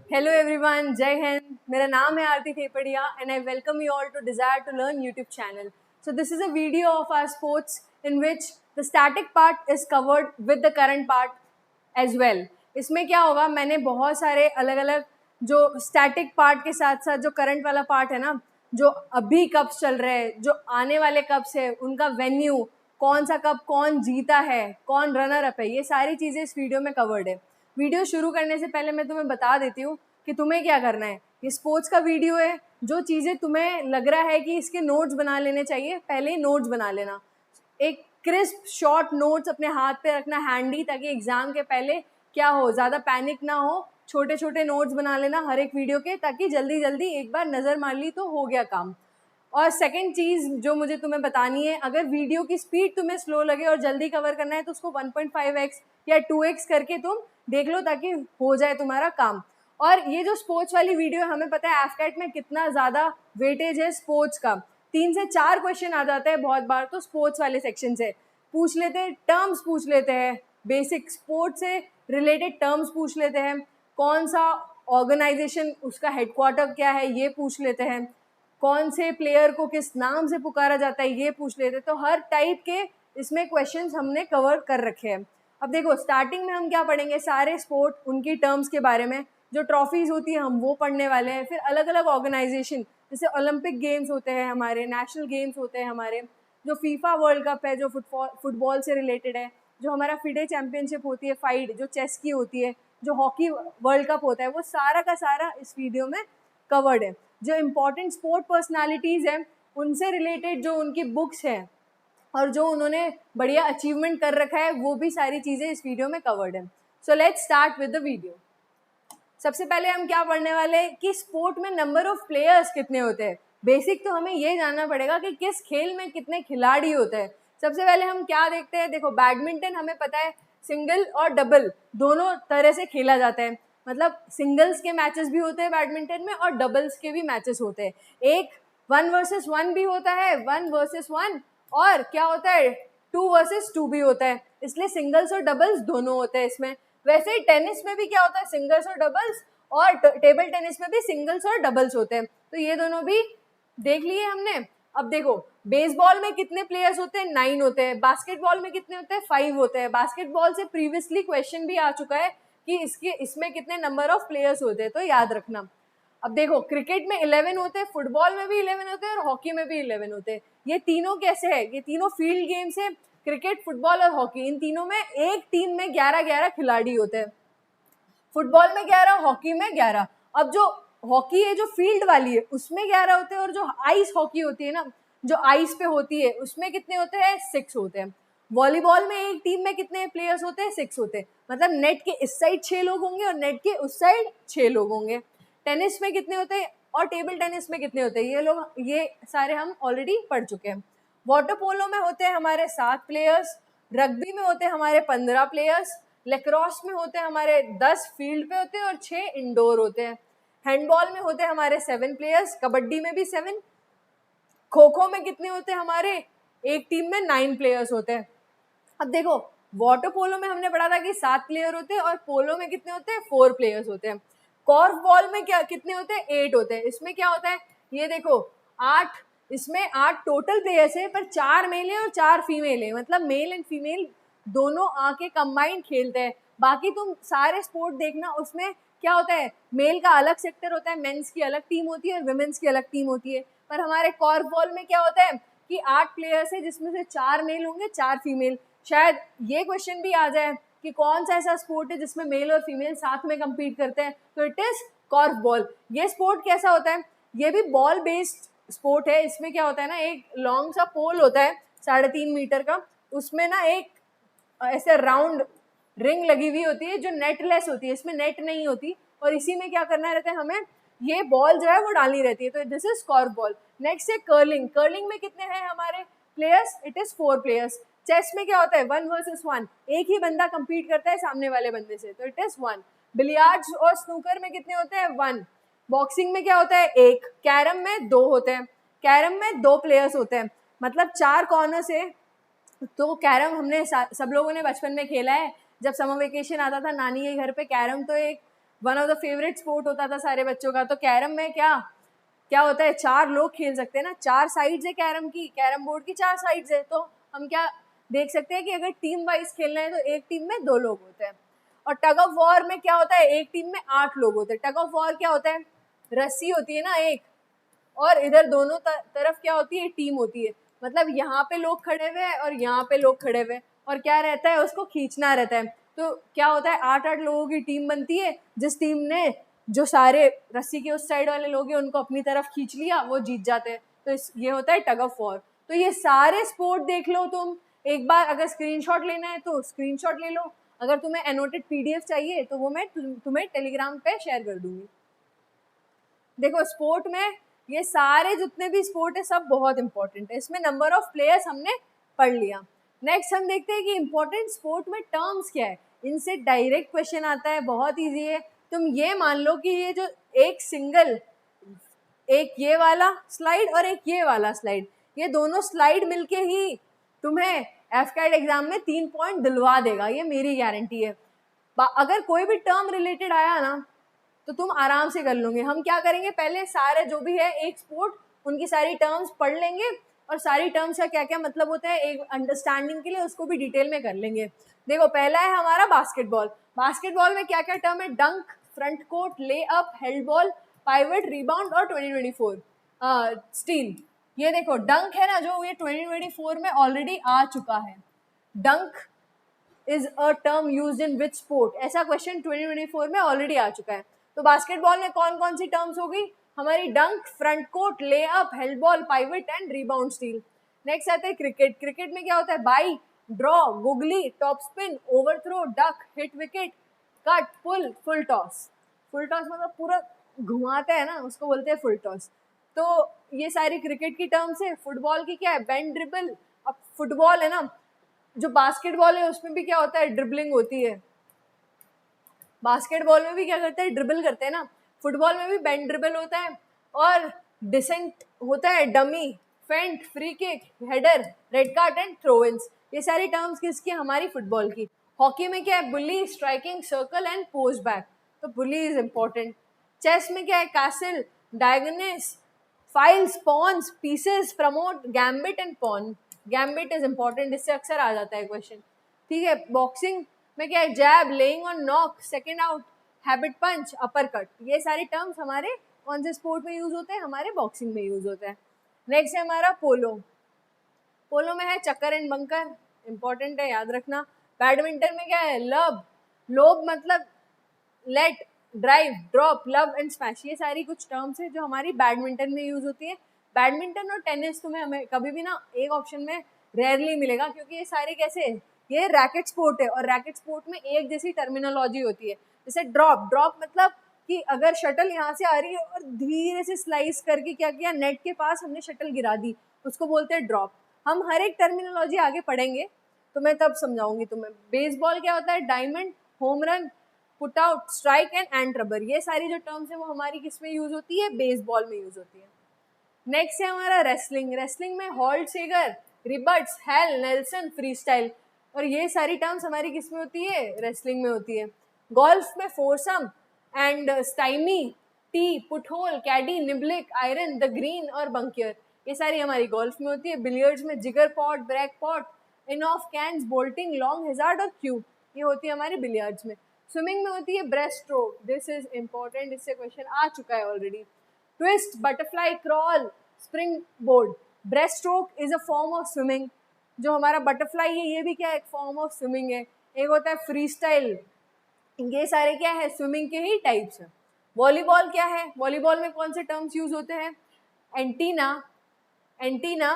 Hello everyone, जय हिंद। मेरा नाम है Aarti Thepadiya and I welcome you all to desire to learn YouTube channel. So this is a video of our sports in which the static part is covered with the current part as well. इसमें क्या होगा, मैंने बहुत सारे अलग अलग जो static part के साथ साथ जो करंट वाला पार्ट है ना, जो अभी कप्स चल रहे हैं, जो आने वाले कप्स है, उनका वेन्यू, कौन सा कप कौन जीता है, कौन रनर अप है, ये सारी चीज़ें इस वीडियो में कवर्ड है। वीडियो शुरू करने से पहले मैं तुम्हें बता देती हूँ कि तुम्हें क्या करना है। ये स्पोर्ट्स का वीडियो है, जो चीज़ें तुम्हें लग रहा है कि इसके नोट्स बना लेने चाहिए, पहले ही नोट्स बना लेना। एक क्रिस्प शॉर्ट नोट्स अपने हाथ पे रखना हैंडी, ताकि एग्जाम के पहले क्या हो, ज़्यादा पैनिक ना हो। छोटे छोटे नोट्स बना लेना हर एक वीडियो के, ताकि जल्दी जल्दी एक बार नज़र मार ली तो हो गया काम। और सेकंड चीज़ जो मुझे तुम्हें बतानी है, अगर वीडियो की स्पीड तुम्हें स्लो लगे और जल्दी कवर करना है तो उसको 1.5x या 2x करके तुम देख लो, ताकि हो जाए तुम्हारा काम। और ये जो स्पोर्ट्स वाली वीडियो है, हमें पता है एफकेट में कितना ज़्यादा वेटेज है स्पोर्ट्स का। 3 से 4 क्वेश्चन आ जाते हैं बहुत बार तो स्पोर्ट्स वाले सेक्शन से। पूछ लेते हैं, टर्म्स पूछ लेते हैं, बेसिक स्पोर्ट्स से रिलेटेड टर्म्स पूछ लेते हैं, कौन सा ऑर्गेनाइजेशन उसका हेडक्वार्टर क्या है ये पूछ लेते हैं, कौन से प्लेयर को किस नाम से पुकारा जाता है ये पूछ लेते हैं। तो हर टाइप के इसमें क्वेश्चंस हमने कवर कर रखे हैं। अब देखो, स्टार्टिंग में हम क्या पढ़ेंगे, सारे स्पोर्ट उनकी टर्म्स के बारे में, जो ट्रॉफीज होती है हम वो पढ़ने वाले हैं। फिर अलग अलग ऑर्गेनाइजेशन, जैसे ओलंपिक गेम्स होते हैं हमारे, नेशनल गेम्स होते हैं हमारे, जो फीफा वर्ल्ड कप है जो फुटबॉल से रिलेटेड है, जो हमारा फिडे चैंपियनशिप होती है फाइड जो चेस की होती है, जो हॉकी वर्ल्ड कप होता है, वो सारा का सारा इस वीडियो में कवर्ड है। जो इम्पोर्टेंट स्पोर्ट पर्सनालिटीज़ हैं उनसे रिलेटेड जो उनकी बुक्स हैं और जो उन्होंने बढ़िया अचीवमेंट कर रखा है, वो भी सारी चीज़ें इस वीडियो में कवर्ड है। So let's start with the video. सबसे पहले हम क्या पढ़ने वाले हैं कि स्पोर्ट में नंबर ऑफ प्लेयर्स कितने होते हैं। बेसिक तो हमें ये जानना पड़ेगा कि किस खेल में कितने खिलाड़ी होते हैं। सबसे पहले हम क्या देखते हैं, देखो बैडमिंटन हमें पता है सिंगल और डबल दोनों तरह से खेला जाता है। मतलब सिंगल्स के मैचेस भी होते हैं बैडमिंटन में और डबल्स के भी मैचेस होते हैं। एक 1 वर्सेस 1 भी होता है, 1 वर्सेस 1, और क्या होता है 2 वर्सेस 2 भी होता है। इसलिए सिंगल्स और डबल्स दोनों होते हैं इसमें। वैसे ही टेनिस में भी क्या होता है, सिंगल्स और डबल्स, और टेबल टेनिस में भी सिंगल्स और डबल्स होते हैं। तो ये दोनों भी देख लिए हमने। अब देखो, बेसबॉल में कितने प्लेयर्स होते हैं, 9 होते हैं। बास्केटबॉल में कितने होते हैं, 5 होते हैं। बास्केटबॉल से प्रीवियसली क्वेश्चन भी आ चुका है कि इसमें कितने नंबर ऑफ प्लेयर्स होते हैं, तो याद रखना। अब देखो, क्रिकेट में 11 होते हैं, फुटबॉल में भी 11 होते हैं और हॉकी में भी 11 होते हैं। ये तीनों कैसे है, ये तीनों फील्ड गेम्स है, क्रिकेट, फुटबॉल और हॉकी। इन तीनों में एक टीम में 11-11 खिलाड़ी होते हैं। फुटबॉल में 11, हॉकी में 11। अब जो हॉकी है जो फील्ड वाली है उसमें 11 होते हैं, और जो आइस हॉकी होती है ना, जो आइस पे होती है, उसमें कितने होते हैं, 6 होते हैं। वॉलीबॉल में एक टीम में कितने प्लेयर्स होते हैं, 6 होते हैं। मतलब नेट के इस साइड 6 लोग होंगे और नेट के उस साइड 6 लोग होंगे। टेनिस में कितने होते हैं और टेबल टेनिस में कितने होते हैं, ये सारे हम ऑलरेडी पढ़ चुके हैं। वाटर पोलो में होते हैं हमारे 7 प्लेयर्स, रग्बी में होते हैं हमारे 15 प्लेयर्स, लेक्रॉस में होते हैं हमारे 10 फील्ड पे होते हैं और 6 इंडोर होते हैं। हैंडबॉल में होते हैं हमारे 7 प्लेयर्स, कबड्डी में भी 7। खो खो में कितने होते हैं हमारे, एक टीम में 9 प्लेयर्स होते हैं। अब देखो, वाटर पोलो में हमने पढ़ा था कि 7 प्लेयर होते हैं, और पोलो में कितने होते हैं, 4 प्लेयर्स होते हैं। कॉर्फ बॉल में क्या कितने होते हैं, 8 होते हैं। इसमें क्या होता है, ये देखो 8, इसमें 8 टोटल प्लेयर्स है, पर 4 मेल है और 4 फीमेल है। मतलब मेल एंड फीमेल दोनों आके कंबाइंड खेलते हैं। बाकी तुम सारे स्पोर्ट देखना, उसमें क्या होता है, मेल का अलग सेक्टर होता है, मेंस की अलग टीम होती है और विमेंस की अलग टीम होती है। पर हमारे कॉर्फ बॉल में क्या होता है कि 8 प्लेयर्स है, जिसमें से 4 मेल होंगे, 4 फीमेल। शायद ये क्वेश्चन भी आ जाए कि कौन सा ऐसा स्पोर्ट है जिसमें मेल और फीमेल साथ में compete करते हैं, तो इट इज कॉर्फ बॉल। ये स्पोर्ट कैसा होता है, ये भी बॉल बेस्ड स्पोर्ट है। इसमें क्या होता है ना, एक लॉन्ग सा पोल होता है 3.5 मीटर का, उसमें ना एक ऐसे राउंड रिंग लगी हुई होती है जो नेटलेस होती है, इसमें नेट नहीं होती, और इसी में क्या करना रहता है हमें, ये बॉल जो है वो डालनी रहती है। तो this is korfball. Next है कर्लिंग। कर्लिंग में कितने हैं हमारे players, it is 4 players. Chess में क्या होता है, 1 वर्सेस 1, एक ही बंदा compete करता है सामने वाले बंदे से, तो इट इज 1। बिलियार्ड्स और स्नूकर में कितने होते हैं, 1। बॉक्सिंग में क्या होता है, 1। कैरम में 2 होते हैं। कैरम में 2 प्लेयर्स होते हैं, मतलब 4 कॉर्नर से। तो कैरम हमने सब लोगों ने बचपन में खेला है, जब समर वेकेशन आता था नानी के घर पे। कैरम तो एक one of the favourite sport होता था सारे बच्चों का। तो कैरम में क्या क्या होता है, 4 लोग खेल सकते हैं ना, 4 साइड्स है कैरम की, कैरम बोर्ड की 4 साइड्स है। तो हम क्या देख सकते हैं कि अगर टीम वाइज खेलना है तो एक टीम में 2 लोग होते हैं। और टग ऑफ वॉर में क्या होता है, एक टीम में 8 लोग होते हैं। टग ऑफ वॉर क्या होता है, रस्सी होती है ना एक, और इधर दोनों तरफ क्या होती है, टीम होती है। मतलब यहाँ पे लोग खड़े हुए हैं और यहाँ पे लोग खड़े हुए हैं, और क्या रहता है, उसको खींचना रहता है। तो क्या होता है, 8-8 लोगों की टीम बनती है। जिस टीम ने जो सारे रस्सी के उस साइड वाले लोग हैं उनको अपनी तरफ खींच लिया, वो जीत जाते हैं। तो ये होता है टग ऑफ वॉर। तो ये सारे स्पोर्ट देख लो तुम एक बार। अगर स्क्रीनशॉट लेना है तो स्क्रीनशॉट ले लो, अगर तुम्हें एनोटेड PDF चाहिए तो वो मैं तुम्हें टेलीग्राम पे शेयर कर दूंगी। देखो स्पोर्ट में ये सारे जितने भी स्पोर्ट है सब बहुत इंपॉर्टेंट है। इसमें नंबर ऑफ प्लेयर्स हमने पढ़ लिया। नेक्स्ट हम देखते हैं कि इंपॉर्टेंट स्पोर्ट में टर्म्स क्या है। इनसे डायरेक्ट क्वेश्चन आता है, बहुत इजी है। तुम ये मान लो कि ये जो एक सिंगल, एक ये वाला स्लाइड और एक ये वाला स्लाइड, ये दोनों स्लाइड मिलके ही तुम्हें एफकैट एग्जाम में 3 पॉइंट दिलवा देगा, ये मेरी गारंटी है। अगर कोई भी टर्म रिलेटेड आया ना तो तुम आराम से कर लोगे। हम क्या करेंगे, पहले सारे जो भी है एक स्पोर्ट उनकी सारी टर्म्स पढ़ लेंगे, और सारी टर्म्स का क्या क्या मतलब होता है एक अंडरस्टैंडिंग के लिए उसको भी डिटेल में कर लेंगे। देखो पहला है हमारा बास्केटबॉल। बास्केटबॉल में क्या क्या टर्म है, डंक, front court, lay up, held ball, pivot, rebound और 2024 स्टील। ये देखो डंक है ना, जो ये 2024 में ऑलरेडी आ चुका है। डंक is a term used in which sport, ऐसा क्वेश्चन 2024 में ऑलरेडी आ चुका है। तो बास्केटबॉल में कौन कौन सी टर्म्स होगी हमारी, dunk, front court, lay up, held ball, pivot and rebound steal. Next आता है क्रिकेट। क्रिकेट में क्या होता है, bye, draw, googly, top spin, overthrow, duck, hit wicket, cut, pull, full toss. Full toss मतलब पूरा घुमाते हैं ना, उसको बोलते हैं फुल टॉस। तो ये सारी क्रिकेट की टर्म्स है। फुटबॉल की क्या है, बेंड, ड्रिबल। अब फुटबॉल है ना, जो बास्केटबॉल है उसमें भी क्या होता है, ड्रिबलिंग होती है। बास्केटबॉल में भी क्या करते हैं, ड्रिबल करते हैं ना। फुटबॉल में भी बेंड ड्रिबल होता है, और डिसेंट होता है, dummy, feint, free kick, header, red card and throw ins. ये सारी टर्म्स किसकी, हमारी फुटबॉल की। हॉकी में क्या है, bully, striking, circle and post back. तो बुली इज इंपॉर्टेंट। चेस में क्या है, castle, diagonals, files, pawns, pieces, promote, gambit and pawn. Gambit is important, इससे अक्सर आ जाता है क्वेश्चन। ठीक है, बॉक्सिंग में क्या है, jab, laying on knock, second out, habit punch, uppercut. ये सारे टर्म्स हमारे कौन से स्पोर्ट में यूज होते हैं, हमारे बॉक्सिंग में यूज होते हैं। नेक्स्ट है हमारा पोलो। पोलो में है चक्कर एंड बंकर, इंपॉर्टेंट है, याद रखना। बैडमिंटन में क्या है, लब, लोब मतलब let, drive, drop, love and smash. ये सारी कुछ टर्म्स है जो हमारी बैडमिंटन में यूज होती है। बैडमिंटन और टेनिस तुम्हें हमें कभी भी ना एक ऑप्शन में रेयरली मिलेगा, क्योंकि ये सारे कैसे है, ये रैकेट स्पोर्ट है, और रैकेट स्पोर्ट में एक जैसी टर्मिनोलॉजी होती है। जैसे ड्रॉप, ड्रॉप मतलब कि अगर शटल यहाँ से आ रही है और धीरे से स्लाइस करके क्या किया, नेट के पास हमने शटल गिरा दी, उसको बोलते हैं ड्रॉप। हम हर एक टर्मिनोलॉजी आगे पढ़ेंगे तो मैं तब समझाऊंगी तुम्हें। बेसबॉल क्या होता है, diamond, home run, put out, strike and and rubber. ये सारी जो टर्म्स है वो हमारी किस में यूज होती है, बेसबॉल में यूज होती है। नेक्स्ट है हमारा रेसलिंग। रेसलिंग में हॉल्ट, सेगर, रिबर्ट्स, हेल, नेल्सन, फ्री स्टाइल। और ये सारी टर्म्स हमारी किस में होती है, रेसलिंग में होती है। गोल्फ में फोरसम एंड स्टाइमी, टी, पुटहोल, caddie, niblick, iron, the green और बंकियर। ये सारी हमारी गोल्फ में होती है। बिलियर्ड्स में jigger pot, break pot, in off cannons, bolting, long hazard और क्यूब। ये होती है हमारी बिलियर्ड्स में। स्विमिंग में होती है breast stroke, this is important, इससे क्वेश्चन आ चुका है already. Twist, butterfly, crawl, spring board. Breast stroke is a form of swimming. जो हमारा बटरफ्लाई है ये भी क्या है, एक फॉर्म ऑफ स्विमिंग है। एक होता है फ्री स्टाइल। ये सारे क्या है, स्विमिंग के ही टाइप्स हैं। वॉलीबॉल क्या है, वॉलीबॉल में कौन से टर्म्स यूज होते हैं, antenna, antenna,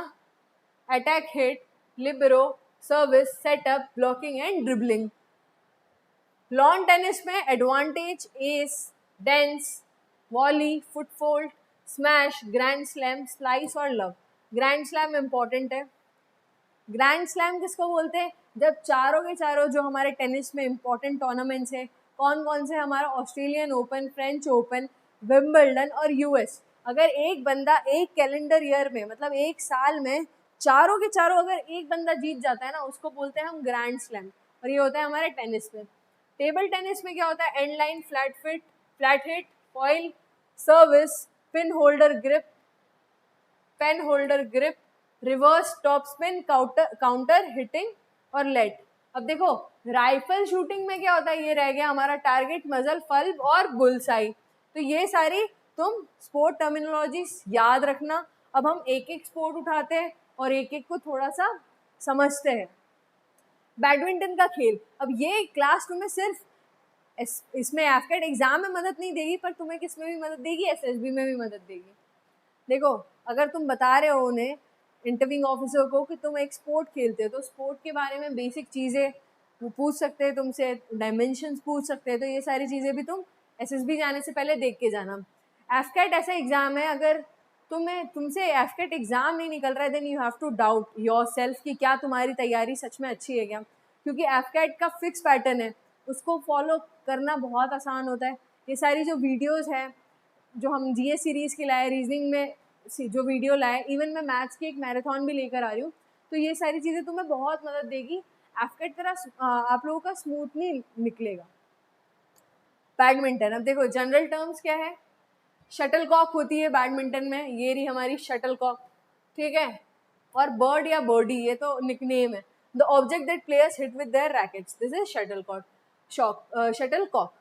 attack, hit, libero, service, setup, blocking and dribbling. Lawn tennis में advantage, ace, deuce, volley, foot fault, smash, grand slam, slice और लव। ग्रैंड स्लैम इंपॉर्टेंट है। ग्रैंड स्लैम किसको बोलते हैं, जब चारों के चारों जो हमारे टेनिस में इंपॉर्टेंट टूर्नामेंट्स हैं, कौन कौन से, हमारा Australian open, French open, Wimbledon और यूएस। अगर एक बंदा एक कैलेंडर ईयर में मतलब एक साल में चारों के चारों अगर एक बंदा जीत जाता है ना, उसको बोलते हैं हम ग्रैंड स्लैम। और ये होता है हमारे टेनिस में। टेबल टेनिस में क्या होता है, end line, flat fit, flat hit, foil, service, pin holder grip, reverse top spin, counter hitting और लेट। अब देखो राइफल शूटिंग में क्या होता है, ये रह गया हमारा टारगेट, मजल, फल्ब और बुलसाई। तो ये सारी तुम स्पोर्ट टर्मिनोलॉजीज याद रखना। अब हम एक एक स्पोर्ट उठाते हैं और एक एक को थोड़ा सा समझते हैं। बैडमिंटन का खेल, अब ये क्लास तुम्हें सिर्फ इसमें एफकेट एग्जाम में मदद नहीं देगी, पर तुम्हें किस में भी मदद देगी, एसएसबी में भी मदद देगी। देखो अगर तुम बता रहे हो उन्हें, इंटरव्यूइंग ऑफिसर को, कि तुम एक स्पोर्ट खेलते हो, तो स्पोर्ट के बारे में बेसिक चीज़ें वो पूछ सकते हैं तुमसे, डायमेंशंस पूछ सकते हैं। तो ये सारी चीज़ें भी तुम एसएसबी जाने से पहले देख के जाना। एफकेट ऐसा एग्ज़ाम है, अगर तुमसे एफकेट एग्ज़ाम नहीं निकल रहा है, then you have to doubt yourself कि क्या तुम्हारी तैयारी सच में अच्छी है क्या, क्योंकि एफकेट का फिक्स पैटर्न है, उसको फॉलो करना बहुत आसान होता है। ये सारी जो वीडियोस है जो हम जीएस सीरीज़ के लाए, रीजनिंग में जो वीडियो लाए, इवन मैं मैथ्स की एक मैराथन भी लेकर आ रही हूँ, तो ये सारी चीज़ें तुम्हें बहुत मदद देगी। एफकेट तरह आप लोगों का स्मूथली निकलेगा। बैडमिंटन, अब देखो जनरल टर्म्स क्या है, शटल कॉक होती है बैडमिंटन में, ये रही हमारी शटल कॉक, ठीक है, और बर्ड या बर्डी ये तो निकनेम है। The object that players hit with their rackets, this is shuttlecock.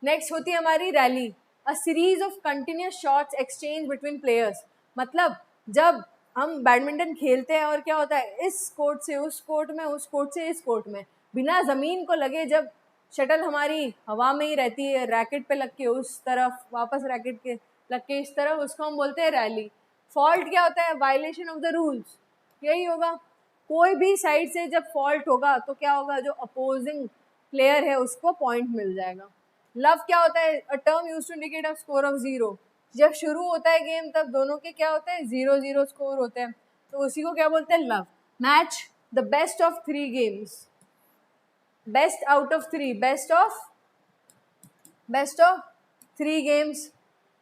Next होती है हमारी rally, a series of continuous shots exchange between players. मतलब जब हम बैडमिंटन खेलते हैं और क्या होता है, इस कोर्ट से उस कोर्ट में, उस कोर्ट से इस कोर्ट में, बिना ज़मीन को लगे जब शटल हमारी हवा में ही रहती है, रैकेट पे लग के उस तरफ, वापस रैकेट के लग के इस तरफ, उसको हम बोलते हैं रैली। फॉल्ट क्या होता है, वायलेशन ऑफ द रूल्स, यही होगा। कोई भी साइड से जब फॉल्ट होगा तो क्या होगा, जो अपोजिंग प्लेयर है उसको पॉइंट मिल जाएगा। लव क्या होता है, a term used to indicate a score of 0। जब शुरू होता है गेम तब दोनों के क्या होते हैं, 0-0 स्कोर होते हैं, तो उसी को क्या बोलते हैं, love. Match, the best of 3 games, best out of 3, best of 3 games.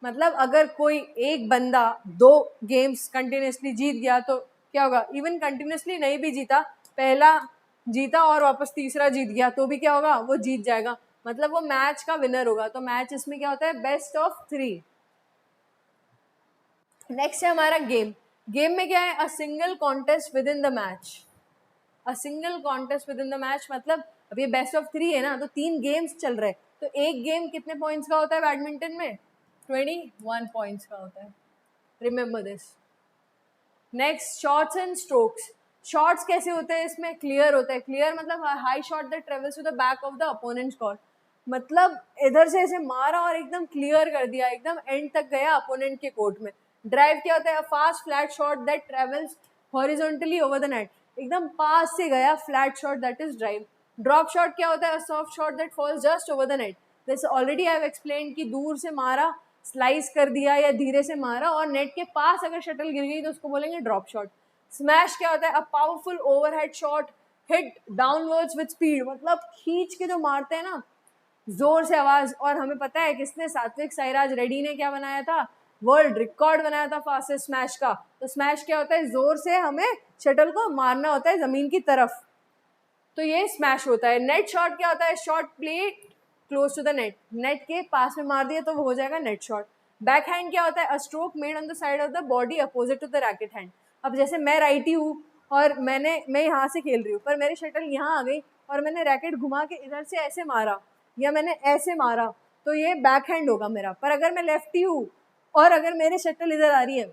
मतलब अगर कोई एक बंदा 2 गेम्स कंटिन्यूसली जीत गया तो क्या होगा, इवन कंटिन्यूसली नहीं भी जीता, पहला जीता और वापस तीसरा जीत गया तो भी क्या होगा, वो जीत जाएगा, मतलब वो मैच का विनर होगा। तो मैच इसमें क्या होता है, बेस्ट ऑफ 3। नेक्स्ट है हमारा गेम। गेम में क्या है, a single contest with in the match, a single contest with in the match. मतलब अब ये बेस्ट ऑफ 3 है ना, तो 3 गेम्स चल रहे हैं, तो एक गेम कितने पॉइंट्स का होता है बैडमिंटन में, 21 पॉइंट्स का होता है, remember this. Next, shots and strokes. Shots कैसे होते हैं इसमें, क्लियर होता है। क्लियर मतलब high shot that travels to the back of the opponent's court, मतलब इधर से ऐसे मारा और एकदम क्लियर कर दिया, एकदम एंड तक गया अपोनेंट के कोर्ट में। ड्राइव क्या होता है, a fast flat shot that travels horizontally over the net, एकदम पास से गया flat shot, that is drive. Drop shot क्या होता है, a soft shot that falls just over the net, जैसे ऑलरेडी आई हैव एक्सप्लेन कि दूर से मारा, स्लाइस कर दिया या धीरे से मारा और नेट के पास अगर शटल गिर गई तो उसको बोलेंगे ड्रॉप शॉट। स्मैश क्या होता है, a powerful overhead shot hit downwards with speed, मतलब खींच के जो मारते हैं ना जोर से आवाज। और हमें पता है किसने, सात्विक साईराज रेड्डी ने क्या बनाया था, वर्ल्ड रिकॉर्ड बनाया था फास्टेस्ट स्मैश का। तो स्मैश क्या होता है, जोर से हमें शटल को मारना होता है जमीन की तरफ, तो ये स्मैश होता है। नेट शॉट क्या होता है, shot played close to the net, net के पास में मार दिया तो वो हो जाएगा नेट शॉट। बैक हैंड क्या होता है, a stroke made on the side of the body opposite to the racket hand. अब जैसे मैं राइटी हूँ और मैं यहाँ से खेल रही हूँ, पर मेरी शटल यहाँ आ गई और मैंने रैकेट घुमा के इधर से ऐसे मारा या मैंने ऐसे मारा, तो ये बैक हैंड होगा मेरा। पर अगर मैं लेफ्टी हूँ और अगर मेरी शटल इधर आ रही है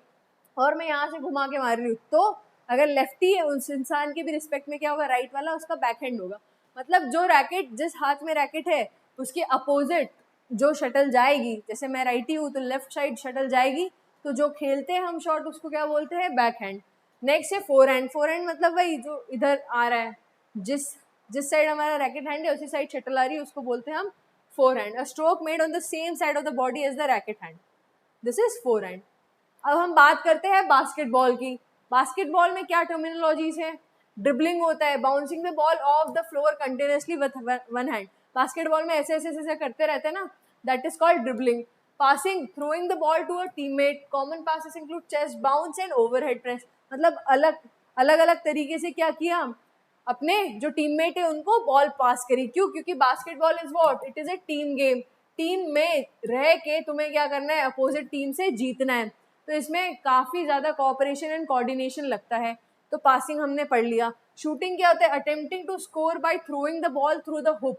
और मैं यहाँ से घुमा के मार रही हूँ, तो अगर लेफ्टी है उस इंसान की भी रिस्पेक्ट में क्या होगा, राइट वाला उसका बैक हैंड होगा। मतलब जो रैकेट, जिस हाथ में रैकेट है उसके अपोजिट जो शटल जाएगी, जैसे मैं राइटी हूँ तो लेफ्ट साइड शटल जाएगी, तो जो खेलते हैं हम शॉट उसको क्या बोलते हैं, बैक हैंड। नेक्स्ट है फोर हैंड। फोर हैंड मतलब वही जो इधर आ रहा है, जिस साइड हमारा रैकेट हैंड है उसी साइड शटल आ रही है, उसको बोलते हैं हम forehand. A stroke made on the same side of the body as the racket hand, this is forehand. अब हम बात करते हैं बास्केटबॉल की। बास्केटबॉल में क्या टर्मिनोलॉजीज है, ड्रिबलिंग होता है, bouncing the ball off the floor continuously with one hand. Basketball में ऐसे ऐसे ऐसे करते रहते हैं ना, that is called dribbling. Passing, throwing the ball to a teammate, common passes include chest bounce and overhead press, मतलब अलग अलग तरीके से क्या किया, अपने जो टीममेट है उनको बॉल पास करी। क्यों, क्योंकि basketball is what, it is a team game. Team में रह के तुम्हें क्या करना है, अपोजिट टीम से जीतना है। तो इसमें काफ़ी ज़्यादा कोऑपरेशन एंड कोऑर्डिनेशन लगता है। तो पासिंग हमने पढ़ लिया। शूटिंग क्या होता है, attempting to score by throwing the ball through the hoop,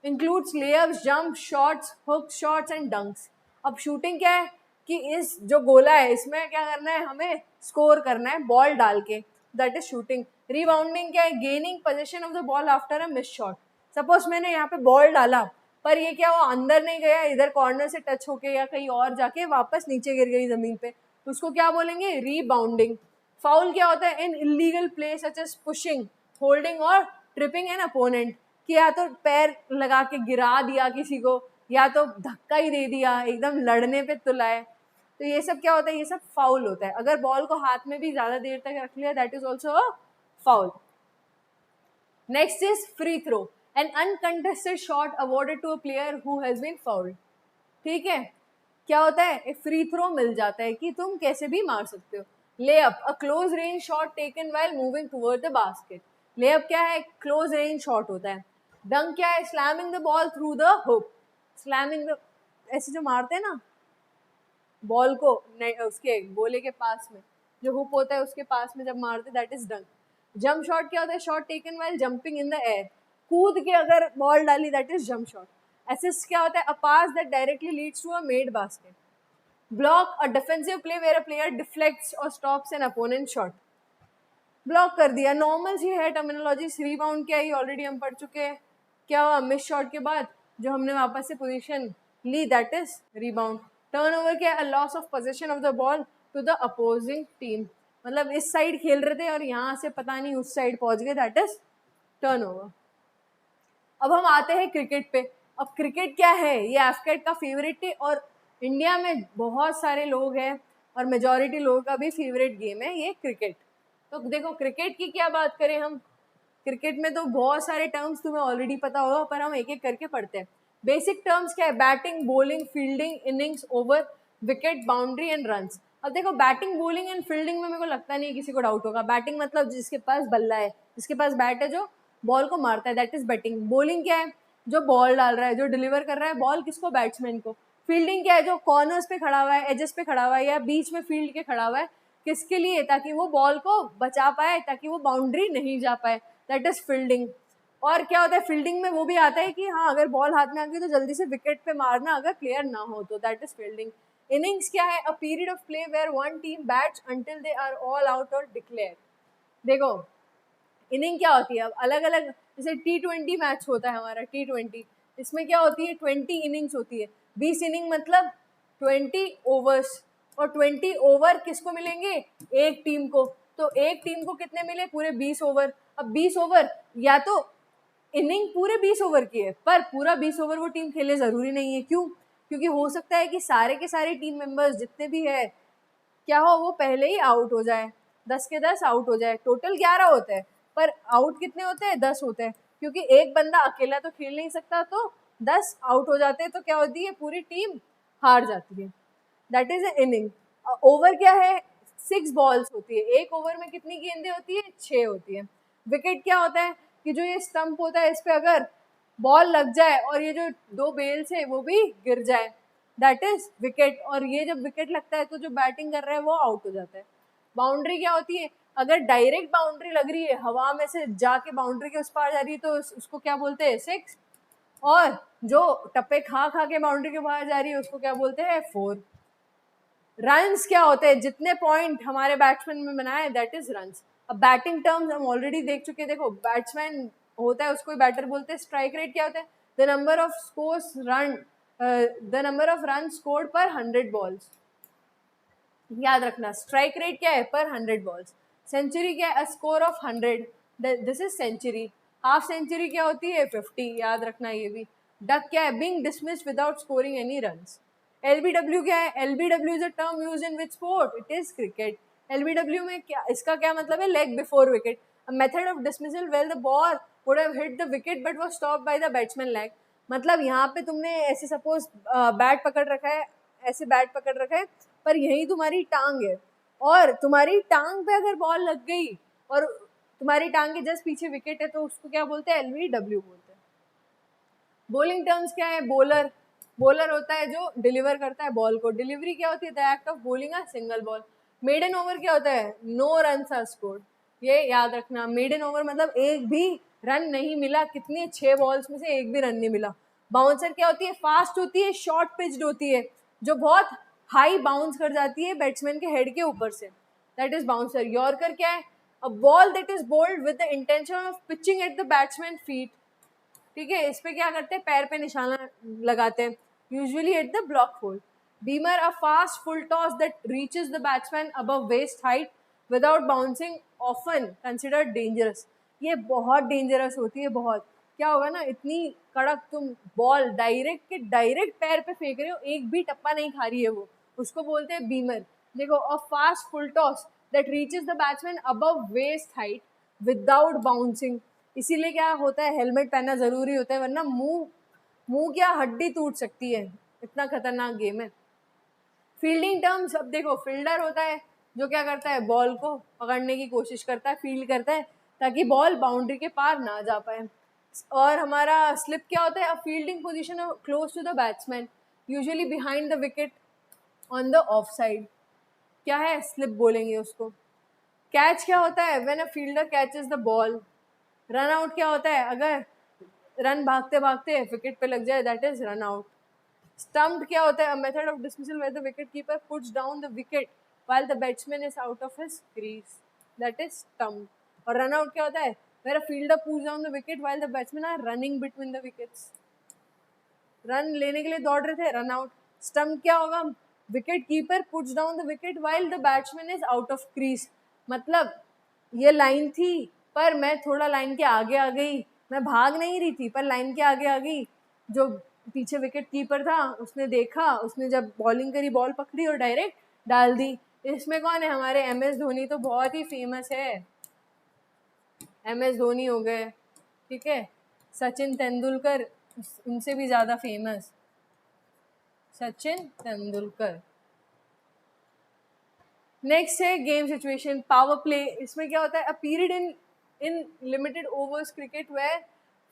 includes layups, jump shots, hook shots and dunks. अब शूटिंग क्या है कि इस जो गोला है इसमें क्या करना है, हमें स्कोर करना है बॉल डाल के, दैट इज शूटिंग। रिबाउंडिंग क्या है, gaining position of the ball after a miss shot. Suppose मैंने यहाँ पे बॉल डाला पर ये क्या हुआ, अंदर नहीं गया, इधर कॉर्नर से टच होके या कहीं और जाके वापस नीचे गिर गई जमीन पे, उसको क्या बोलेंगे, रीबाउंडिंग। फाउल क्या होता है, in illegal play such as pushing, holding और ट्रिपिंग एन अपोनेंट, कि या तो पैर लगा के गिरा दिया किसी को या तो धक्का ही दे दिया, एकदम लड़ने पे तुलाए, तो ये सब क्या होता है, ये सब फाउल होता है। अगर बॉल को हाथ में भी ज़्यादा देर तक रख लिया, that is also a foul. Next is free throw, an uncontested shot awarded to a player who has been fouled. ठीक है, क्या होता है, एक फ्री थ्रो मिल जाता है कि तुम कैसे भी मार सकते हो। Layup, a close range shot taken while moving toward the basket. Layup क्या है, क्लोज रेंज शॉट होता है। डंक क्या है, slamming the ball through the hook, slamming the, ऐसे जो मारते हैं ना बॉल को उसके गोले के पास में, जो हुक होता है उसके पास में जब मारते, that is dunk. Jump shot क्या होता है, shot taken while jumping in the air, कूद के अगर बॉल डाली, that is jump shot. Assist क्या होता है, a pass that directly leads to a made basket. Block, a defensive play where a player deflects or stops an opponent shot. Block कर दिया, normal सी है टर्मिनोलॉजी। रिबाउंड क्या है, already हम पढ़ चुके हैं। क्या हुआ, मिस शॉट के बाद जो हमने वापस से पोजीशन ली, दैट इज रिबाउंड। टर्नओवर क्या है, a loss of possession of the ball to the opposing team, मतलब इस साइड खेल रहे थे और यहाँ से पता नहीं उस साइड पहुंच गए, दैट इज टर्नओवर। अब हम आते हैं क्रिकेट पे। अब क्रिकेट क्या है, ये एफकेट का फेवरेट है और इंडिया में बहुत सारे लोग हैं और मेजॉरिटी लोगों का भी फेवरेट गेम है ये क्रिकेट। तो देखो क्रिकेट की क्या बात करें हम, क्रिकेट में तो बहुत सारे टर्म्स तुम्हें ऑलरेडी पता होगा, पर हम एक एक करके पढ़ते हैं। बेसिक टर्म्स क्या है, batting, bowling, fielding, innings, over, wicket, boundary and runs. अब देखो बैटिंग, बॉलिंग एंड फील्डिंग में मेरे को लगता नहीं है किसी को डाउट होगा। बैटिंग मतलब जिसके पास बल्ला है, जिसके पास बैट है, जो बॉल को मारता है, दैट इज बैटिंग। बॉलिंग क्या है, जो बॉल डाल रहा है, जो डिलीवर कर रहा है बॉल किसको, बैट्समैन को। फील्डिंग क्या है, जो कॉर्नर्स पे खड़ा हुआ है, एजेस पे खड़ा हुआ है या बीच में फील्ड के खड़ा हुआ है, किसके लिए, ताकि वो बॉल को बचा पाए, ताकि वो बाउंड्री नहीं जा पाए, दैट इज फील्डिंग। और क्या होता है फील्डिंग में, वो भी आता है कि हाँ अगर बॉल हाथ में आ गई तो जल्दी से विकेट पे मारना अगर प्लेयर ना हो तो, दैट इज फील्डिंग। इनिंग्स क्या है, a period of play where one team bats until they are all out और डिक्लेयर। देखो इनिंग क्या होती है, अब अलग अलग, जैसे T20 मैच होता है हमारा T20, इसमें क्या होती है 20 इनिंग्स होती है। 20 इनिंग मतलब 20 ओवर्स, और 20 ओवर किसको मिलेंगे, एक टीम को। तो एक टीम को कितने मिले, पूरे 20 ओवर। अब 20 ओवर, या तो इनिंग पूरे 20 ओवर की है पर पूरा 20 ओवर वो टीम खेले ज़रूरी नहीं है। क्यों, क्योंकि हो सकता है कि सारे के सारे टीम मेंबर्स जितने भी है क्या हो, वो पहले ही आउट हो जाए, 10 के 10 आउट हो जाए। टोटल 11 होते हैं पर आउट कितने होते हैं, 10 होते हैं, क्योंकि एक बंदा अकेला तो खेल नहीं सकता, तो 10 आउट हो जाते हैं, तो क्या होती है, पूरी टीम हार जाती है, that is a inning. Over क्या है, 6 बॉल्स होती है, एक ओवर में कितनी गेंदें होती है, 6 होती है। विकेट क्या होता है कि जो ये स्टंप होता है इस पे अगर बॉल लग जाए और ये जो 2 बेल्स है वो भी गिर जाए, दैट इज विकेट। और ये जब विकेट लगता है तो जो बैटिंग कर रहा है वो आउट हो जाता है। बाउंड्री क्या होती है, अगर डायरेक्ट बाउंड्री लग रही है, हवा में से जाके बाउंड्री के उस पार जा रही है, तो उसको क्या बोलते हैं, 6। और जो टप्पे खा खा के बाउंड्री के बाहर जा रही है उसको क्या बोलते हैं, 4। रन्स क्या होते हैं, जितने पॉइंट हमारे बैट्समैन में बनाए, दैट इज रन्स। अब बैटिंग टर्म्स हम ऑलरेडी देख चुके हैं। देखो बैट्समैन होता है उसको ही बैटर बोलते हैं। स्ट्राइक रेट क्या होता है, the number of scores run, the number of run scored पर 100 बॉल्स, याद रखना। स्ट्राइक रेट क्या है, पर 100 बॉल्स। सेंचुरी क्या है, a score of 100, this is century. Half century क्या होती है, 50, याद रखना ये भी। डक क्या है, being dismissed without scoring any runs. LBW क्या है, LBW is a term used in which sport, it is cricket. LBW में क्या, इसका क्या मतलब है, leg before wicket, a method of dismissal where the ball would have hit the wicket but was stopped by the batsman leg. मतलब यहाँ पे तुमने ऐसे सपोज बैट पकड़ रखा है, ऐसे बैट पकड़ रखा है, पर यही तुम्हारी टांग है और तुम्हारी टांग पे अगर बॉल लग गई और तुम्हारी टांग के जस्ट पीछे विकेट है, तो उसको क्या बोलते हैं, LBW बोलते हैं। बॉलिंग टर्म्स क्या है, बॉलर, बॉलर होता है जो डिलीवर करता है बॉल को। डिलीवरी क्या होती है? The act of bowling a single ball. Maiden over क्या होता है? No runs are scored. ये याद रखना, मेडन ओवर मतलब एक भी रन नहीं मिला। कितनी 6 बॉल्स में से एक भी रन नहीं मिला। बाउंसर क्या होती है? फास्ट होती है, शॉर्ट पिच्ड होती है, जो बहुत हाई बाउंस कर जाती है बैट्समैन के हेड के ऊपर से, दैट इज बाउंसर। यॉर्कर क्या है? A ball that is bowled with the intention of pitching at the batsman feet. ठीक है, इस पे क्या करते हैं? पैर पे निशाना लगाते हैं, usually at the block hole. Beamer, a fast full toss that reaches the batsman above waist height without bouncing, often considered dangerous. ये बहुत डेंजरस होती है, बहुत। क्या होगा ना, इतनी कड़क तुम बॉल डायरेक्ट के डायरेक्ट पैर पे फेंक रहे हो, एक भी टप्पा नहीं खा रही है वो, उसको बोलते हैं बीमर। देखो, a fast full toss that reaches the batsman above waist height without bouncing. इसीलिए क्या होता है, हेलमेट पहनना जरूरी होता है, वरना मुंह मुंह क्या हड्डी टूट सकती है, इतना खतरनाक गेम है। फील्डिंग टर्म्स, अब देखो, फील्डर होता है जो क्या करता है? बॉल को पकड़ने की कोशिश करता है, फील्ड करता है ताकि बॉल बाउंड्री के पार ना जा पाए। और हमारा स्लिप क्या होता है? A fielding position close to the batsman, usually behind the wicket on the off side. क्या है? स्लिप बोलेंगे उसको। कैच क्या होता है? When a fielder catches the ball. Run out क्या होता है? अगर रन भागते भागते विकेट पे लग जाए, that is run out. Stumped क्या होता है? A method of dismissal where the wicket keeper puts down the wicket while the batsman is out of his crease, that is stumped. और रन आउट क्या होता है? Where a fielder puts down the wicket while the batsman are running between the wickets. Run लेने के लिए दौड़ रहे थे, रन आउट। स्टम्प क्या होगा? Wicket keeper puts down the wicket while the batsman is out of crease. मतलब ये लाइन थी, पर मैं थोड़ा लाइन के आगे आ गई, मैं भाग नहीं रही थी पर लाइन के आगे आ गई। जो पीछे विकेट कीपर था उसने देखा, उसने जब बॉलिंग करी, बॉल पकड़ी और डायरेक्ट डाल दी। इसमें कौन है? हमारे MS धोनी तो बहुत ही फेमस है। MS धोनी हो गए, ठीक है। सचिन तेंदुलकर उनसे भी ज़्यादा फेमस, सचिन तेंदुलकर। नेक्स्ट है गेम सिचुएशन, पावर प्ले। इसमें क्या होता है? A period in limited overs cricket where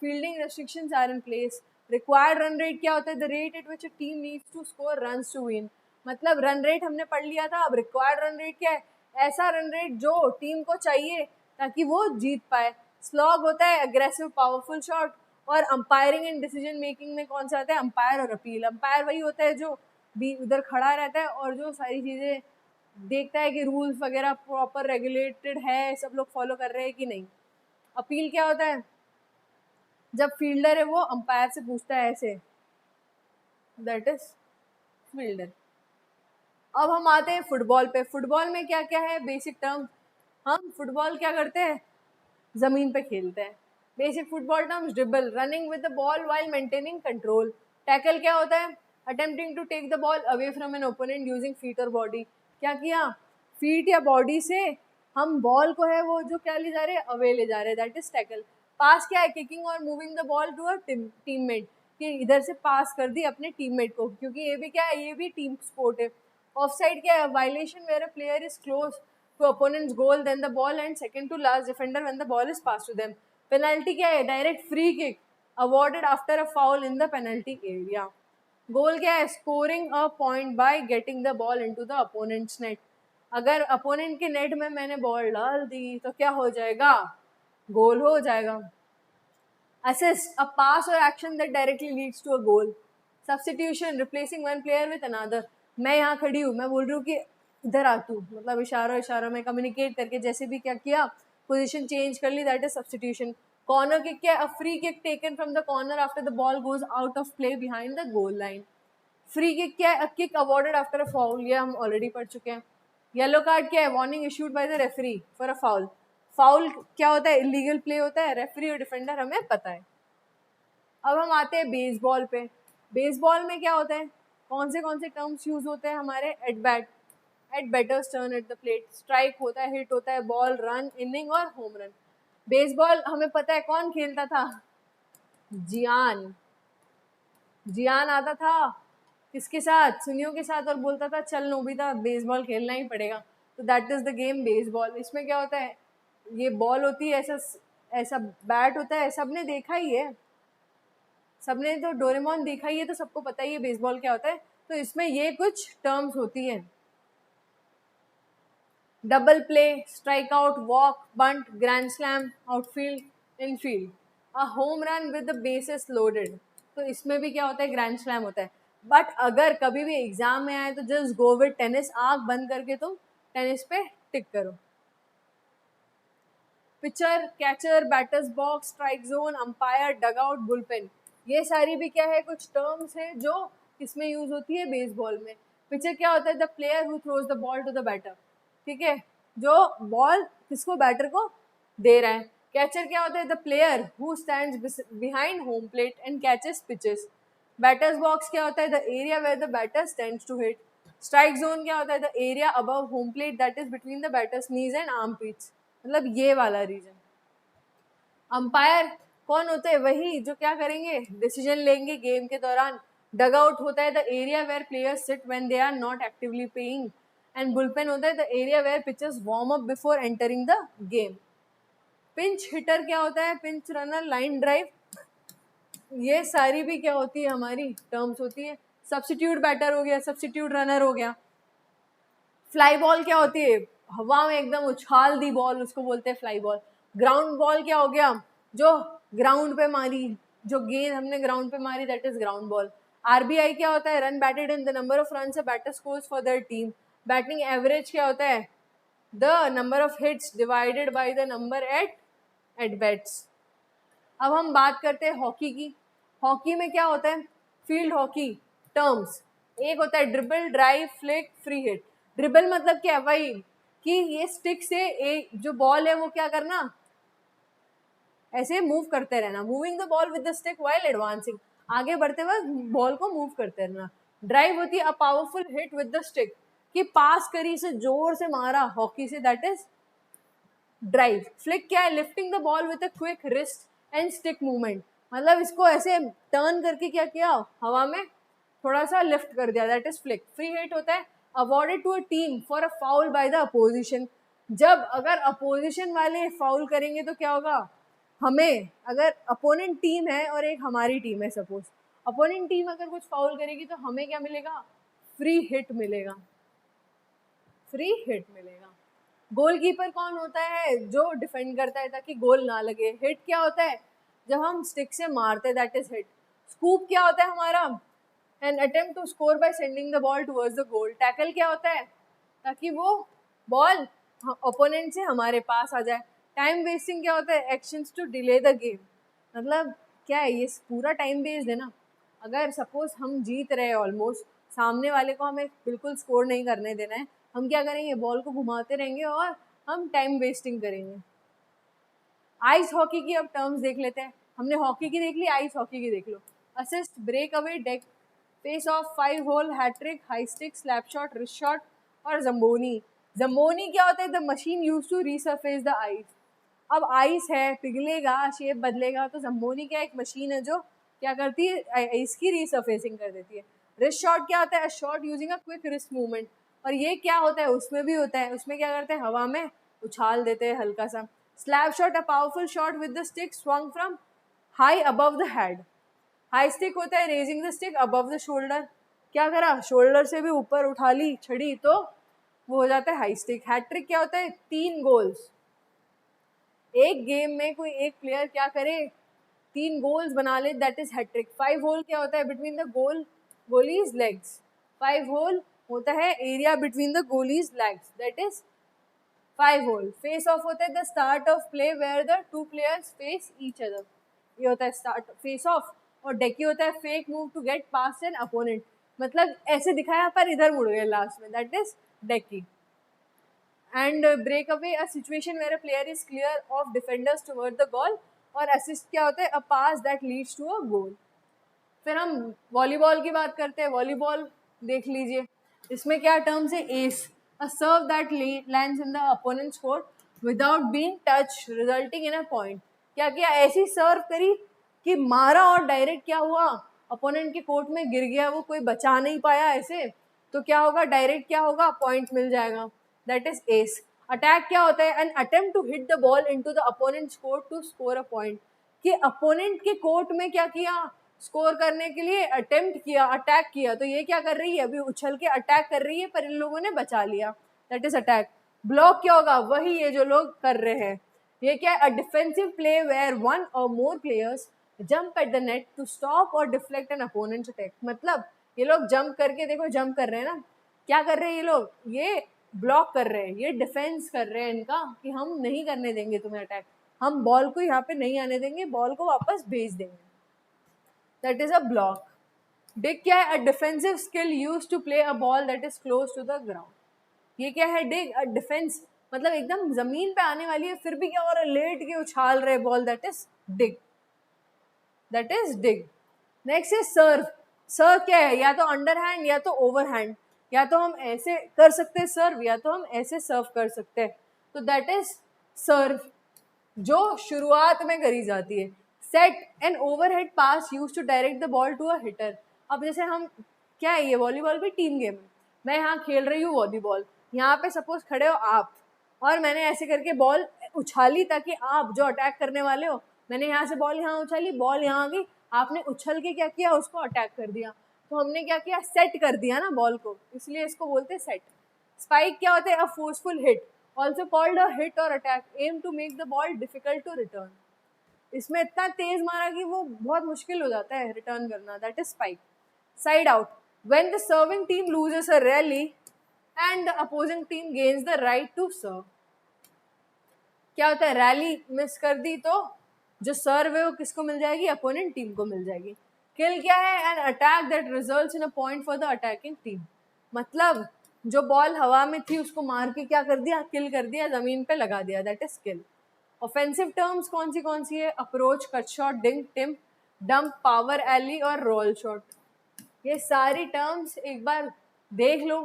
fielding restrictions are in place. Required run rate क्या होता है? The rate at which a team needs to score runs to win. मतलब run rate हमने पढ़ लिया था, अब रिक्वायर्ड रन रेट क्या है? ऐसा रन रेट जो टीम को चाहिए ताकि वो जीत पाए। स्लॉग होता है अग्रेसिव पावरफुल शॉट। और अंपायरिंग एंड डिसीजन मेकिंग में कौन सा आता है? अंपायर और अपील। अंपायर वही होता है जो भी उधर खड़ा रहता है और जो सारी चीज़ें देखता है कि रूल्स वगैरह प्रॉपर रेगुलेटेड है, सब लोग फॉलो कर रहे हैं कि नहीं। अपील क्या होता है? जब फील्डर है वो अंपायर से पूछता है ऐसे, दैट इज फील्डर। अब हम आते हैं फुटबॉल पे। फुटबॉल में क्या क्या है बेसिक टर्म? हम फुटबॉल क्या करते हैं? जमीन पे खेलते हैं। Basic football terms, dribble, running with the ball while maintaining control. Tackle क्या होता है? Attempting to take the ball away from an opponent using feet और बॉडी। क्या किया? फीट या बॉडी से हम बॉल को है वो जो क्या ले जा रहे हैं? अवे ले जा रहे हैं, दैट इज टैकल। पास क्या है? किकिंग और moving the ball to a teammate, कि इधर से पास कर दी अपने टीममेट को, क्योंकि ये भी क्या है? ये भी टीम स्पोर्ट है। ऑफसाइड क्या है? Violation where a player is close to opponent's goal then the ball and second to last defender when the ball is passed to them. Penalty क्या है? Direct free kick awarded after a foul in the penalty area. Goal क्या है? Scoring a point by getting the ball into the opponent's net. अगर opponent के net में मैंने ball डाल दी तो क्या हो जाएगा? गोल हो जाएगा। Assist, a pass or action that directly leads to a goal. Substitution, replacing one player with another. मैं यहाँ खड़ी हूँ, मैं बोल रही हूँ कि इधर आ तू, मतलब इशारों में कम्युनिकेट करके जैसे भी क्या किया, पोजीशन चेंज कर ली, that is substitution. Corner kick क्या? A free kick taken from the corner after the ball goes out of play behind the goal line. Free kick क्या है? A kick awarded after a foul, ये हम already पढ़ चुके हैं। Yellow card क्या है? Warning issued by the referee for a foul. Foul क्या होता है? इलीगल प्ले होता है, रेफरी और डिफेंडर हमें पता है। अब हम आते हैं बेसबॉल पे। बेसबॉल में क्या होता है? कौन से टर्म्स यूज होते हैं हमारे? At bat, at batter's turn at the plate. Strike होता है, हिट होता है, बॉल, रन, इनिंग और होम रन। बेसबॉल हमें पता है कौन खेलता था? जियान। जियान आता था किसके साथ? सुनियो के साथ, और बोलता था चल नोबिता बेसबॉल खेलना ही पड़ेगा। तो that is the game baseball. इसमें क्या होता है? ये बॉल होती है, ऐसा ऐसा बैट होता है, सबने देखा ही है, सबने तो डोरेमोन देखा ही है, तो सबको पता ही है बेसबॉल क्या होता है। तो इसमें ये कुछ टर्म्स होती हैं: double play, strike out, walk, bunt, grand slam, outfield, infield, a home run with the bases loaded. तो इसमें भी क्या होता है, ग्रैंड स्लैम होता है। बट अगर कभी भी एग्जाम में आए तो जस्ट गो विद टेनिस, आंख बंद करके तुम टेनिस पे टिक करो। Pitcher, catcher, batter's box, strike zone, umpire, dugout, bullpen, ये सारी भी क्या है, कुछ टर्म्स है जो इसमें यूज होती है बेसबॉल में। पिचर क्या होता है, the player who throws the ball to the batter, ठीक है, जो बॉल किसको, बैटर को दे रहा है। कैचर क्या होता है, the player who stands behind home plate and catches pitches. Batter's box क्या होता है, the area where the batter stands to hit. Strike zone क्या होता है, the area above home plate that is between the batter's knees and armpits, मतलब ये वाला reason. Umpire कौन होते हैं, वही जो क्या करेंगे, डिसीजन लेंगे गेम के दौरान। डग आउट होता है the area where players sit when they are not actively playing, and bullpen होता है the area where pitchers warm up before entering the game. Pinch hitter क्या होता है, पिंच रनर, लाइन ड्राइव, ये सारी भी क्या होती है, हमारी टर्म्स होती है। सब्स्टिट्यूट बैटर हो गया, सब्स्टिट्यूट रनर हो गया। फ्लाई बॉल क्या होती है, हवा में एकदम उछाल दी बॉल, उसको बोलते हैं फ्लाई बॉल। ग्राउंड बॉल क्या हो गया, जो ग्राउंड पे मारी, जो गेंद हमने ग्राउंड पे मारी, that is ground ball. RBI क्या होता है, run batted in the number of runs a batter scores for their team. Batting average क्या होता है, the number of hits divided by the number at bats. अब हम बात करते हैं हॉकी की। हॉकी में क्या होता है, फील्ड हॉकी टर्म्स, एक होता है dribble, drive, flick, free hit. Dribble मतलब क्या, वही कि ये स्टिक से एक जो बॉल है वो क्या करना, ऐसे मूव करते रहना, moving the ball with the stick while advancing, आगे बढ़ते वक्त बॉल को मूव करते रहना। ड्राइव होती है a powerful hit with the stick, कि पास करी से जोर से मारा हॉकी से, दैट इज ड्राइव। फ्लिक क्या है, lifting the ball with a quick wrist and stick movement, मतलब इसको ऐसे टर्न करके क्या किया, हवा में थोड़ा सा लिफ्ट कर दिया, that is flick. Free hit होता है awarded to a team for a foul by the opposition, जब अगर अपोजिशन वाले फाउल करेंगे तो क्या होगा, हमें, अगर अपोनेंट टीम है और एक हमारी टीम है, सपोज अपोनेंट टीम अगर कुछ फाउल करेगी तो हमें क्या मिलेगा, फ्री हिट मिलेगा, फ्री हिट मिलेगा। गोलकीपर कौन होता है, जो डिफेंड करता है ताकि गोल ना लगे। हिट क्या होता है, जब हम स्टिक से मारते हैं, दैट इज हिट। स्कूप क्या होता है हमारा, an attempt to score by sending the ball towards the goal. Tackle क्या होता है, ताकि वो बॉल ओपोनेंट से हमारे पास आ जाए। टाइम वेस्टिंग क्या होता है, actions to delay the game, मतलब क्या है, ये पूरा टाइम वेस्ट है ना। अगर सपोज हम जीत रहे हैं ऑलमोस्ट, सामने वाले को हमें बिल्कुल स्कोर नहीं करने देना है, हम क्या करेंगे, बॉल को घुमाते रहेंगे और हम टाइम वेस्टिंग करेंगे। आइस हॉकी की अब टर्म्स देख लेते हैं, हमने हॉकी की देख ली, आइस हॉकी की देख लो। Assist, breakaway, deke, face off, 5 hole, hat trick, high stick, slap shot, wrist shot और जम्बोनी। जम्बोनी क्या होता है, the machine use to resurface the ice. अब आइस है, पिघलेगा, शेप बदलेगा, तो जम्बोनी क्या, एक मशीन है जो क्या करती है, आइस की रीसरफेसिंग कर देती है। रिस्ट शॉट क्या होता है, shot using a quick wrist movement, और ये क्या होता है, उसमें भी होता है, उसमें क्या करते हैं, हवा में उछाल देते हैं हल्का सा। Slap shot, a powerful shot with the stick swung from high above the head. High stick होता है raising the stick above the shoulder, क्या करा, शोल्डर से भी ऊपर उठा ली छड़ी, तो वो हो जाता है हाई स्टिक। हैट्रिक क्या होता है, 3 गोल्स, एक गेम में कोई एक प्लेयर क्या करे, 3 गोल्स बना ले, दैट इज हैट्रिक। 5 होल क्या होता है, between the goalie's legs, 5 hole होता है area between the goalie's legs, that is 5 hole. Face off होता है the start of play where the 2 players face each other, ये होता है स्टार्ट फेस ऑफ। और डेकी होता है fake move to get pass an opponent, मतलब ऐसे दिखाया पर इधर मुड़ गए लास्ट में, that is deke. And breakaway, a situation where a player is clear of defenders toward the goal. और असिस्ट क्या होता है, a pass that leads to a goal. फिर हम वॉलीबॉल की बात करते हैं, वॉलीबॉल देख लीजिए, इसमें क्या टर्म्स है, ace, a serve that lands in the opponent's court without being touch resulting in a point. क्या किया, ऐसी सर्व करी कि मारा और डायरेक्ट क्या हुआ, अपोनेंट के कोर्ट में गिर गया, वो कोई बचा नहीं पाया ऐसे, तो क्या होगा, डायरेक्ट क्या होगा, पॉइंट मिल जाएगा, दैट इज एस। अटैक क्या होता है, an attempt to hit the ball into the opponent's court to score a point, कि अपोनेंट के कोर्ट में क्या किया, स्कोर करने के लिए अटेम्प्ट किया, अटैक किया, तो ये क्या कर रही है, अभी उछल के अटैक कर रही है, पर इन लोगों ने बचा लिया, दैट इज अटैक। ब्लॉक क्या होगा, वही ये जो लोग कर रहे हैं, ये क्या है, a defensive play where one or more players jump at the net to stop or deflect an opponent attack. मतलब ये लोग जंप करके, देखो जंप कर रहे हैं ना, क्या कर रहे हैं ये लोग, ये ब्लॉक कर रहे हैं, ये डिफेंस कर रहे हैं इनका कि हम नहीं करने देंगे तुम्हें अटैक, हम बॉल को यहाँ पे नहीं आने देंगे, बॉल को वापस भेज देंगे, that is a block. Dig क्या है, a defensive skill used to play a ball that is close to the ground. ये क्या है, डिग, अ डिफेंस, मतलब एकदम जमीन पे आने वाली है फिर भी क्या हो रहा है, लेट के उछाल रहे ball, that is dig, that is dig. Next is serve. Serve क्या है, या तो अंडर हैंड या तो ओवर हैंड, या तो हम ऐसे कर सकते हैं सर्व, या तो हम ऐसे सर्व कर सकते हैं, तो दैट इज सर्व, जो शुरुआत में करी जाती है। Set an overhead pass use to direct the ball to a hitter. अब जैसे हम, क्या है ये वॉलीबॉल भी टीम गेम है, मैं यहाँ खेल रही हूँ वॉलीबॉल, यहाँ पे सपोज खड़े हो आप, और मैंने ऐसे करके बॉल उछाली ताकि आप जो अटैक करने वाले हो, मैंने यहाँ से बॉल यहाँ उछाली, बॉल यहाँ आ गई, आपने उछल के क्या किया, उसको अटैक कर दिया, तो हमने क्या किया, सेट कर दिया ना बॉल को, इसलिए इसको बोलते हैं सेट। स्पाइक क्या होता है, a forceful hit, also called a hit or attack, aim to make the ball difficult to return. इसमें इतना तेज मारा कि वो बहुत मुश्किल हो जाता है रिटर्न करना, that is spike. Side out, when the serving team loses a rally and the opposing team gains the right to serve. क्या होता है, रैली मिस कर दी तो जो सर्व है वो किसको मिल जाएगी, अपोनेंट टीम को मिल जाएगी। किल क्या है, an attack that results in a point for the attacking team. मतलब जो बॉल हवा में थी उसको मार के क्या कर दिया, किल कर दिया, जमीन पे लगा दिया, that is kill. Offensive terms कौन सी है, approach, cut shot, dink, tip, dump, power alley और रोल शॉट। ये सारी टर्म्स एक बार देख लो।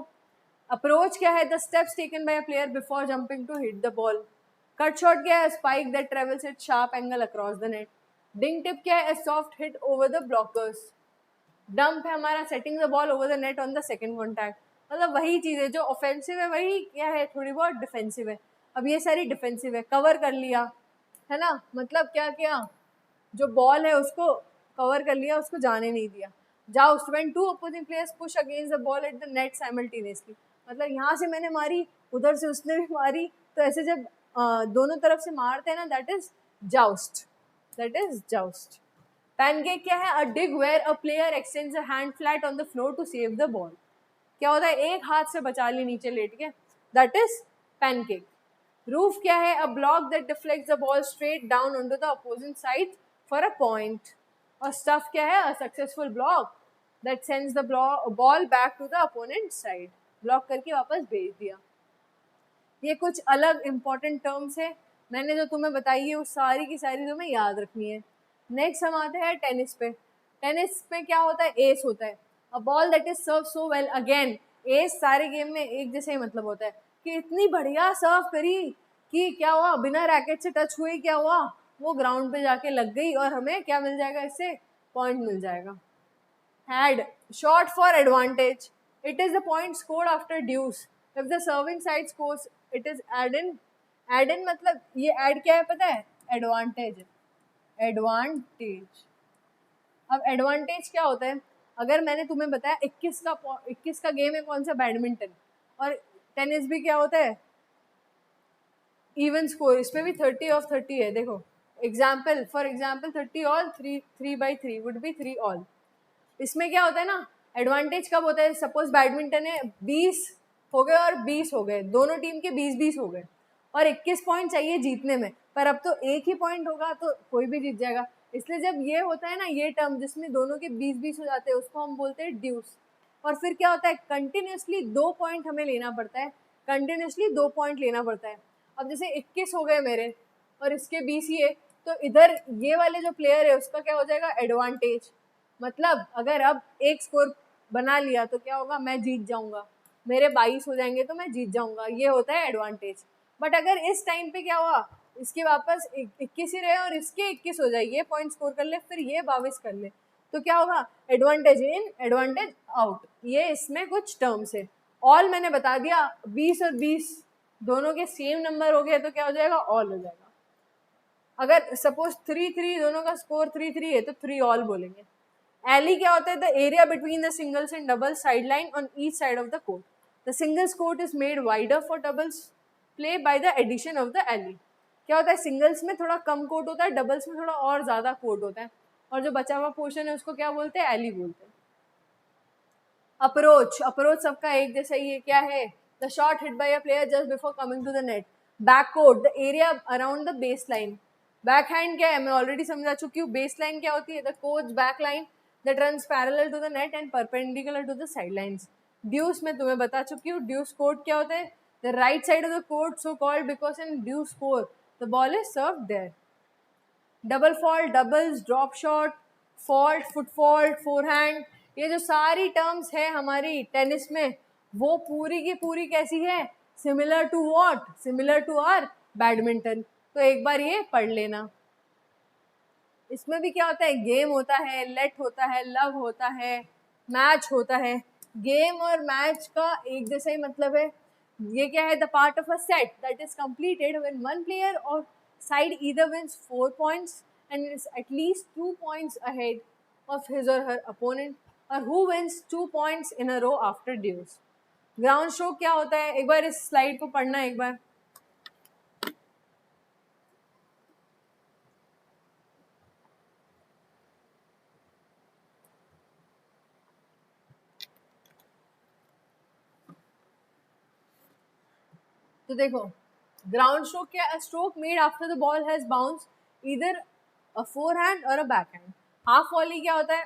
अप्रोच क्या है, the steps taken by a player before jumping to hit the ball. Cut shot क्या है, spike that travels at sharp angle across the net. Dink tip क्या है, soft hit over the blockers. Dump है हमारा, setting the ball over the net on the second contact. मतलब वही चीज़ है, जो ऑफेंसिव है वही क्या है, थोड़ी बहुत डिफेंसिव है। अब ये सारी डिफेंसिव है, कवर कर लिया है ना, मतलब क्या किया, जो बॉल है उसको कवर कर लिया, उसको जाने नहीं दिया। Joust, when two opposing players push against the ball at the net simultaneously. मतलब यहाँ से मैंने मारी, उधर से उसने भी मारी, तो ऐसे जब दोनों तरफ से मारते हैं ना, that is joust, that is joust. Pancake क्या है, a dig where a player extends a hand flat on the floor to save the ball. क्या होता है, एक हाथ से बचा ली नीचे लेट के, दैट इज पैनकेक। रूफ क्या है, a block that deflects the ball straight down on to the opposing side for a point. और स्टफ क्या है, a successful block that sends the ball back to the opponent side, block करके वापस भेज दिया। ये कुछ अलग इंपॉर्टेंट टर्म्स है, मैंने जो तुम्हें बताई है वो सारी की सारी तुम्हें याद रखनी है। नेक्स्ट हम आते हैं टेनिस पे। टेनिस पे क्या होता है, एस होता है, a ball that is serve so well. Again ace सारे गेम में एक जैसे ही मतलब होता है कि इतनी बढ़िया सर्व करी कि क्या हुआ, बिना रैकेट से टच हुए क्या हुआ, वो ग्राउंड पे जाके लग गई और हमें क्या मिल जाएगा, इससे पॉइंट मिल जाएगा। Had, short for advantage. It is the point scored after deuce. If the serving side scores, it is add-in. Add-in मतलब ये add क्या है पता है, advantage, advantage। अब advantage क्या होता है, अगर मैंने तुम्हें बताया 21 का गेम है कौन सा, बैडमिंटन, और टेनिस भी क्या होता है, इवन स्कोर, इसमें भी 30 है। देखो example, for example 30 all, 3/3 would be 3 all. इसमें क्या होता है ना, एडवांटेज कब होता है, सपोज बैडमिंटन है, 20 हो गए और 20 हो गए, दोनों टीम के 20-20 हो गए और 21 पॉइंट चाहिए जीतने में, पर अब तो एक ही पॉइंट होगा तो कोई भी जीत जाएगा। इसलिए जब ये होता है ना, ये टर्म जिसमें दोनों के 20-20 हो जाते हैं, उसको हम बोलते हैं ड्यूस। और फिर क्या होता है, कंटिन्यूसली 2 पॉइंट हमें लेना पड़ता है, कंटिन्यूसली 2 पॉइंट लेना पड़ता है। अब जैसे 21 हो गए मेरे और इसके 20 ही है, तो इधर ये वाले जो प्लेयर है उसका क्या हो जाएगा, एडवांटेज। मतलब अगर अब एक स्कोर बना लिया तो क्या होगा, मैं जीत जाऊंगा, मेरे 22 हो जाएंगे तो मैं जीत जाऊंगा, ये होता है एडवांटेज। बट अगर इस टाइम पे क्या हुआ, इसके वापस 21 ही रहे और इसके 21 हो जाए, ये पॉइंट स्कोर कर ले, फिर ये 22 कर ले, तो क्या होगा, एडवांटेज इन एडवांटेज आउट। ये इसमें कुछ टर्म्स है। ऑल मैंने बता दिया, 20 और 20 दोनों के सेम नंबर हो गए तो क्या हो जाएगा, ऑल हो जाएगा। अगर सपोज 3-3 दोनों का स्कोर 3-3 है तो 3 ऑल बोलेंगे। एली क्या होता है? The area between the singles and doubles side line on each side of the court. The singles court is made wider for doubles play by the addition of the alley. क्या होता है? Singles में थोड़ा कम court होता है, doubles में थोड़ा और ज्यादा कोर्ट होता है, और जो बचा हुआ पोर्शन है उसको क्या बोलते हैं? एली बोलते हैं. अप्रोच, अप्रोच सबका एक जैसा ही है. क्या है? The shot hit by a player just before coming to the net. Back court, the area around the base line. Backhand क्या है? मैं ऑलरेडी समझा चुकी हूँ. बेस लाइन क्या होती है? The court back line that runs parallel to the net and perpendicular to the side lines. Deuce मैं तुम्हें बता चुकी हूँ. ड्यूस कोर्ट क्या होता है? The right side of the court, so called because in deuce court the ball is served there. Double fault, doubles, drop shot, fault, foot fault, forehand, ये जो सारी टर्म्स है हमारी टेनिस में, वो पूरी की पूरी कैसी है? Similar to what? Similar to our badminton. तो एक बार ये पढ़ लेना. इसमें भी क्या होता है? गेम होता है, लेट होता है, लव होता है, मैच होता है. गेम और मैच का एक जैसा ही मतलब है. ये क्या है? The part of a set that is completed when one player और side either wins 4 points and is at least 2 points ahead of his or her opponent, or who wins 2 points in a row after dues. Ground stroke क्या होता है? एक बार इस slide को पढ़ना एक बार. तो देखो, ग्राउंड स्ट्रोक क्या? A stroke made after the ball has bounced either a forehand or a backhand. Half volley क्या होता है?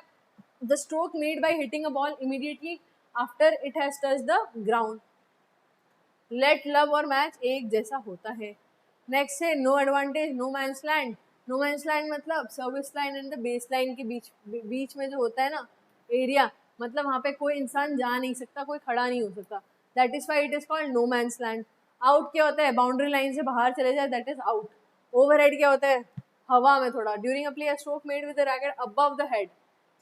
The stroke made by hitting a ball immediately after it has touched the ground. Let, love और match एक जैसा होता है. Next है no advantage, no man's land. No man's land मतलब service line and the base line के बीच में जो होता है ना एरिया, मतलब वहाँ पे कोई इंसान जा नहीं सकता, कोई खड़ा नहीं हो सकता. That is why it is called no man's land. Out क्या होता है? बाउंड्री लाइन से बाहर चले जाए, दैट इज आउट. ओवरहेड क्या होता है? हवा में थोड़ा. During a play stroke made with the racket above the head,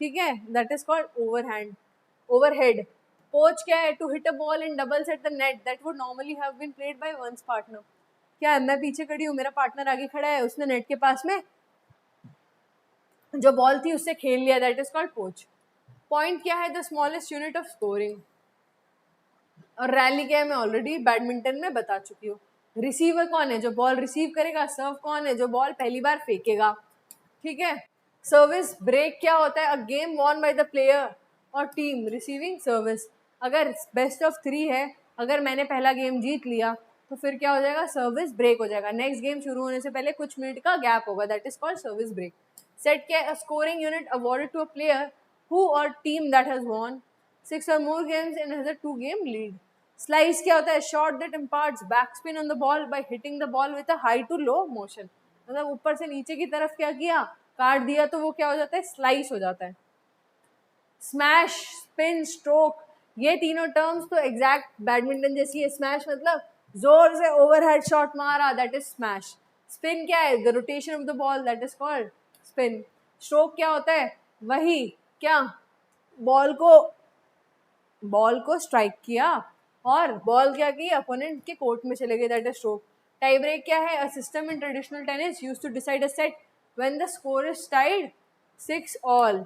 ठीक है, that is called overhand, overhead. Poach क्या है? To hit a ball in doubles at the net that would normally have been played by one's partner. क्या है? मैं पीछे खड़ी हूँ, मेरा पार्टनर आगे खड़ा है, उसने नेट के पास में जो बॉल थी उससे खेल लिया, दैट इज कॉल्ड पोच. पॉइंट क्या है? The smallest unit of scoring. और रैली क्या है? मैं ऑलरेडी बैडमिंटन में बता चुकी हूँ. रिसीवर कौन है? जो बॉल रिसीव करेगा. सर्व कौन है? जो बॉल पहली बार फेंकेगा, ठीक है. सर्विस ब्रेक क्या होता है? A game won by the player और टीम रिसीविंग सर्विस. अगर बेस्ट ऑफ 3 है, अगर मैंने पहला गेम जीत लिया तो फिर क्या हो जाएगा? सर्विस ब्रेक हो जाएगा. नेक्स्ट गेम शुरू होने से पहले कुछ मिनट का गैप होगा, that is called service break. Set क्या है? A scoring unit awarded to a player who or team that has won 6 or more games and has a 2-game lead. Slice क्या होता है? Shot that imparts backspin on the ball by hitting the ball with a high to low motion. मतलब ऊपर से नीचे की तरफ क्या किया? काट दिया, तो वो क्या हो जाता है? स्लाइस हो जाता है. स्मैश, स्पिन, स्ट्रोक, ये तीनों टर्म्स तो एग्जैक्ट बैडमिंटन जैसी है. स्मैश मतलब जोर से ओवरहेड शॉट मारा, दैट इज स्मैश. स्पिन क्या है? The rotation of the ball, that is called spin. Stroke क्या होता है? वही क्या, बॉल को स्ट्राइक किया और बॉल क्या की? अपोनेंट के कोर्ट में चले गए, that is stroke. Tie break क्या है? A system in traditional tennis used to decide a set when the score is tied 6 all.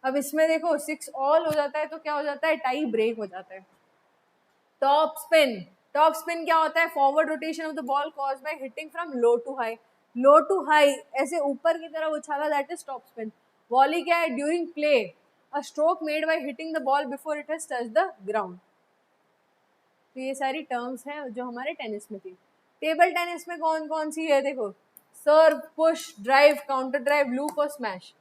अब इसमें देखो 6 all हो जाता है तो क्या हो जाता है? टाई ब्रेक हो जाता है. टॉप स्पिन, टॉप स्पिन क्या होता है? Forward rotation of the ball caused by hitting from low to high. Low to high ऐसे ऊपर की तरफ उछाला, that is top spin. Volley क्या है? During play a stroke made by hitting the ball before it has touched the ground. तो ये सारी टर्म्स हैं जो हमारे टेनिस में थी. टेबल टेनिस में कौन कौन सी है? देखो, serve, push, drive, counter drive, loop और स्मैश.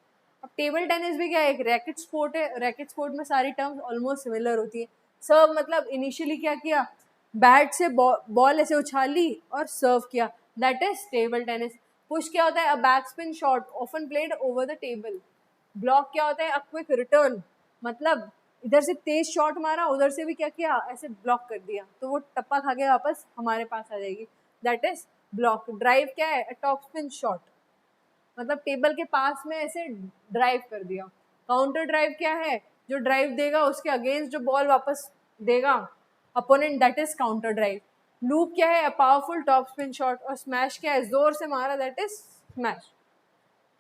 अब टेबल टेनिस भी क्या है? एक रैकेट स्पोर्ट है. रैकेट स्पोर्ट में सारी टर्म्स ऑलमोस्ट सिमिलर होती है. सर्व मतलब इनिशियली क्या किया? बैट से बॉल ऐसे उछाली और सर्व किया, that is table tennis. Push क्या होता है? A back spin shot often played over the table. Block क्या होता है? अ क्विक रिटर्न, मतलब इधर से तेज शॉट मारा, उधर से भी क्या किया? ऐसे ब्लॉक कर दिया, तो वो टप्पा खा के वापस हमारे पास आ जाएगी, दैट इज ब्लॉक. ड्राइव क्या है? टॉप स्पिन शॉट, मतलब टेबल के पास में ऐसे ड्राइव कर दिया. काउंटर ड्राइव क्या है? जो ड्राइव देगा उसके अगेंस्ट जो बॉल वापस देगा opponent, that is counter drive. Loop क्या है? Powerful top spin shot. और स्मैश क्या है? जोर से मारा, दैट इज स्मैश.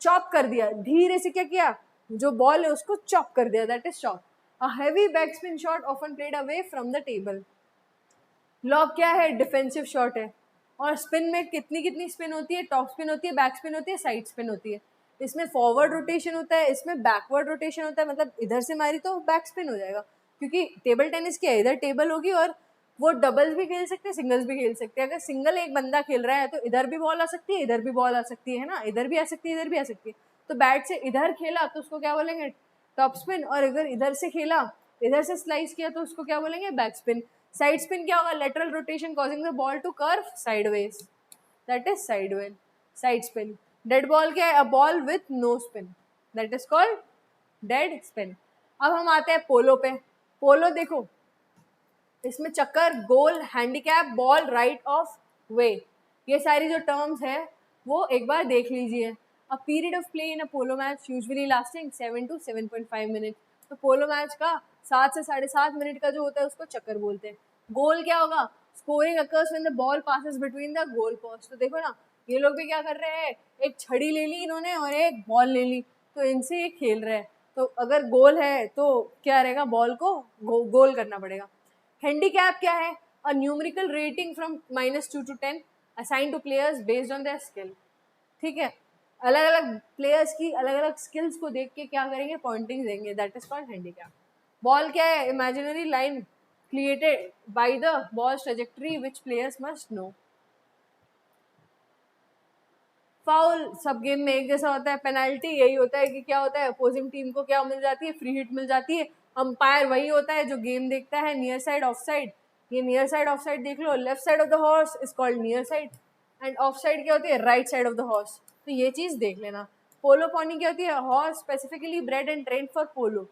चॉप कर दिया, धीरे से क्या किया? जो बॉल है उसको चॉप कर दिया, that is chop. A heavy back spin shot often played away from the table. Lobe क्या है, डिफेंसिव शॉट है। और स्पिन में कितनी कितनी स्पिन होती है, टॉप स्पिन होती है, बैक स्पिन होती है, साइड स्पिन होती है। इसमें फॉरवर्ड रोटेशन होता है, इसमें बैकवर्ड रोटेशन होता है, मतलब इधर से मारी तो बैक स्पिन हो जाएगा, क्योंकि टेबल टेनिस क्या है, इधर टेबल होगी और वो डबल्स भी खेल सकते हैं, सिंगल्स भी खेल सकते हैं। अगर सिंगल एक बंदा खेल रहा है तो इधर भी बॉल आ सकती है, इधर भी बॉल आ सकती है ना, इधर भी आ सकती है, इधर भी आ सकती है। तो बैट से इधर खेला तो उसको क्या बोलेंगे, टॉप स्पिन। और अगर इधर से खेला, इधर से स्लाइस किया तो उसको क्या बोलेंगे, बैक स्पिन। साइड स्पिन क्या होगा, lateral rotation causing the ball to curve sideways, that is side spin. Dead ball क्या है, a ball with no spin, that is called dead spin. अब हम आते हैं पोलो पे। पोलो देखो, इसमें chukker, goal, handicap, ball, right of way, ये सारी जो टर्म्स है वो एक बार देख लीजिए। अ period of play in a polo match usually lasting 7 to 7.5 minute. तो पोलो मैच का 7 से 7.5 मिनट का जो होता है उसको चक्कर बोलते हैं। गोल क्या होगा, scoring occurs when the ball passes between the goal post. तो देखो ना, ये लोग भी क्या कर रहे हैं, एक छड़ी ले ली इन्होंने और एक बॉल ले ली, तो इनसे ये खेल रहे हैं। तो अगर गोल है तो क्या रहेगा, बॉल को गोल करना पड़ेगा। हैंडीकैप क्या है, a numerical rating from -2 to 10 assign two players based on their skill. ठीक है, अलग अलग प्लेयर्स की अलग अलग स्किल्स को देख के क्या करेंगे, पॉइंटिंग देंगे, that is called handicap. Ball क्या है, imaginary line created by the balls trajectory which players must know. Foul सब गेम में एक जैसा होता है। पेनल्टी यही होता है कि क्या होता है, अपोजिंग टीम को क्या मिल जाती है, फ्री हिट मिल जाती है। अंपायर वही होता है जो गेम देखता है, नियर साइड ऑफ साइड। ये नियर साइड ऑफ साइड देख लो, left side of the horse is called near side, and off side क्या होती है, right side of the horse. तो ये चीज देख लेना। पोलो पोनी क्या होती है, horse specifically bred and train for polo.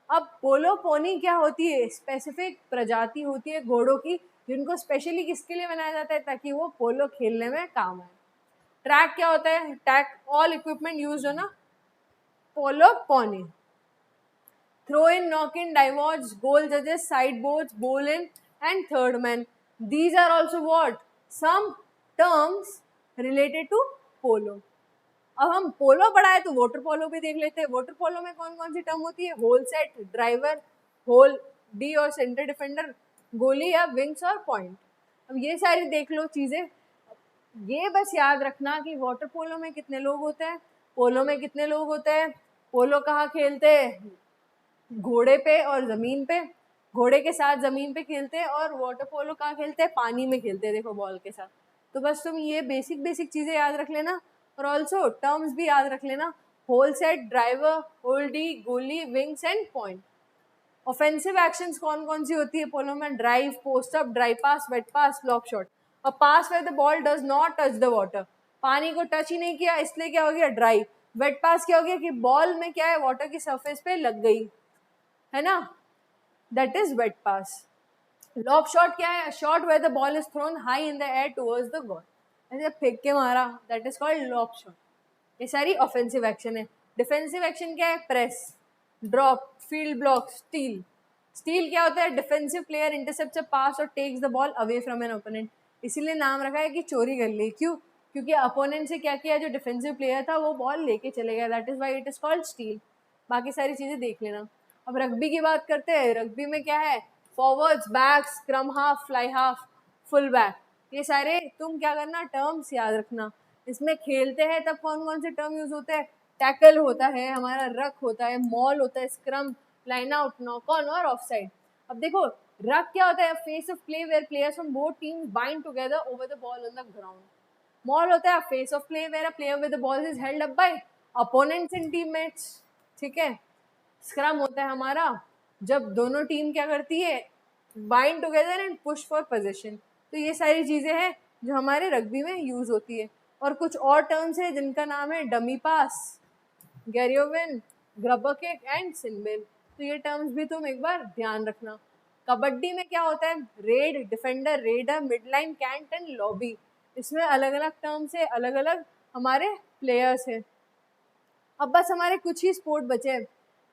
अब पोलो पोनी क्या होती है, स्पेसिफिक प्रजाति होती है घोड़ों की, जिनको स्पेशली किसके लिए बनाया जाता है, ताकि वो पोलो खेलने में काम आए। ट्रैक क्या होता है, tack all equipment used on a polo pony. Throw in, knock in, divots, goal जजेस, side boards, bowl in and third man, these are also what, some terms related to polo. अब हम पोलो पढ़ा है तो water polo भी देख लेते हैं। वाटर पोलो में कौन कौन सी टर्म होती है, hole set, driver, hole, D और सेंटर डिफेंडर, गोली या विंग्स और पॉइंट। अब ये सारी देख लो चीजें। ये बस याद रखना कि वाटर पोलो में कितने लोग होते हैं, पोलो में कितने लोग होते हैं, पोलो कहाँ खेलते हैं, घोड़े पे और ज़मीन पे, घोड़े के साथ ज़मीन पे खेलते हैं। और वाटर पोलो कहाँ खेलते हैं, पानी में खेलते हैं, देखो बॉल के साथ। तो बस तुम ये बेसिक चीज़ें याद रख लेना, और ऑल्सो टर्म्स भी याद रख लेना, whole set, driver, hole D, goalie, wings and point. Offensive actions कौन कौन सी होती है पोलो में, drive, post up, dry pass, wet pass, lob shot. A pass where the ball does not touch the water, पानी को टच ही नहीं किया इसलिए क्या हो गया, ड्राइव। वेट पास क्या हो गया कि बॉल में क्या है, वाटर की सरफेस पे लग गई है ना, that is wet pass. Lob shot क्या है, shot where the ball is thrown high in the air towards the goal, ऐसे फेंक के मारा, that is called lob shot. ये सारी ऑफेंसिव एक्शन है। डिफेंसिव एक्शन क्या है, press, drop, field block, steal. Steal क्या होता है, defensive player intercepts a pass और takes the ball away from an opponent, इसीलिए नाम रखा है कि चोरी कर ली। क्यों, क्योंकि अपोनेंट से क्या किया, जो डिफेंसिव प्लेयर था वो बॉल लेके चले गया, that is why it is called steel. बाकी सारी चीजें देख लेना। अब रग्बी की बात करते हैं। रग्बी में क्या है, forwards, backs, scrum half, fly half, full back, ये सारे तुम क्या करना, टर्म्स याद रखना। इसमें खेलते हैं तब कौन कौन से टर्म यूज होते हैं, टैकल होता है हमारा, रक होता है, मॉल होता है, scrum, line out, knock on और ऑफ साइड। अब देखो रक क्या होता है, phase of play where players from both teams bind together over the ball on the ground. Maul होता है phase of play where a player with the ball is held up by opponents and teammates. ठीक है, scrum होता है हमारा जब दोनों team क्या करती है, bind together and push for position. तो ये सारी चीजें हैं जो हमारे रग्बी में यूज होती है। और कुछ और टर्म्स है जिनका नाम है डमी पास, गैरियोविन, ग्रबर किक एंड सिनबिल। तो ये टर्म्स भी तुम एक बार ध्यान रखना। कबड्डी में क्या होता है, raid, defender, raider, midline, cant and lobby. इसमें अलग अलग टर्म्स है, अलग अलग हमारे प्लेयर्स हैं। अब बस हमारे कुछ ही स्पोर्ट बचे हैं।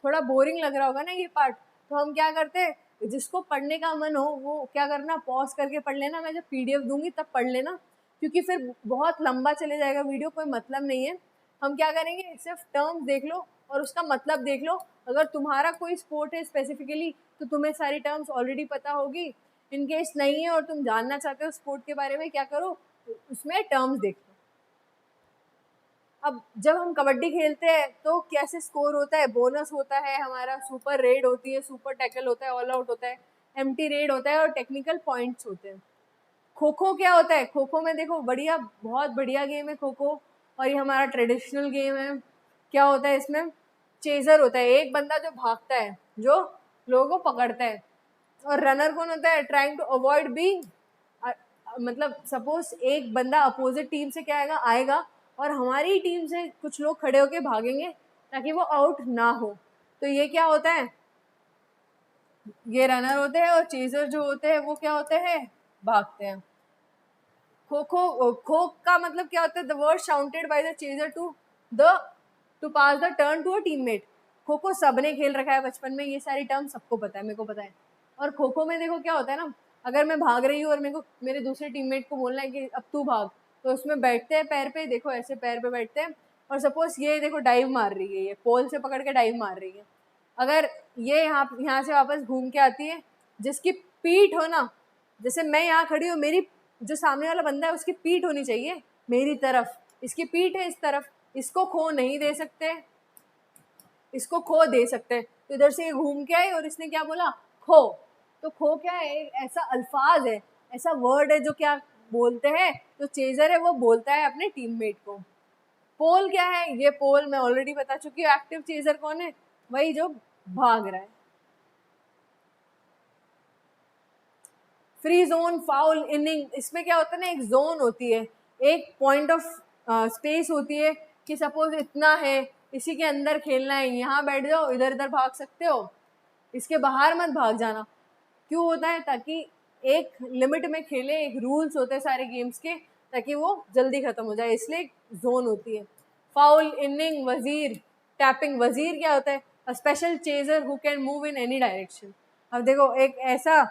थोड़ा बोरिंग लग रहा होगा ना ये पार्ट, तो हम क्या करते हैं, जिसको पढ़ने का मन हो वो क्या करना, पॉज करके पढ़ लेना, मैं जब PDF दूंगी तब पढ़ लेना, क्योंकि फिर बहुत लंबा चले जाएगा वीडियो, कोई मतलब नहीं है। हम क्या करेंगे, सिर्फ टर्म्स देख लो और उसका मतलब देख लो। अगर तुम्हारा कोई स्पोर्ट है स्पेसिफिकली तो तुम्हें सारी टर्म्स ऑलरेडी पता होगी। इन केस नहीं है और तुम जानना चाहते हो स्पोर्ट के बारे में, क्या करो, उसमें टर्म्स देख लो। अब जब हम कबड्डी खेलते हैं तो कैसे स्कोर होता है, बोनस होता है हमारा, सुपर रेड होती है, सुपर टैकल होता है, ऑल आउट होता है, एम्प्टी रेड होता है और टेक्निकल पॉइंट्स होते हैं। खो खो क्या होता है, खो खो में देखो बढ़िया, बहुत बढ़िया गेम है खो खो, और ये हमारा ट्रेडिशनल गेम है। क्या होता है इसमें, चेजर होता है, एक बंदा जो भागता है, जो लोगों को पकड़ता है, और रनर कौन होता है, ट्राइंग टू अवॉइड बीइंग, मतलब सपोज एक बंदा अपोजिट टीम से क्या आएगा और हमारी टीम से कुछ लोग खड़े होके भागेंगे ताकि वो आउट ना हो। तो ये क्या होता है, ये रनर होते हैं, और चेजर जो होते हैं वो क्या होते हैं, भागते हैं। खो खो, खो का मतलब क्या होता है, the word shouted by the chaser to pass the turn to a teammate. Kho kho सबने खेल रखा है बचपन में, ये सारी टर्म सबको पता है, मेरे को पता है। और खो खो में देखो क्या होता है ना, अगर मैं भाग रही हूँ और मेरे को मेरे दूसरे टीममेट को बोलना है कि अब तू भाग, तो उसमें बैठते हैं पैर पे, देखो ऐसे पैर पे बैठते हैं, और सपोज ये देखो डाइव मार रही है, ये पोल से पकड़ के डाइव मार रही है। अगर ये यहाँ से वापस घूम के आती है, जिसकी पीठ हो ना, जैसे मैं यहाँ खड़ी हूँ, मेरी जो सामने वाला बंदा है उसकी पीठ होनी चाहिए मेरी तरफ, इसकी पीठ है इस तरफ, इसको खो नहीं दे सकते, इसको खो दे सकते। तो इधर से ये घूम के आई और इसने क्या बोला, खो। तो खो क्या है, एक ऐसा अल्फाज है, ऐसा वर्ड है जो क्या बोलते हैं, तो चेजर है वो बोलता है अपने टीममेट को। पोल क्या है, ये पोल मैं ऑलरेडी बता चुकी हूँ। एक्टिव चेजर कौन है, वही जो भाग रहा है। फ्री जोन, फाउल, इनिंग, इसमें क्या होता है ना, एक जोन होती है, एक पॉइंट ऑफ स्पेस होती है कि सपोज इतना है, इसी के अंदर खेलना है, यहाँ बैठ जाओ, इधर इधर भाग सकते हो, इसके बाहर मत भाग जाना। क्यों होता है, ताकि एक लिमिट में खेले, एक रूल्स होते हैं सारे गेम्स के, ताकि वो जल्दी खत्म हो जाए, इसलिए जोन होती है। फाउल, इनिंग, वजीर, टैपिंग। वजीर क्या होता है, a special chaser who can move in any direction. अब देखो, एक ऐसा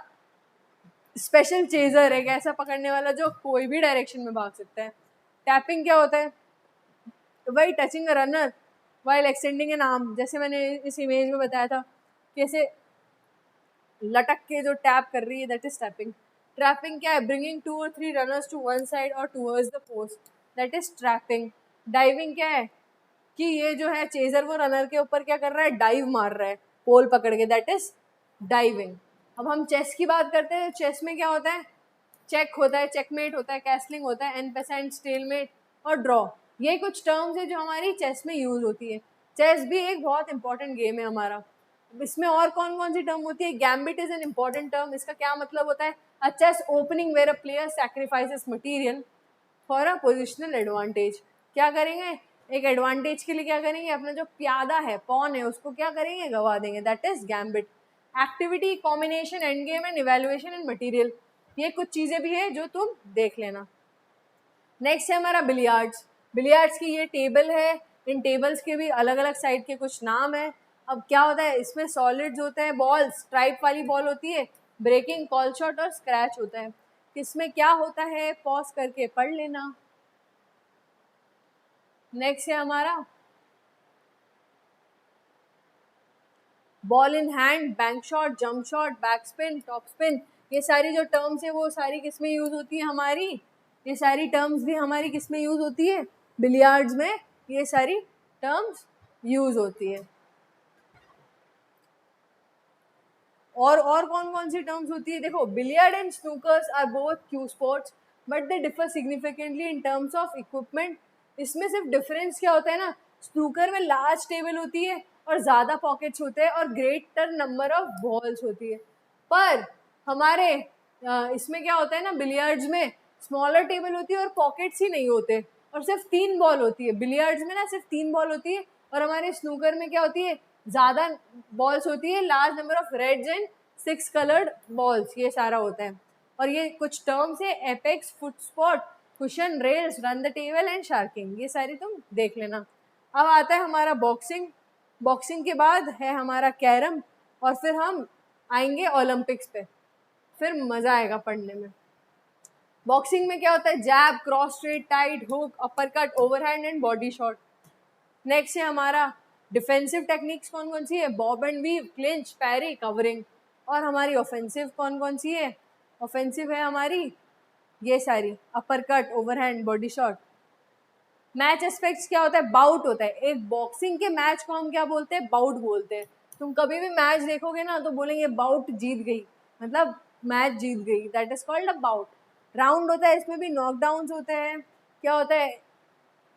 स्पेशल चेजर, एक ऐसा पकड़ने वाला जो कोई भी डायरेक्शन में भाग सकता है। टैपिंग क्या होता है, वही touching a runner while extending an arm, जैसे मैंने इस इमेज में बताया था, कैसे लटक के जो टैप कर रही है, दैट इज टैपिंग। ट्रैपिंग क्या है, bringing 2 or 3 runners to one side or towards the post, that is trapping. Diving क्या है, कि ये जो है चेजर वो रनर के ऊपर क्या कर रहा है, डाइव मार रहा है पोल पकड़ के, दैट इज डाइविंग। अब हम चेस की बात करते हैं, चेस में क्या होता है, चेक होता है, चेकमेट होता है, कैसलिंग होता है, एन पेसेंट, स्टेलमेट और ड्रॉ। ये कुछ टर्म्स है जो हमारी चेस में यूज होती है। चेस भी एक बहुत इंपॉर्टेंट गेम है हमारा। इसमें और कौन कौन सी टर्म होती है, gambit is an important term. इसका क्या मतलब होता है, a chess opening where a player sacrifices material for a positional advantage. क्या करेंगे, एक एडवांटेज के लिए क्या करेंगे, अपना जो प्यादा है, पॉन है, उसको क्या करेंगे, गवा देंगे, that is gambit. Activity, combination, end game and evaluation and material, ये कुछ चीज़ें भी है जो तुम देख लेना। नेक्स्ट है हमारा बिलियार्ड्स। बिलियार्ड्स की ये टेबल है, इन टेबल्स के भी अलग अलग साइड के कुछ नाम है। अब क्या होता है, इसमें सॉलिड्स होते हैं, बॉल्स, स्ट्राइप वाली बॉल होती है, ब्रेकिंग, कॉल शॉट और स्क्रैच होता है। इसमें क्या होता है, पॉज करके पढ़ लेना। नेक्स्ट है हमारा ball in hand, bank shot, jump shot, back spin, top spin. ये सारी जो टर्म्स है वो सारी किस में यूज होती है हमारी, ये सारी टर्म्स भी हमारी किस में यूज होती है, बिलियार्ड्स में ये सारी टर्म्स यूज होती है। और कौन कौन सी टर्म्स होती है, देखो, billiard and snookers are both cue sports but they differ significantly in terms of equipment. इसमें सिर्फ डिफरेंस क्या होता है ना, स्नूकर में लार्ज टेबल होती है और ज़्यादा पॉकेट्स होते हैं और ग्रेटर नंबर ऑफ बॉल्स होती है। पर हमारे इसमें क्या होता है ना, बिलियर्ड्स में स्मॉलर टेबल होती है और पॉकेट्स ही नहीं होते, और सिर्फ 3 बॉल होती है। बिलियर्ड्स में ना सिर्फ 3 बॉल होती है, और हमारे स्नूकर में क्या होती है, ज़्यादा बॉल्स होती है, large number of reds and 6 coloured balls, ये सारा होता है। और ये कुछ टर्म्स है, apex, foot spot, cushion, rails, run the table and sharking, ये सारी तुम देख लेना। अब आता है हमारा बॉक्सिंग। बॉक्सिंग के बाद है हमारा कैरम, और फिर हम आएंगे ओलंपिक्स पे, फिर मज़ा आएगा पढ़ने में। बॉक्सिंग में क्या होता है, jab, cross straight, tight, hook, uppercut, overhand and body shot. Next है हमारा डिफेंसिव टेक्निक्स कौन कौन सी है, bob and weave, clinch, parry, covering. और हमारी ऑफेंसिव कौन कौन सी है, ऑफेंसिव है हमारी ये सारी, upper cut, overhand, body shot. Match aspects क्या होता है, बाउट होता है। एक बॉक्सिंग के मैच को हम क्या बोलते हैं, बाउट बोलते हैं। तुम कभी भी मैच देखोगे ना तो बोलेंगे बाउट जीत गई, मतलब मैच जीत गई, that is called a bout. Round होता है, इसमें भी नॉकडाउन्स होते हैं। क्या होता है,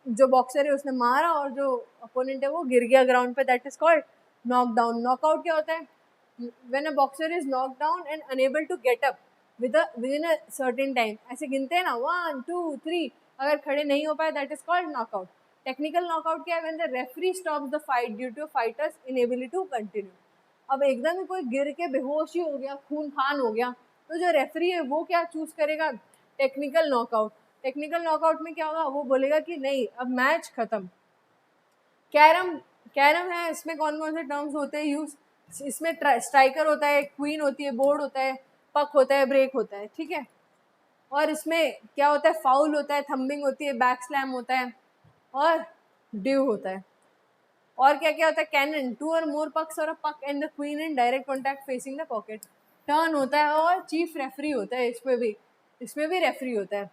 जो बॉक्सर है उसने मारा और जो अपोनेंट है वो गिर गया ग्राउंड पे, that is called knockdown. Knockout क्या होता है, when a boxer is knock down and unable to get up within a certain time, ऐसे गिनते हैं ना 1 2 3, अगर खड़े नहीं हो पाए that is called knockout. Technical knockout क्या है, when the referee stops the fight due to fighter's inability to continue. अब एकदम ही कोई गिर के बेहोश ही हो गया, खून खान हो गया, तो जो रेफरी है वो क्या चूज करेगा, टेक्निकल नॉकआउट। टेक्निकल नॉकआउट में क्या होगा, वो बोलेगा कि नहीं अब मैच खत्म। कैरम, कैरम है, इसमें कौन कौन से टर्म्स होते हैं यूज, इसमें स्ट्राइकर होता है, क्वीन होती है, बोर्ड होता है, पक होता है, ब्रेक होता है, ठीक है। और इसमें क्या होता है, फाउल होता है, थंबिंग होती है, बैक स्लैम होता है और ड्यू होता है। और क्या क्या होता है, कैनन, 2 और मोर पक्स और अ पक and the queen in direct contact facing the pocket. Turn होता है और चीफ रेफरी होता है, इसमें भी रेफरी होता है।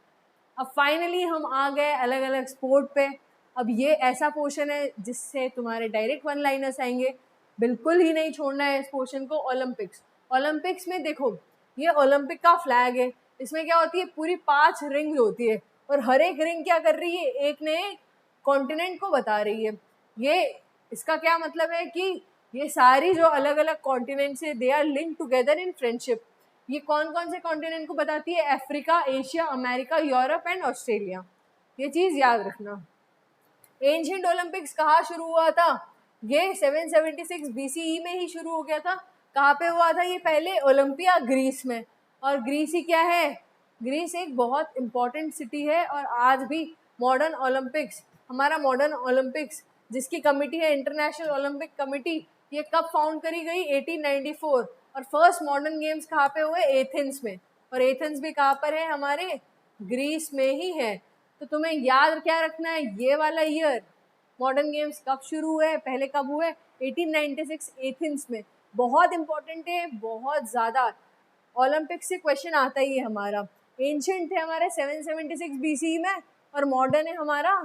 अब फाइनली हम आ गए अलग अलग स्पोर्ट पे। अब ये ऐसा पोर्शन है जिससे तुम्हारे डायरेक्ट वन लाइनर्स आएंगे, बिल्कुल ही नहीं छोड़ना है इस पोर्शन को। ओलंपिक्स, ओलंपिक्स में देखो ये ओलंपिक का फ्लैग है, इसमें क्या होती है, पूरी 5 रिंग होती है और हर एक रिंग क्या कर रही है, एक ने कॉन्टिनेंट को बता रही है। ये इसका क्या मतलब है कि ये सारी जो अलग अलग कॉन्टिनेंट्स है they are link together in friendship. ये कौन कौन से कॉन्टिनेंट को बताती है, Africa, Asia, America, Europe and Australia. ये चीज याद रखना। एंशियंट ओलंपिक्स कहाँ शुरू हुआ था, ये 776 बीसीई में ही शुरू हो गया था। कहाँ पे हुआ था ये, पहले ओलंपिया ग्रीस में। और ग्रीस ही क्या है, ग्रीस एक बहुत इंपॉर्टेंट सिटी है। और आज भी मॉडर्न ओलंपिक्स, हमारा मॉडर्न ओलंपिक्स जिसकी कमिटी है इंटरनेशनल ओलंपिक कमिटी, ये कब फाउंड करी गई, 1894। और फर्स्ट मॉडर्न गेम्स कहाँ पे हुए, एथेंस में। और एथेंस भी कहाँ पर है, हमारे ग्रीस में ही है। तो तुम्हें याद क्या रखना है, ये वाला ईयर मॉडर्न गेम्स कब शुरू हुए, पहले कब हुए, 1896 एथेंस में। बहुत इंपॉर्टेंट है, बहुत ज़्यादा। ओलंपिक से क्वेश्चन आता ही है हमारा। एंशियंट है हमारे 776 बीसी में और मॉडर्न है हमारा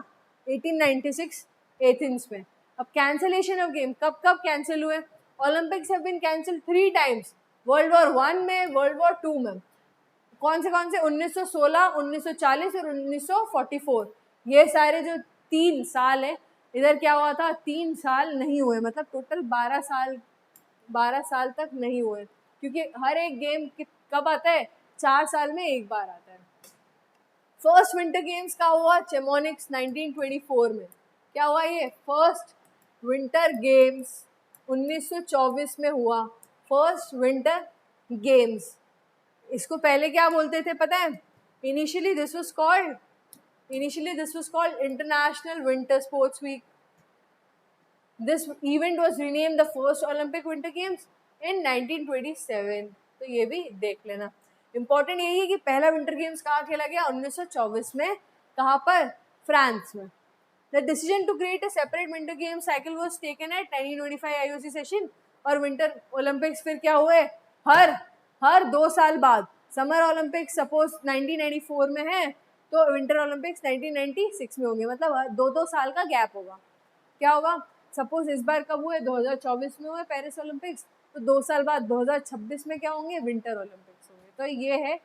1896 एथेंस में। अब कैंसलेशन ऑफ गेम कब कब कैंसिल हुए, Olympics have been cancelled 3 times, world war 1 में, वर्ल्ड वॉर 2 में। कौन से 1916, 1940 और 1944। ये सारे जो 3 साल है, इधर क्या हुआ था, 3 साल नहीं हुए, मतलब टोटल 12 साल तक नहीं हुए। क्योंकि हर एक गेम कब आता है, 4 साल में एक बार आता है। फर्स्ट विंटर गेम्स का हुआ चेमोनिक्स 1924 में। क्या हुआ ये, फर्स्ट विंटर गेम्स 1924 में हुआ, फर्स्ट विंटर गेम्स। इसको पहले क्या बोलते थे पता है, initially this was called International Winter Sports Week. This event was renamed the first Olympic Winter Games in 1927। तो ये भी देख लेना। इंपॉर्टेंट यही है कि पहला विंटर गेम्स कहाँ खेला गया, 1924 में। कहाँ पर, फ्रांस में। The decision to create a separate winter game cycle was taken at 1925 IOC session। और विंटर ओलंपिक्स फिर क्या हुए, हर 2 साल बाद। समर ओलंपिक्स सपोज 1994 में है तो विंटर ओलंपिक्स 1996 में होंगे, मतलब 2 साल का गैप होगा। क्या होगा, सपोज इस बार कब हुए, 2024 में हुए पेरिस ओलंपिक्स, तो 2 साल बाद 2026 में क्या होंगे, विंटर ओलंपिक्स होंगे। तो ये है,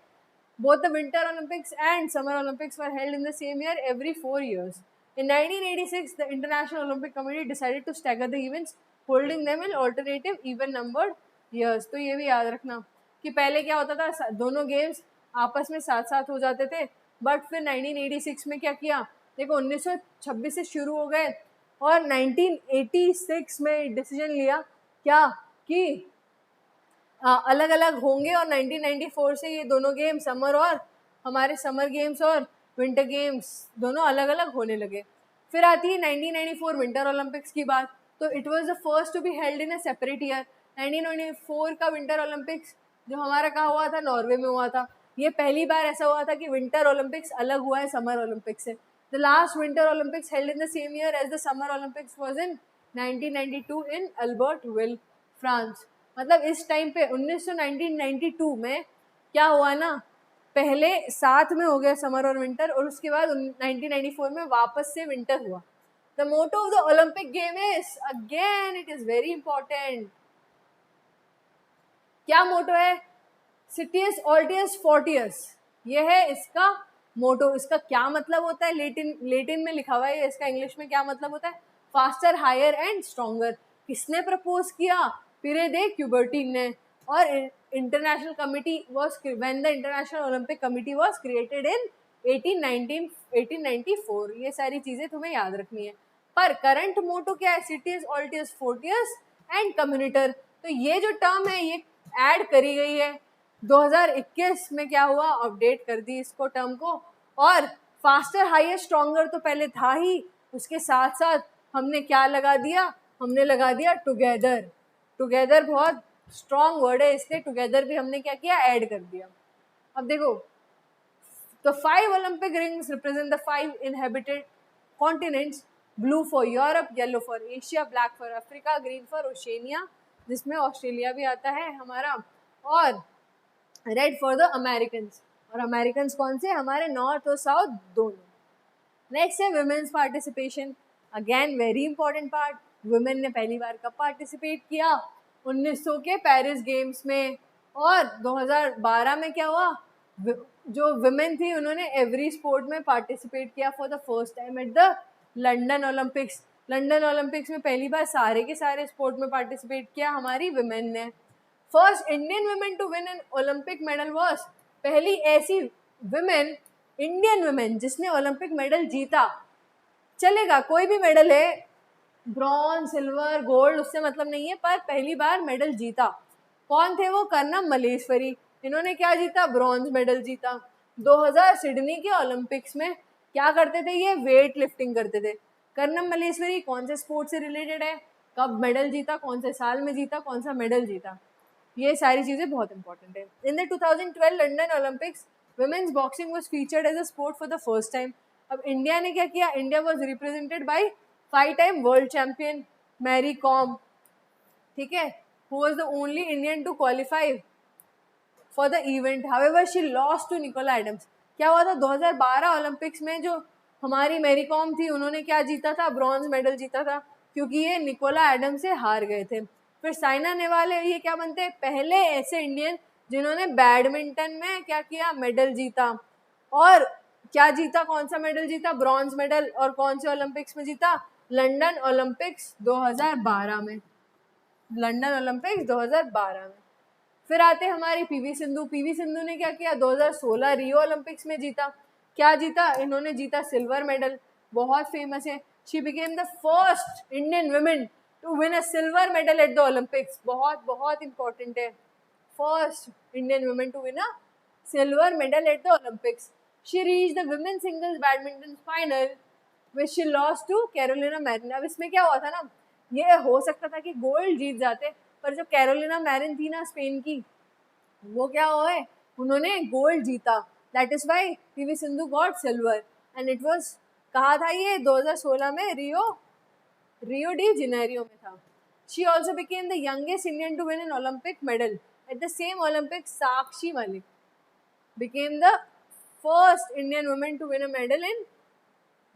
both the winter Olympics and summer Olympics were held in the same year every 4 years. In 1986, the International Olympic Committee decided to stagger the events, holding them in alternative even numbered years। तो ये भी याद रखना कि पहले क्या होता था, दोनों गेम्स आपस में साथ साथ हो जाते थे, बट फिर 1986 में क्या किया, देखो 1926 से शुरू हो गए और 1986 में डिसीजन लिया क्या कि अलग अलग होंगे। और 1994 से ये दोनों गेम, समर और हमारे समर गेम्स और विंटर गेम्स दोनों अलग अलग होने लगे। फिर आती है 1994 विंटर ओलंपिक्स की बात। तो it was the first to be held in a separate year. 1994 का विंटर ओलंपिक्स जो हमारा कहाँ हुआ था, नॉर्वे में हुआ था। ये पहली बार ऐसा हुआ था कि विंटर ओलंपिक्स अलग हुआ है समर ओलंपिक्स से। The last Winter Olympics held in the same year as the Summer Olympics was in 1992 in Albertville, France. मतलब इस टाइम पे 1992 में क्या हुआ ना, पहले साथ में हो गया समर और विंटर, और उसके बाद 1994 में वापस से विंटर हुआ. The motto of the Olympic game is, again it is very important. क्या मोटो है? Citius Altius Fortius, ये है इसका मोटो. इसका क्या मतलब होता है? लेटिन में लिखा हुआ है, इसका इंग्लिश में क्या मतलब होता है? Faster, higher and stronger. किसने प्रपोज किया? पिरे दे क्यूबर्टीन ने. और international committee was when the International Olympic Committee was created in 1894. ये सारी चीजें तुम्हें याद रखनी है. पर करंट मोटो क्या है? Citius, altius, fortius and communiter. तो ये जो टर्म है ये ऐड करी गई है 2021 में. क्या हुआ? अपडेट कर दी इसको टर्म को. और फास्टर, हायर, स्ट्रॉन्गर तो पहले था ही, उसके साथ साथ हमने क्या लगा दिया? हमने लगा दिया टुगेदर. टुगेदर बहुत स्ट्रॉन्ग वर्ड है, इसलिए टुगेदर भी हमने क्या किया? ऐड कर दिया. अब देखो, तो 5 Olympic rings represent the 5 inhabited continents. Blue for Europe, yellow for Asia, black for Africa, green for Oceania, जिसमें ऑस्ट्रेलिया भी आता है हमारा, और रेड फॉर द अमेरिकन्स. और अमेरिकन्स कौन से? हमारे नॉर्थ और साउथ दोनों. नेक्स्ट है women's participation. Again very important part. Women ने पहली बार कब पार्टिसिपेट किया? 1900 के पेरिस गेम्स में. और 2012 में क्या हुआ? जो वुमेन थी उन्होंने एवरी स्पोर्ट में पार्टिसिपेट किया for the first time at the London Olympics. London Olympics में पहली बार सारे के सारे स्पोर्ट में पार्टिसिपेट किया हमारी वुमेन ने. First Indian women to win an Olympic medal was, पहली ऐसी वुमेन, इंडियन वुमेन जिसने ओलंपिक मेडल जीता. चलेगा कोई भी मेडल है, ब्रॉन्ज, सिल्वर, गोल्ड, उससे मतलब नहीं है, पर पहली बार मेडल जीता. कौन थे वो? कर्नम मल्लेश्वरी. इन्होंने क्या जीता? ब्रॉन्ज मेडल जीता. 2000 सिडनी के ओलंपिक्स में क्या करते थे ये? वेट लिफ्टिंग करते थे. कर्नम मल्लेश्वरी कौन से स्पोर्ट से रिलेटेड है? कब मेडल जीता? कौन से साल में जीता? कौन सा मेडल जीता? ये सारी चीज़ें बहुत इंपॉर्टेंट है. In the 2012 London Olympics women's boxing was featured as a sport for the first time. अब इंडिया ने क्या किया? India was represented by 5 time world champion Mary Kom. ठीक है, who was the only Indian to qualify for the event. However she lost to Nicola Adams. क्या हुआ था 2012 Olympics में? जो हमारी मैरी कॉम थी उन्होंने क्या जीता था? ब्रॉन्ज मेडल जीता था, क्योंकि ये निकोला एडम्स से हार गए थे. फिर साइना नेहवाल, ये क्या बनते हैं? पहले ऐसे इंडियन जिन्होंने बैडमिंटन में क्या किया? मेडल जीता. और क्या जीता? कौन सा मेडल जीता? Bronze medal. और कौन से ओलंपिक्स में जीता? लंदन ओलंपिक्स 2012 में. लंदन ओलंपिक्स 2012 में. फिर आते हमारी पीवी सिंधु. पीवी सिंधु ने क्या किया? 2016 रियो ओलंपिक्स में जीता. क्या जीता? इन्होंने जीता सिल्वर मेडल. बहुत फेमस है. She became the first Indian women to win a silver medal at the Olympics. बहुत बहुत इंपॉर्टेंट है. First Indian women to win a silver medal at the Olympics. She reach the women singles badminton final which she lost to Carolina Marin. अब इसमें क्या हुआ था ना, ये हो सकता था कि गोल्ड जीत जाते, पर जो कैरोलिना मैरिन थी ना स्पेन की, वो क्या हुआ है? उन्होंने गोल्ड जीता. That is why PV Sindhu got silver. And it was, कहा था ये 2016 में रियो डी जेनेरियो में था. She also became the youngest Indian to win an Olympic medal at the same Olympic. Sakshi Malik became the first Indian women to win a medal in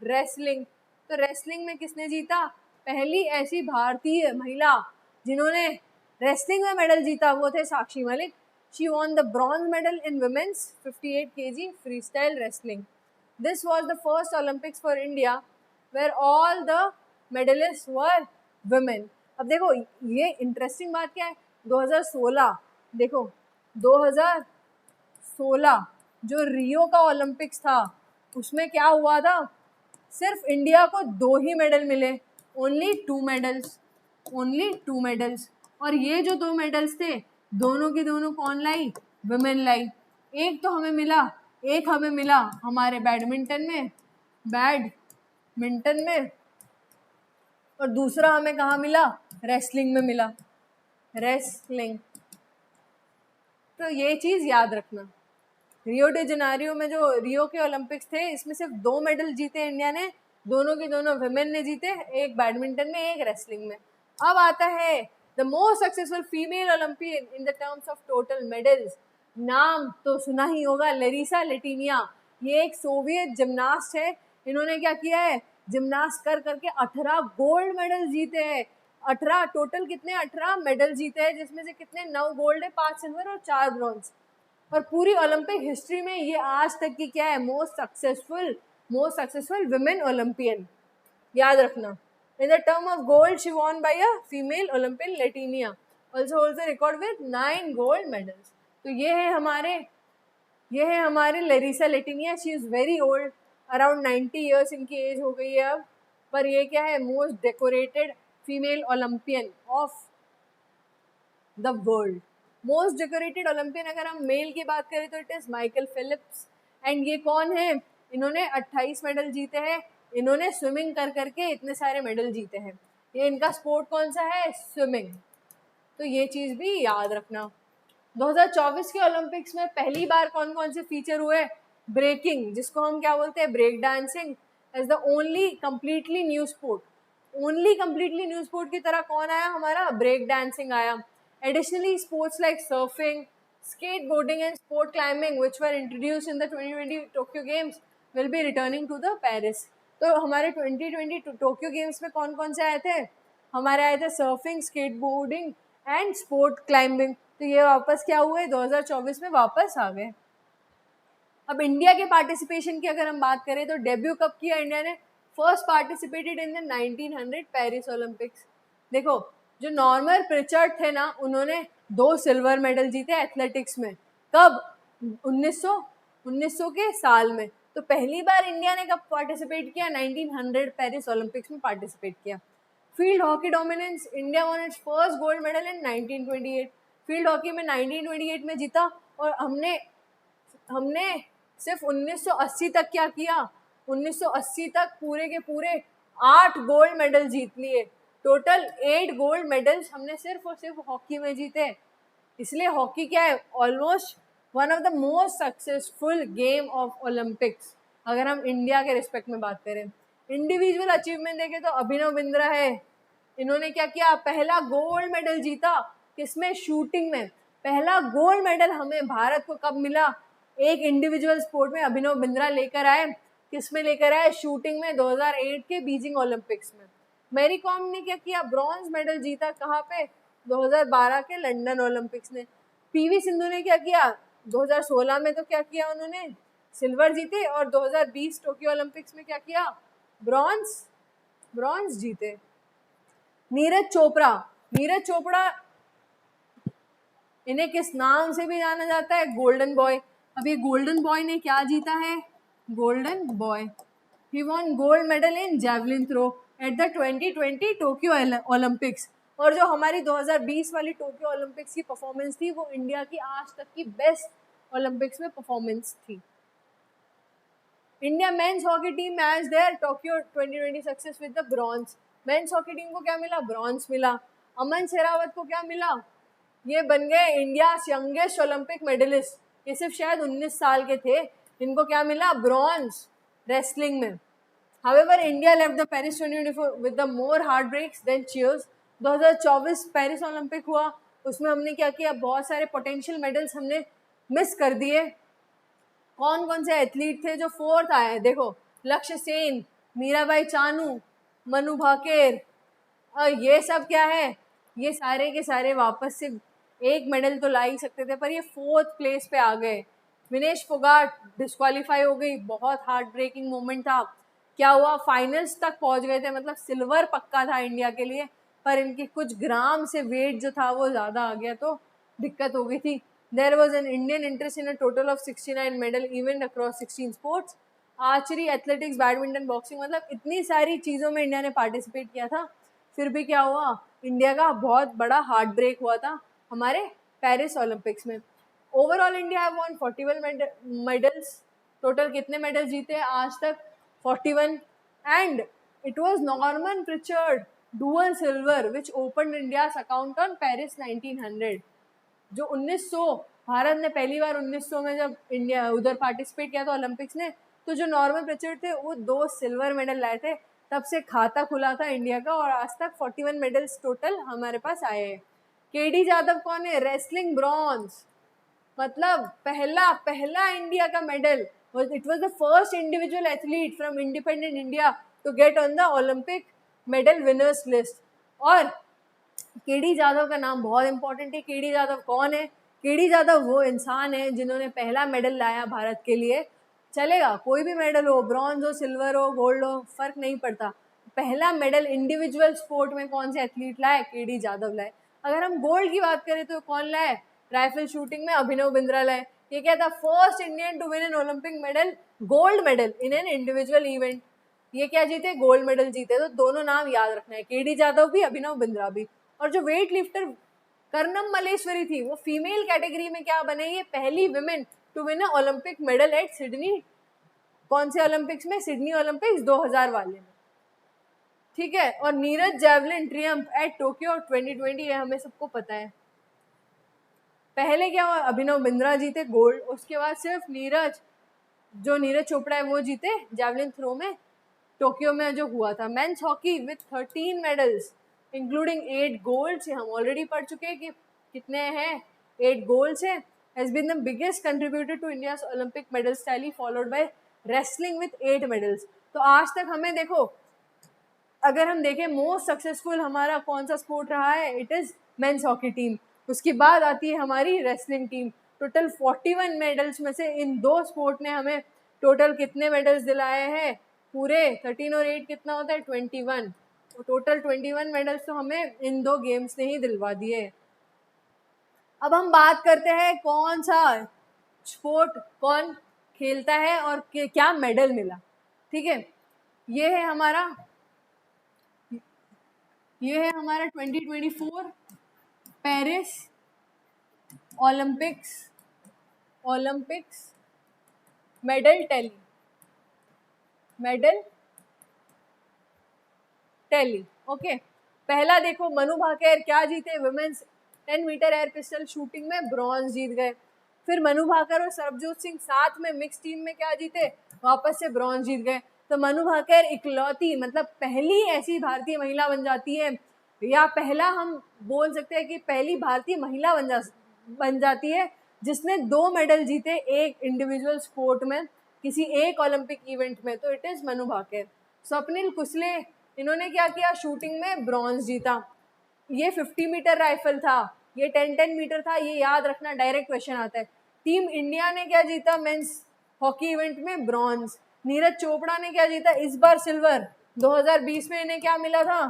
wrestling. तो wrestling में किसने जीता? पहली ऐसी भारतीय महिला जिन्होंने रेसलिंग में मेडल जीता वो थे Sakshi Malik. She won the bronze medal in women's 58 kg freestyle wrestling. This was the first Olympics for India where all the medalists were women. अब देखो ये इंटरेस्टिंग बात क्या है, 2016 देखो 2016 जो रियो का ओलंपिक्स था उसमें क्या हुआ था? सिर्फ इंडिया को 2 ही मेडल मिले. Only 2 medals, only 2 medals. और ये जो 2 मेडल्स थे दोनों की दोनों कौन लाई? वुमेन लाई. एक तो हमें मिला, एक हमें मिला हमारे बैडमिंटन में, और दूसरा हमें कहाँ मिला? रेसलिंग में मिला. रेसलिंग. तो ये चीज़ याद रखना. रियो डे जनेरियो में जो रियो के ओलंपिक्स थे, इसमें सिर्फ 2 मेडल जीते इंडिया ने, दोनों के दोनों विमेन ने जीते, एक बैडमिंटन में, एक रेसलिंग में। अब आता है the most successful female Olympian in the terms of total medals. नाम तो सुना ही होगा, लैरिसा लैटिनिना। ये एक सोवियत जिमनास्ट है। इन्होंने क्या किया है, जिमनास्ट कर करके 18 गोल्ड मेडल जीते हैं। 18 टोटल, कितने 18 मेडल जीते हैं, जिसमें से कितने 9 गोल्ड है, 5 सिल्वर और 4 ब्रॉन्ज। और पूरी ओलंपिक हिस्ट्री में ये आज तक की क्या है, मोस्ट सक्सेसफुल विमेन ओलंपियन। याद रखना, in the term of gold she won by a female Olympian Latynina, also holds the record with 9 gold medals. तो ये है हमारे Larisa Latynina. She is very old, around 90 years इनकी age हो गई है अब। पर ये क्या है, most decorated female Olympian of the world. Most decorated Olympian अगर हम मेल की बात करें तो it is Michael Phelps. And ये कौन है, इन्होंने 28 मेडल जीते हैं। इन्होंने स्विमिंग कर करके इतने सारे मेडल जीते हैं। ये इनका स्पोर्ट कौन सा है, स्विमिंग। तो ये चीज़ भी याद रखना। 2024 के ओलंपिक्स में पहली बार कौन कौन से फीचर हुए, ब्रेकिंग, जिसको हम क्या बोलते हैं, break dancing, as the only completely new sport. Only completely new sport की तरह कौन आया, हमारा ब्रेक डांसिंग आया। Additionally, sports like surfing, skateboarding and sport climbing, which were introduced in the 2020 Tokyo Games, will be returning to the Paris. तो हमारे 2020 Tokyo games में कौन कौन से आए थे, हमारे आए थे surfing, skateboarding and sport climbing. तो ये वापस क्या हुए, 2024 में वापस आ गए। अब इंडिया के पार्टिसिपेशन की अगर हम बात करें तो डेब्यू कब किया इंडिया ने, first participated in the 1900 Paris Olympics. देखो, जो नॉर्मन प्रिचर्ड थे ना, उन्होंने 2 सिल्वर मेडल जीते एथलेटिक्स में। कब, 1900 के साल में। तो पहली बार इंडिया ने कब पार्टिसिपेट किया, 1900 पेरिस ओलंपिक्स में पार्टिसिपेट किया। Field hockey dominance, India won it's first gold medal in 1928। Field hockey में 1928 में जीता। और हमने सिर्फ 1980 तक क्या किया, 1980 तक पूरे के पूरे 8 गोल्ड मेडल जीत लिए। टोटल 8 गोल्ड मेडल्स हमने सिर्फ और सिर्फ हॉकी में जीते। इसलिए हॉकी क्या है, almost one of the most successful game of Olympics. अगर हम इंडिया के रिस्पेक्ट में बात करें, इंडिविजुअल अचीवमेंट देखें तो अभिनव बिंद्रा है। इन्होंने क्या किया, पहला गोल्ड मेडल जीता, किसमें, शूटिंग में। पहला गोल्ड मेडल हमें भारत को कब मिला, एक इंडिविजुअल स्पोर्ट में अभिनव बिंद्रा लेकर आए। किसमें लेकर आए, शूटिंग में, 2008 के बीजिंग ओलंपिक्स में। मैरी कॉम ने क्या किया, ब्रॉन्ज मेडल जीता, कहाँ पे, 2012 के लंदन ओलंपिक्स में। पीवी सिंधु ने क्या किया, 2016 में तो क्या किया उन्होंने, सिल्वर जीते। और 2020 टोक्यो ओलंपिक्स में क्या किया, ब्रॉन्ज जीते। नीरज चोपड़ा, इन्हें किस नाम से भी जाना जाता है, गोल्डन बॉय। अब ये गोल्डन बॉय ने क्या जीता है, golden boy, he won gold medal in javelin throw at the 2020 Tokyo Olympics. और जो हमारी 2020 वाली टोक्यो ओलंपिक्स की परफॉर्मेंस थी, वो इंडिया की आज तक की बेस्ट ओलंपिक्स में परफॉर्मेंस थी। India men's hockey team match their Tokyo 2020 success with the bronze. Men's hockey team को क्या मिला, ब्रॉन्ज मिला। अमन शेरावत को क्या मिला, ये बन गए इंडिया यंगेस्ट ओलंपिक मेडलिस्ट। ये सिर्फ शायद 19 साल के थे, इनको क्या मिला, ब्रॉन्ज रेसलिंग में। However, India left the Paris 2024 with the more heartbreaks than cheers. 2024 Paris Olympic हुआ, उसमें हमने क्या किया, बहुत सारे पोटेंशियल मेडल्स हमने मिस कर दिए। कौन कौन से एथलीट थे जो 4th आए, देखो, लक्ष्य सेन, मीराबाई चानू, मनु भाकेर, और ये सब क्या है, ये सारे के सारे वापस से एक मेडल तो ला ही सकते थे, पर ये 4th प्लेस पे आ गए। विनेश फोगाट डिस्क्वालीफाई हो गई, बहुत हार्ट ब्रेकिंग मोमेंट था। क्या हुआ, फाइनल्स तक पहुंच गए थे, मतलब सिल्वर पक्का था इंडिया के लिए, पर इनके कुछ ग्राम से वेट जो था वो ज़्यादा आ गया, तो दिक्कत हो गई थी। There was an Indian interest in a total of 69 medal event across 16 sports, archery, athletics, badminton, boxing, मतलब इतनी सारी चीज़ों में इंडिया ने पार्टिसिपेट किया था। फिर भी क्या हुआ, इंडिया का बहुत बड़ा हार्ट ब्रेक हुआ था हमारे पेरिस ओलंपिक्स में। Overall India have von 41 medals. Total कितने मेडल जीते आज तक, 41। And it was Norman Pritchard dual silver which open India's account on Paris 1900। जो 1900 भारत ने पहली बार 1900 में जब इंडिया उधर पार्टिसिपेट किया था ओलंपिक्स में, तो जो नॉर्मल प्रचुर थे वो 2 सिल्वर मेडल लाए थे। तब से खाता खुला था इंडिया का और आज तक 41 मेडल्स टोटल हमारे पास आए हैं। केडी जाधव कौन है? रेसलिंग ब्रॉन्ज, मतलब पहला इंडिया का मेडल। It was the first individual athlete from independent India to get on the Olympic medal winners list. और केडी जाधव का नाम बहुत इंपॉर्टेंट है। केडी जाधव कौन है? केडी जाधव वो इंसान है जिन्होंने पहला मेडल लाया भारत के लिए। चलेगा कोई भी मेडल हो, ब्रॉन्ज हो, सिल्वर हो, गोल्ड हो, फर्क नहीं पड़ता। पहला मेडल इंडिविजुअल स्पोर्ट में कौन से एथलीट लाए? केडी जाधव लाए। अगर हम गोल्ड की बात करें तो कौन लाए? राइफल शूटिंग में अभिनव बिंद्रा लाए। ये क्या था? First Indian to win an Olympic medal, gold medal in an individual event. ये क्या जीते? गोल्ड मेडल जीते। तो दोनों नाम याद रखना है, केडी जाधव भी, अभिनव बिंद्रा भी। और जो वेट लिफ्टर कर्नम मलेश्वरी थी वो फीमेल कैटेगरी में क्या बने? ये पहली women to win a Olympic medal at Sydney. कौन से ओलंपिक्स में? सिडनी ओलंपिक्स 2000 वाले में, ठीक है। और Neeraj javelin Triumph eight Tokyo 2020, ये हमें सबको पता है। पहले क्या हुआ? अभिनव बिंद्रा जीते गोल्ड, उसके बाद सिर्फ नीरज चोपड़ा है वो जीते जैवलिन थ्रो में, टोक्यो में जो हुआ था। Men's hockey with 13 medals including 8 golds, हम ऑलरेडी पढ़ चुके हैं कि कितने हैं, 8 गोल्ड्स हैं। Has been the biggest contributor to India's Olympic medals tally followed by wrestling with 8 medals. तो आज तक हमें देखो, अगर हम देखें मोस्ट सक्सेसफुल हमारा कौन सा स्पोर्ट रहा है, it is mains hockey team. उसके बाद आती है हमारी रेसलिंग टीम। टोटल 41 मेडल्स में से इन 2 स्पोर्ट ने हमें टोटल कितने मेडल्स दिलाए हैं? पूरे 13 और 8 कितना होता है? 21। तो टोटल 21 मेडल्स तो हमें इन 2 गेम्स ने ही दिलवा दिए। अब हम बात करते हैं कौन सा स्पोर्ट कौन खेलता है और क्या मेडल मिला, ठीक है। ये है हमारा 2024 Paris Olympics medal tally, okay. पहला देखो, मनु भाकर क्या जीते? Women's 10 metre air pistol shooting में ब्रॉन्ज जीत गए। फिर मनु भाकर और सरबजोत सिंह साथ में मिक्स टीम में क्या जीते? वापस से ब्रॉन्ज जीत गए। तो मनु भाकर इकलौती, मतलब पहली ऐसी भारतीय महिला बन जाती है, या पहला हम बोल सकते हैं कि पहली भारतीय महिला बन जाती है जिसने 2 मेडल जीते एक इंडिविजुअल स्पोर्ट में, किसी एक ओलंपिक इवेंट में। तो इट इज़ मनु भाकर। स्वप्निल कुसले, इन्होंने क्या किया? शूटिंग में ब्रॉन्ज जीता। ये 50 मीटर राइफल था, ये 10 मीटर था, ये याद रखना, डायरेक्ट क्वेश्चन आता है। टीम इंडिया ने क्या जीता? मेंस हॉकी इवेंट में ब्रॉन्ज। नीरज चोपड़ा ने क्या जीता? इस बार सिल्वर। 2020 में इन्हें क्या मिला था?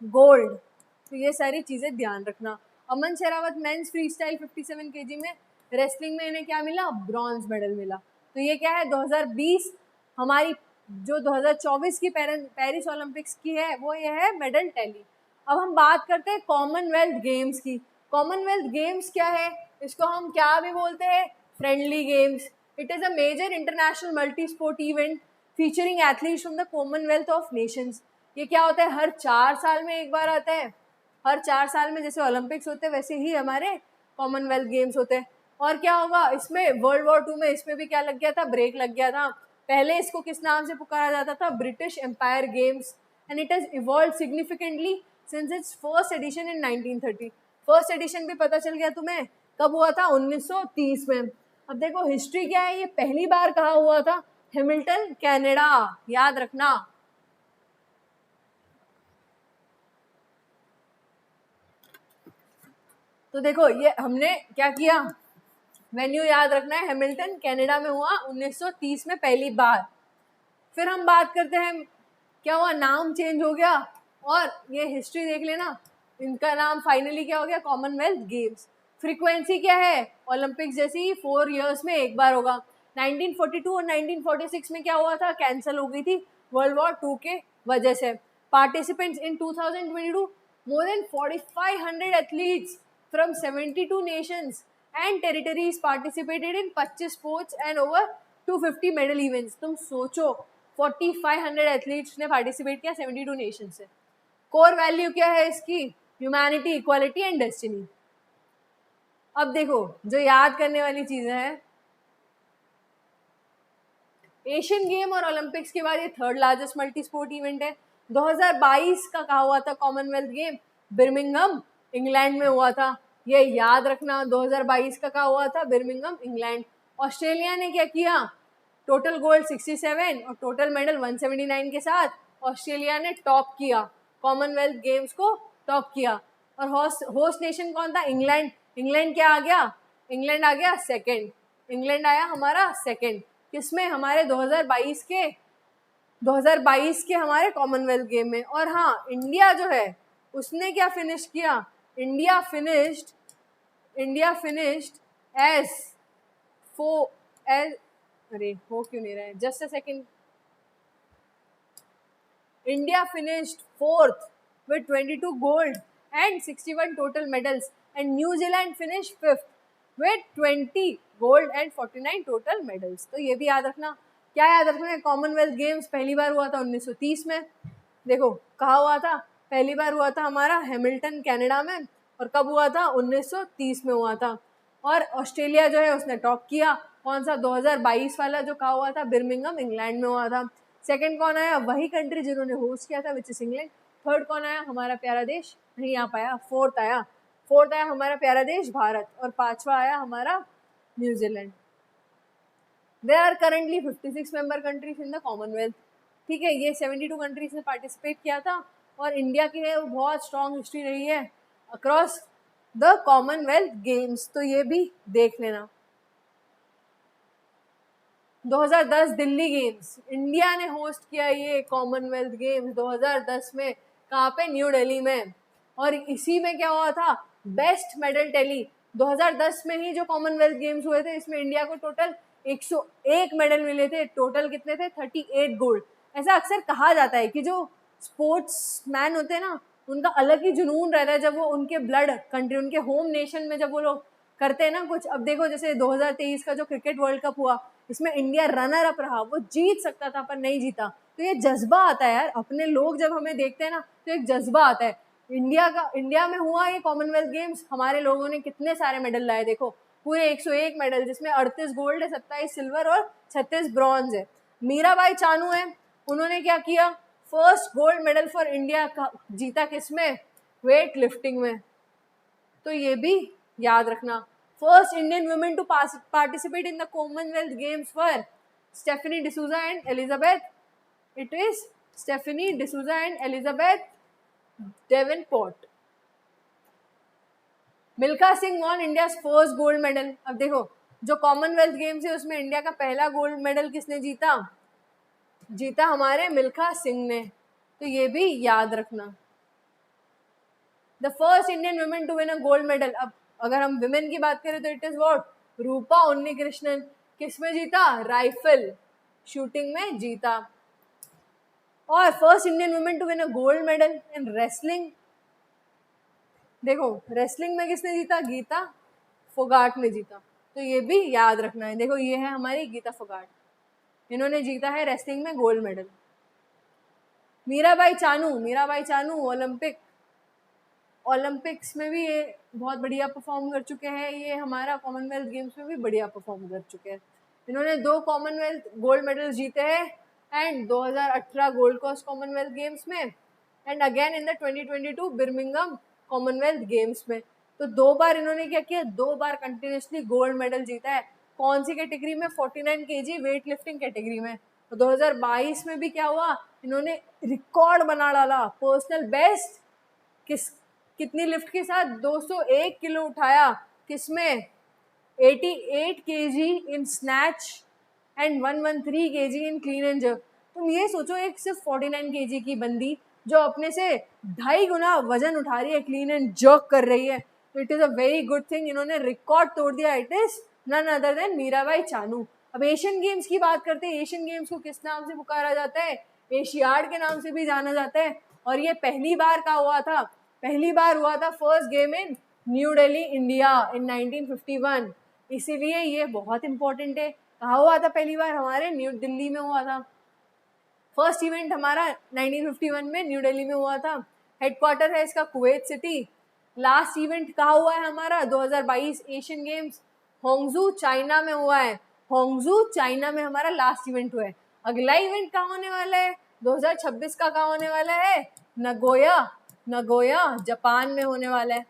गोल्ड। तो ये सारी चीज़ें ध्यान रखना। Aman Sehrawat men's freestyle 57 kg में रेसलिंग में इन्हें क्या मिला? ब्रॉन्ज मेडल मिला। तो ये क्या है? 2020 हमारी जो 2024 की पेरिस ओलंपिक्स की है वो ये है मेडल टैली। अब हम बात करते हैं कॉमनवेल्थ गेम्स की। कॉमनवेल्थ गेम्स क्या है? इसको हम क्या भी बोलते हैं? Friendly games. It is a major international multi sport event featuring athletes from the Commonwealth of Nations. ये क्या होता है? हर 4 साल में एक बार आता है। हर 4 साल में जैसे ओलंपिक्स होते हैं वैसे ही हमारे कॉमनवेल्थ गेम्स होते हैं। और क्या होगा इसमें? वर्ल्ड वॉर 2 में इसमें भी क्या लग गया था? ब्रेक लग गया था। पहले इसको किस नाम से पुकारा जाता था? British Empire Games. And it has evolve significantly since its first edition in 1930। First edition भी पता चल गया तुम्हें कब हुआ था? 1930 में। अब देखो हिस्ट्री क्या है, ये पहली बार कहाँ हुआ था? हैमिल्टन, कनाडा, याद रखना। तो देखो ये हमने क्या किया, वेन्यू याद रखना है, हैमिल्टन कनाडा में हुआ 1930 में पहली बार। फिर हम बात करते हैं क्या हुआ, नाम चेंज हो गया और ये हिस्ट्री देख लेना, इनका नाम फाइनली क्या हो गया? Commonwealth games. फ्रीक्वेंसी क्या है? ओलंपिक्स जैसी 4 इयर्स में एक बार होगा। 1942 और 1946 में क्या हुआ था? कैंसिल हो गई थी वर्ल्ड वॉर 2 के वजह से। Participants in 2022 more than 4500 athletes from 72 nations and territories participated in 25 sports and over 250 medal events। तुम सोचो 4500 एथलीट्स ने पार्टिसिपेट किया 72 नेशन से। कोर वैल्यू क्या है इसकी? Humanity, equality and destiny. अब देखो जो याद करने वाली चीजें हैं, एशियन गेम और ओलंपिक्स के बाद ये third largest multi sport event है। 2022 का कहा हुआ था कॉमनवेल्थ गेम बर्मिंघम इंग्लैंड में हुआ था, ये याद रखना। 2022 का कहा हुआ था बर्मिंघम इंग्लैंड। ऑस्ट्रेलिया ने क्या किया, टोटल गोल्ड 67 और टोटल मेडल 179 के साथ ऑस्ट्रेलिया ने टॉप किया, कॉमनवेल्थ गेम्स को टॉप किया। और होस्ट नेशन कौन था, इंग्लैंड। इंग्लैंड क्या आ गया, इंग्लैंड आ गया सेकंड, इंग्लैंड आया हमारा सेकंड किसमें, हमारे 2022 के हमारे कॉमनवेल्थ गेम में। और हाँ, इंडिया जो है उसने क्या फिनिश किया, इंडिया फिनिश्ड एज अरे हो क्यों नहीं रहा है, just a second. India finished fourth with 22 gold and 61 total medals, and New Zealand finished fifth with 20 gold and 49 total medals। तो ये भी याद रखना। क्या याद रखना है, कॉमनवेल्थ गेम्स पहली बार हुआ था 1930 में। देखो कहा हुआ था, पहली बार हुआ था हमारा हैमिल्टन कनाडा में, और कब हुआ था, 1930 में हुआ था। और ऑस्ट्रेलिया जो है उसने टॉप किया, कौन सा, 2022 वाला जो कहा हुआ था बर्मिंघम इंग्लैंड में हुआ था। सेकंड कौन आया, वही कंट्री जिन्होंने होस्ट किया था विच इज इंग्लैंड। थर्ड कौन आया, हमारा प्यारा देश नहीं आ पाया। फोर्थ आया हमारा प्यारा देश भारत, और पांचवा आया हमारा New Zealand. There are currently 56 member countries in the Commonwealth. ठीक है, ये 72 कंट्रीज ने पार्टिसिपेट किया था, और इंडिया की है बहुत स्ट्रॉन्ग हिस्ट्री रही है अक्रॉस द कॉमनवेल्थ गेम्स, तो ये भी देख लेना। 2010 दिल्ली गेम्स, इंडिया ने होस्ट किया ये कॉमनवेल्थ गेम्स 2010 में, कहाँ पे, न्यू दिल्ली में। और इसी में क्या हुआ था, बेस्ट मेडल टैली 2010 में ही जो कॉमनवेल्थ गेम्स हुए थे, इसमें इंडिया को टोटल 101 मेडल मिले थे। टोटल कितने थे, 38 गोल्ड। ऐसा अक्सर कहा जाता है कि जो स्पोर्ट्स मैन होते हैं ना, उनका अलग ही जुनून रहता है जब वो उनके ब्लड कंट्री, उनके होम नेशन में जब वो लोग करते हैं ना कुछ। अब देखो जैसे 2023 का जो क्रिकेट वर्ल्ड कप हुआ, इसमें इंडिया रनर अप रहा, वो जीत सकता था पर नहीं जीता। तो ये जज्बा आता है यार, अपने लोग जब हमें देखते हैं ना तो एक जज्बा आता है। इंडिया में हुआ ये कॉमनवेल्थ गेम्स, हमारे लोगों ने कितने सारे मेडल लाए, देखो पूरे 101 मेडल, जिसमें 38 गोल्ड है, 27 सिल्वर और 36 ब्रॉन्ज है। मीराबाई चानू है, उन्होंने क्या किया, first gold medal for India जीता, किसमें, वेट लिफ्टिंग में। तो ये भी याद रखना। First Indian women to participate in the Commonwealth Games were Stephanie D'Souza and Elizabeth, it is Stephanie D'Souza and Elizabeth Davenport. Milkha Singh won India first gold medal. अब देखो जो कॉमनवेल्थ गेम्स है उसमें इंडिया का पहला गोल्ड मेडल किसने जीता हमारे मिल्खा सिंह ने, तो ये भी याद रखना। The first Indian women to win a gold medal. अब अगर हम विमेन की बात करें तो it is what, Rupa Unnikrishnan. किस में जीता, राइफल शूटिंग में जीता। और first Indian women to win a gold medal in wrestling, देखो रेसलिंग में किसने जीता, गीता फोगाट ने जीता, तो ये भी याद रखना है। देखो ये है हमारी गीता फोगाट, इन्होंने जीता है रेसलिंग में gold medal. Mirabai Chanu Olympics में भी ये बहुत बढ़िया परफॉर्म कर चुके हैं, ये हमारा कॉमनवेल्थ गेम्स में भी बढ़िया परफॉर्म कर चुके हैं। इन्होंने 2 कॉमनवेल्थ गोल्ड मेडल जीते हैं, and 2018 Gold Coast Commonwealth Games में, and again in the 2022 Birmingham Commonwealth Games में। तो 2 बार इन्होंने क्या किया, 2 बार कंटिन्यूसली गोल्ड मेडल जीता है। कौन सी कैटेगरी में, 49 kg वेट लिफ्टिंग कैटेगरी में। तो 2022 में भी क्या हुआ, इन्होंने रिकॉर्ड बना डाला, पर्सनल बेस्ट कितनी लिफ्ट के साथ, 201 किलो उठाया, किसमें, 88 kg in snatch and 113 kg in clean and jerk. तुम ये सोचो, एक सिर्फ 49 kg की बंदी जो अपने से 2.5 गुना वजन उठा रही है, क्लीन एंड जर्क कर रही है, तो it is a very good thing, इन्होंने रिकॉर्ड तोड़ दिया। It is none other than Mirabai Chanu. अब एशियन गेम्स की बात करते हैं, एशियन गेम्स को किस नाम से पुकारा जाता है, एशियाड के नाम से भी जाना जाता है। और ये पहली बार का हुआ था, first game in new Delhi India in 1951, इसीलिए ये बहुत इंपॉर्टेंट है। कहाँ हुआ था पहली बार, हमारे न्यू दिल्ली में हुआ था। फर्स्ट इवेंट हमारा 1951 में न्यू दिल्ली में हुआ था। हेडक्वार्टर है इसका कुवैत सिटी, लास्ट इवेंट कहाँ हुआ है हमारा? 2022 एशियन गेम्स होंगजू चाइना में हुआ है। होंगजू चाइना में हमारा लास्ट इवेंट हुआ है। अगला इवेंट कहाँ होने वाला है? 2026 का कहाँ होने वाला है? नगोया जापान में होने वाला है।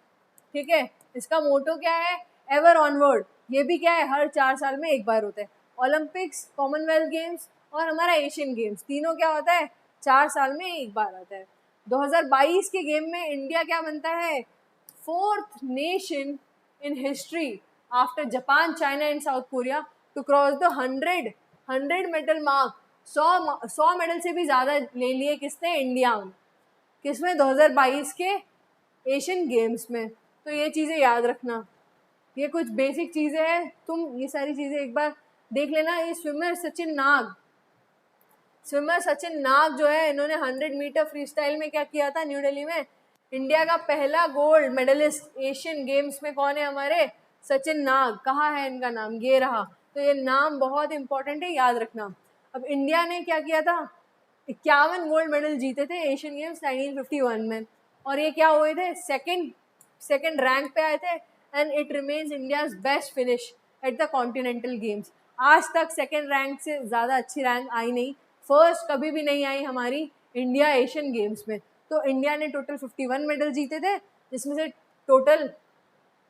ठीक है, इसका मोटो क्या है? Ever onward. ये भी क्या है? हर 4 साल में एक बार होता है। ओलंपिक्स, कॉमनवेल्थ गेम्स और हमारा एशियन गेम्स, तीनों क्या होता है? 4 साल में एक बार आता है। 2022 के गेम में इंडिया क्या बनता है? 4th nation in history after Japan, China and South Korea to cross the 100 medal mark. 100 medal से भी ज़्यादा ले लिए किसने? इंडिया। किसमें? 2022 के एशियन गेम्स में। तो ये चीज़ें याद रखना, ये कुछ बेसिक चीज़ें हैं, तुम ये सारी चीज़ें एक बार देख लेना। ये स्विमर सचिन नाग जो है, इन्होंने 100 मीटर फ्री स्टाइल में क्या किया था? न्यू दिल्ली में इंडिया का पहला गोल्ड मेडलिस्ट एशियन गेम्स में कौन है? हमारे सचिन नाग। कहाँ है इनका नाम? ये रहा। तो ये नाम बहुत इंपॉर्टेंट है, याद रखना। अब इंडिया ने क्या किया था? 51 गोल्ड मेडल जीते थे एशियन गेम्स 1951 में, और ये क्या हुए थे? सेकंड रैंक पे आए थे। And it remains India's best finish at the continental games. आज तक सेकंड रैंक से ज़्यादा अच्छी रैंक आई नहीं, फर्स्ट कभी भी नहीं आई हमारी इंडिया एशियन गेम्स में। तो इंडिया ने टोटल 51 मेडल जीते थे, जिसमें से टोटल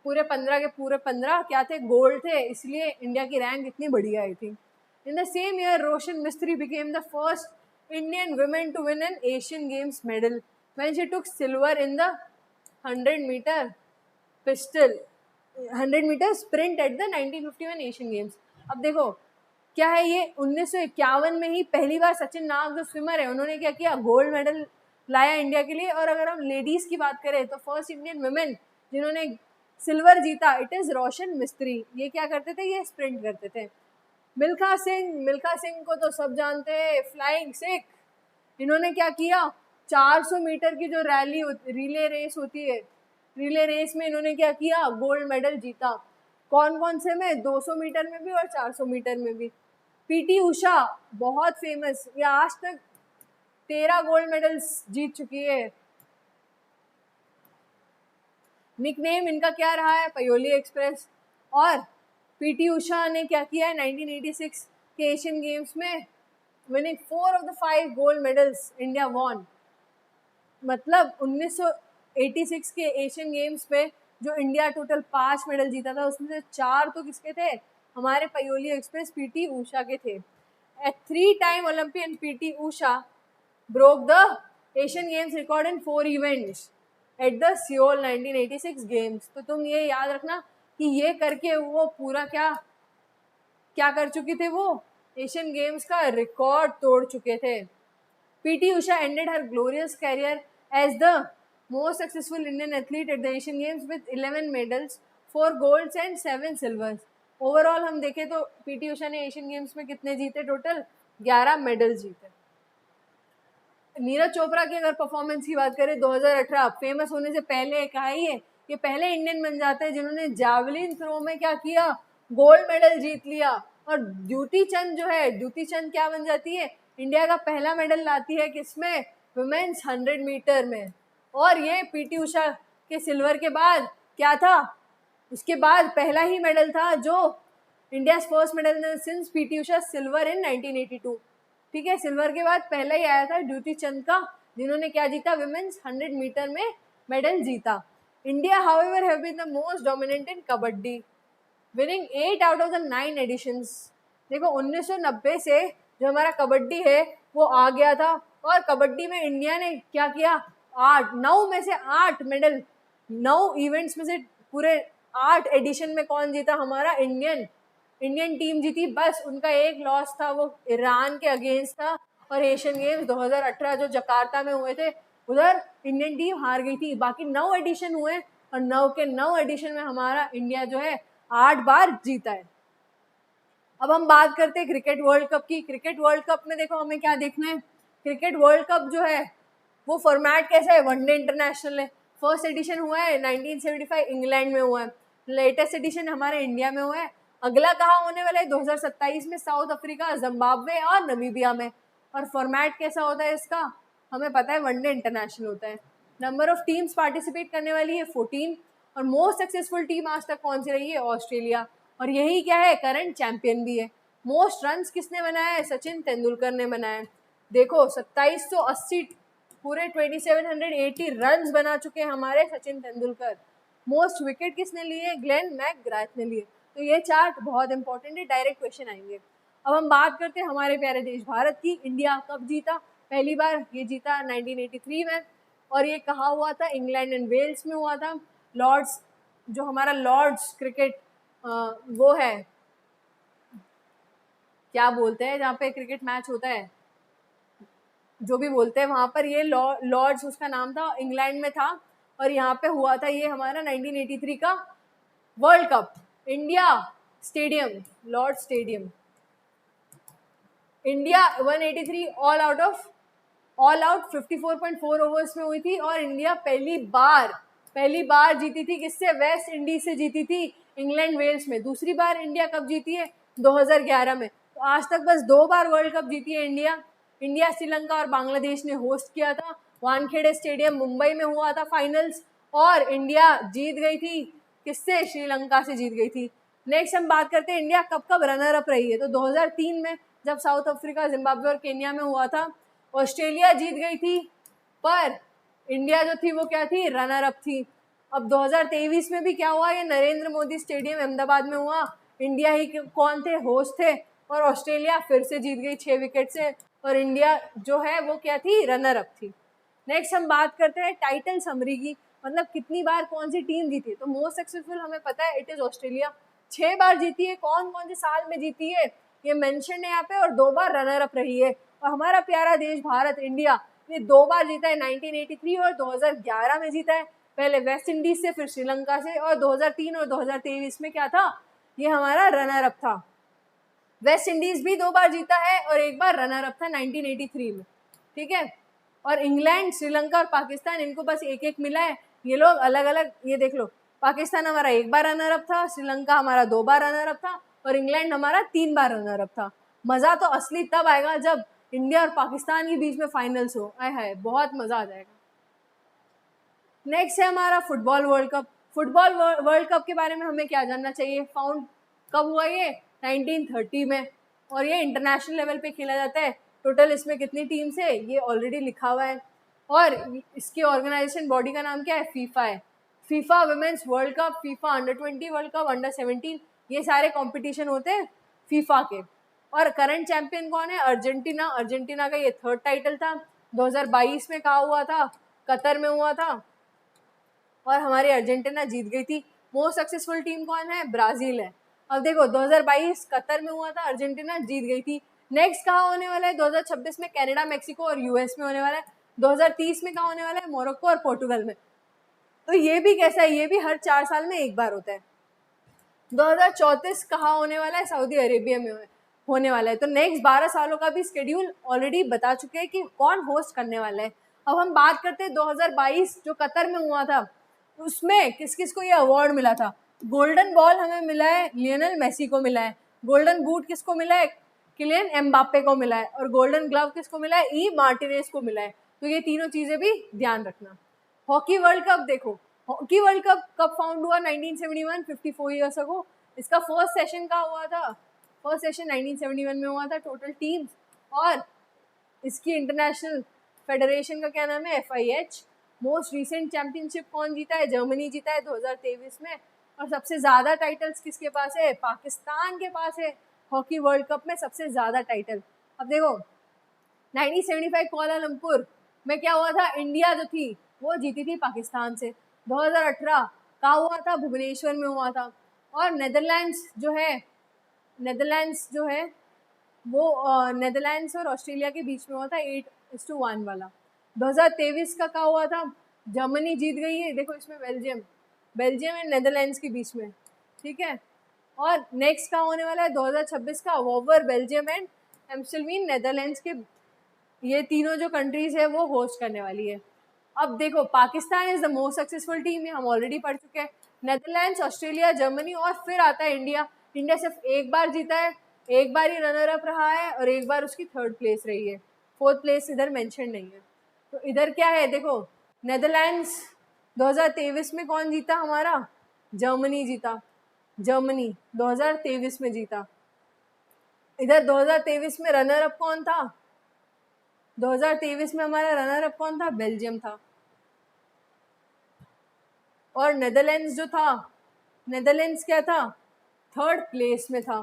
पूरे 15 के पूरे 15 क्या थे? गोल्ड थे, इसलिए इंडिया की रैंक इतनी बढ़िया आई थी। इन द सेम ईयर रोशन मिस्त्री became the first Indian women to win an Asian Games medal when she took silver in the 100 meter sprint at the 1951 Asian Games। अब देखो क्या है ये, 1951 में ही पहली बार सचिन नाग जो स्विमर है, उन्होंने क्या किया? गोल्ड मेडल लाया इंडिया के लिए। और अगर हम लेडीज़ की बात करें तो फर्स्ट इंडियन वुमेन जिन्होंने सिल्वर जीता, इट इज़ रोशन मिस्त्री। ये क्या करते थे? ये स्प्रिंट करते थे। मिल्खा सिंह को तो सब जानते हैं, फ्लाइंग सिख। इन्होंने क्या किया? 400 मीटर की जो रिले रेस होती है, रिले रेस में इन्होंने क्या किया? गोल्ड मेडल जीता। कौन से में? 200 मीटर में भी और 400 मीटर में भी। पीटी उषा बहुत फेमस, ये आज तक 13 गोल्ड मेडल्स जीत चुकी है। निकनेम इनका क्या रहा है? पयोली एक्सप्रेस। और पीटी उषा ने क्या किया है? 1986 के एशियन गेम्स में winning 4 of the 5 gold medals India won. मतलब 1986 के एशियन गेम्स में जो इंडिया टोटल 5 मेडल जीता था, उसमें से 4 तो किसके थे? हमारे पयोली एक्सप्रेस पीटी उषा के थे। ए 3-time Olympian PT Usha broke the Asian Games record in 4 events at the Seoul 1986 Games। तो तुम ये याद रखना कि ये करके वो पूरा क्या कर चुकी थे? वो एशियन गेम्स का रिकॉर्ड तोड़ चुके थे। PT Usha ended her glorious career as the most successful Indian athlete at the Asian Games with 11 medals, 4 golds and 7 silvers. Overall हम देखें तो पीटी उषा ने एशियन गेम्स में कितने जीते? टोटल 11 मेडल जीते। नीरज चोपड़ा की अगर परफॉर्मेंस की बात करें 2018 फेमस होने से पहले, कहा ही है ये पहले इंडियन बन जाते हैं जिन्होंने जावलिन थ्रो में क्या किया? गोल्ड मेडल जीत लिया। और द्युति चंद क्या बन जाती है? इंडिया का पहला मेडल लाती है किसमें? वुमेन्स 100 मीटर में। और ये पीटी उषा के सिल्वर के बाद क्या था? उसके बाद पहला ही मेडल था जो India first medal since PT Usha silver in 1982। ठीक है, सिल्वर के बाद पहला ही आया था द्युति चंद का, जिन्होंने क्या जीता? वुमेन्स 100 मीटर में मेडल जीता। India however have been the most dominant in kabaddi, winning 8 out of the 9 editions. देखो 1990 से जो हमारा कबड्डी है वो आ गया था, और कबड्डी में इंडिया ने क्या किया? 9 में से 8 मेडल, 9 इवेंट्स में से पूरे 8 एडिशन में कौन जीता? हमारा इंडियन टीम जीती। बस उनका एक लॉस था, वो ईरान के अगेंस्ट था। और एशियन गेम्स 2018 जो जकार्ता में हुए थे, उधर इंडियन टीम हार गई थी। बाकी 9 एडिशन हुए, और 9 के 9 एडिशन में हमारा इंडिया जो है 8 बार जीता है। अब हम बात करते हैं क्रिकेट वर्ल्ड कप की। क्रिकेट वर्ल्ड कप में देखो हमें क्या देखना है? क्रिकेट वर्ल्ड कप जो है वो फॉर्मेट कैसा है? वनडे इंटरनेशनल है। फर्स्ट एडिशन हुआ है 1975 इंग्लैंड में हुआ है। लेटेस्ट एडिशन हमारे इंडिया में हुआ है। अगला कहाँ होने वाला है? 2027 में साउथ अफ्रीका, जिम्बाब्वे और नमीबिया में। और फॉर्मेट कैसा होता है इसका? हमें पता है, वनडे इंटरनेशनल होता है। नंबर ऑफ टीम्स पार्टिसिपेट करने वाली है 14, और मोस्ट सक्सेसफुल टीम आज तक कौन सी रही है? ऑस्ट्रेलिया, और यही क्या है? करंट चैंपियन भी है। मोस्ट रन्स किसने बनाया है? सचिन तेंदुलकर ने बनाया है। देखो 2780 पूरे 2780 रन्स बना चुके हैं हमारे सचिन तेंदुलकर। मोस्ट विकेट किसने लिए? ग्लेन मैकग्राथ ने लिए। तो ये चार्ट बहुत इंपॉर्टेंट है, डायरेक्ट क्वेश्चन आएंगे। अब हम बात करते हैं हमारे प्यारे देश भारत की। इंडिया कब जीता? पहली बार ये जीता 1983 में, और ये कहाँ हुआ था? इंग्लैंड एंड वेल्स में हुआ था। लॉर्ड्स, जो हमारा लॉर्ड्स क्रिकेट वो है, क्या बोलते हैं जहाँ पे क्रिकेट मैच होता है, जो भी बोलते हैं, वहाँ पर ये लॉर्ड्स उसका नाम था, इंग्लैंड में था, और यहाँ पे हुआ था ये हमारा 1983 का world cup. India stadium, Lord stadium. India 183 all out 54.4 overs में हुई थी, और इंडिया पहली बार जीती थी किससे? वेस्ट इंडीज से जीती थी, इंग्लैंड वेल्स में। दूसरी बार इंडिया कब जीती है? 2011 में। तो आज तक बस 2 बार वर्ल्ड कप जीती है इंडिया। श्रीलंका और बांग्लादेश ने होस्ट किया था। वानखेड़े स्टेडियम मुंबई में हुआ था फाइनल्स, और इंडिया जीत गई थी किससे? श्रीलंका से जीत गई थी। नेक्स्ट हम बात करते हैं इंडिया कब कब रनर अप रही है। तो 2003 में जब साउथ अफ्रीका, जिम्बाब्वे और केन्या में हुआ था। ऑस्ट्रेलिया जीत गई थी, पर इंडिया जो थी वो क्या थी? रनर अप थी। अब 2023 में भी क्या हुआ? ये नरेंद्र मोदी स्टेडियम अहमदाबाद में हुआ। इंडिया ही कौन थे? होस्ट थे, और ऑस्ट्रेलिया फिर से जीत गई 6 विकेट से, और इंडिया जो है वो क्या थी? रनर अप थी। नेक्स्ट हम बात करते हैं टाइटल समरी की, मतलब कितनी बार कौन सी टीम जीती है। तो मोस्ट सक्सेसफुल हमें पता है, इट इज ऑस्ट्रेलिया, 6 बार जीती है। कौन कौन से साल में जीती है ये मेंशन है यहाँ पे, और 2 बार रनर अप रही है। और हमारा प्यारा देश भारत, इंडिया, ये 2 बार जीता है, 1983 और 2011 में जीता है। पहले वेस्ट इंडीज से, फिर श्रीलंका से, और 2003 और 2023 में क्या था? ये हमारा रनर अप था। वेस्ट इंडीज भी 2 बार जीता है, और 1 बार रनर अप था 1983 में, ठीक है। और इंग्लैंड, श्रीलंका और पाकिस्तान, इनको बस 1-1 मिला है। ये लोग अलग अलग, ये देख लो, पाकिस्तान हमारा 1 बार रनर अप था, श्रीलंका हमारा 2 बार रनर अप था, और इंग्लैंड हमारा 3 बार रनर अप था। मजा तो असली तब आएगा जब इंडिया और पाकिस्तान के बीच में फाइनल्स हो। आए हाय, बहुत मजा आ जाएगा। नेक्स्ट है हमारा football world cup. Football world cup के बारे में हमें क्या जानना चाहिए? फाउंड कब हुआ ये? 1930 में, और ये इंटरनेशनल लेवल पे खेला जाता है। टोटल इसमें कितनी टीम्स है ये ऑलरेडी लिखा हुआ है, और इसकी ऑर्गेनाइजेशन बॉडी का नाम क्या है? फीफा है। FIFA women's World Cup, FIFA under twenty World Cup, अंडर-17, ये सारे कॉम्पिटिशन होते हैं फीफा के। और करंट चैंपियन कौन है? अर्जेंटीना। अर्जेंटीना का ये 3rd टाइटल था। 2022 में कहा हुआ था? कतर में हुआ था, और हमारी अर्जेंटीना जीत गई थी। मोस्ट सक्सेसफुल टीम कौन है? ब्राजील है। अब देखो 2022 कतर में हुआ था, अर्जेंटीना जीत गई थी। नेक्स्ट कहाँ होने वाला है? 2026 में कनाडा, मेक्सिको और यूएस में होने वाला है। 2030 में कहाँ होने वाला है? मोरक्को और पोर्टुगल में। तो ये भी कैसा है? ये भी हर 4 साल में 1 बार होता है। 2034 कहाँ होने वाला है? सऊदी अरेबिया में होने वाला है। तो नेक्स्ट 12 सालों का भी शेड्यूल ऑलरेडी बता चुके हैं कि कौन होस्ट करने वाला है। अब हम बात करते हैं 2022 जो कतर में हुआ था, उसमें किस किस को ये अवार्ड मिला था? गोल्डन बॉल हमें मिला है, लियोनेल मेसी को मिला है। गोल्डन बूट किसको मिला है? किलियन एम्बाप्पे को मिला है। और गोल्डन ग्लव किसको मिला है? ई मार्टिनेज को मिला है। तो ये तीनों चीजें भी ध्यान रखना। हॉकी वर्ल्ड कप देखो, हॉकी वर्ल्ड कप कब फाउंड हुआ? 1971, 54 ईयर्स अगो। इसका फर्स्ट सेशन का हुआ था? फर्स्ट सेशन 1971 में हुआ था। टोटल टीम्स, और इसकी इंटरनेशनल फेडरेशन का क्या नाम है? FIH। मोस्ट रिसेंट चैंपियनशिप कौन जीता है? जर्मनी जीता है 2023 में। और सबसे ज़्यादा टाइटल्स किसके पास है? पाकिस्तान के पास है। हॉकी वर्ल्ड कप में सबसे ज़्यादा टाइटल। अब देखो 1975 कुआलालंपुर में क्या हुआ था? इंडिया जो थी वो जीती थी पाकिस्तान से। 2018 कहाँ हुआ था? भुवनेश्वर में हुआ था। और नेदरलैंड्स जो है वो नेदरलैंड्स और ऑस्ट्रेलिया के बीच में हुआ था 8-1 वाला। 2023 का क्या हुआ था? जर्मनी जीत गई है। देखो इसमें बेल्जियम एंड नेदरलैंड्स के बीच में, ठीक है। और नेक्स्ट का होने वाला है 2026 का, वोवर बेल्जियम एंड एम्स्टलवीन नेदरलैंड्स के, ये तीनों जो कंट्रीज है वो होस्ट करने वाली है। अब देखो Pakistan is the most successful team, हम ऑलरेडी पढ़ चुके हैं। नेदरलैंड्स, ऑस्ट्रेलिया, जर्मनी, और फिर आता है इंडिया। इंडिया सिर्फ 1 बार जीता है, 1 बार ही रनर अप रहा है, और 1 बार उसकी 3rd प्लेस रही है। 4th प्लेस इधर मेंशन नहीं है। तो इधर क्या है? देखो नेदरलैंड्स 2023 में कौन जीता हमारा? जर्मनी जीता। जर्मनी 2023 में जीता। इधर 2023 में रनर अप कौन था? 2023 में हमारा रनर अप कौन था? बेल्जियम था। और नेदरलैंड्स जो था, नेदरलैंड्स क्या था? थर्ड प्लेस में था।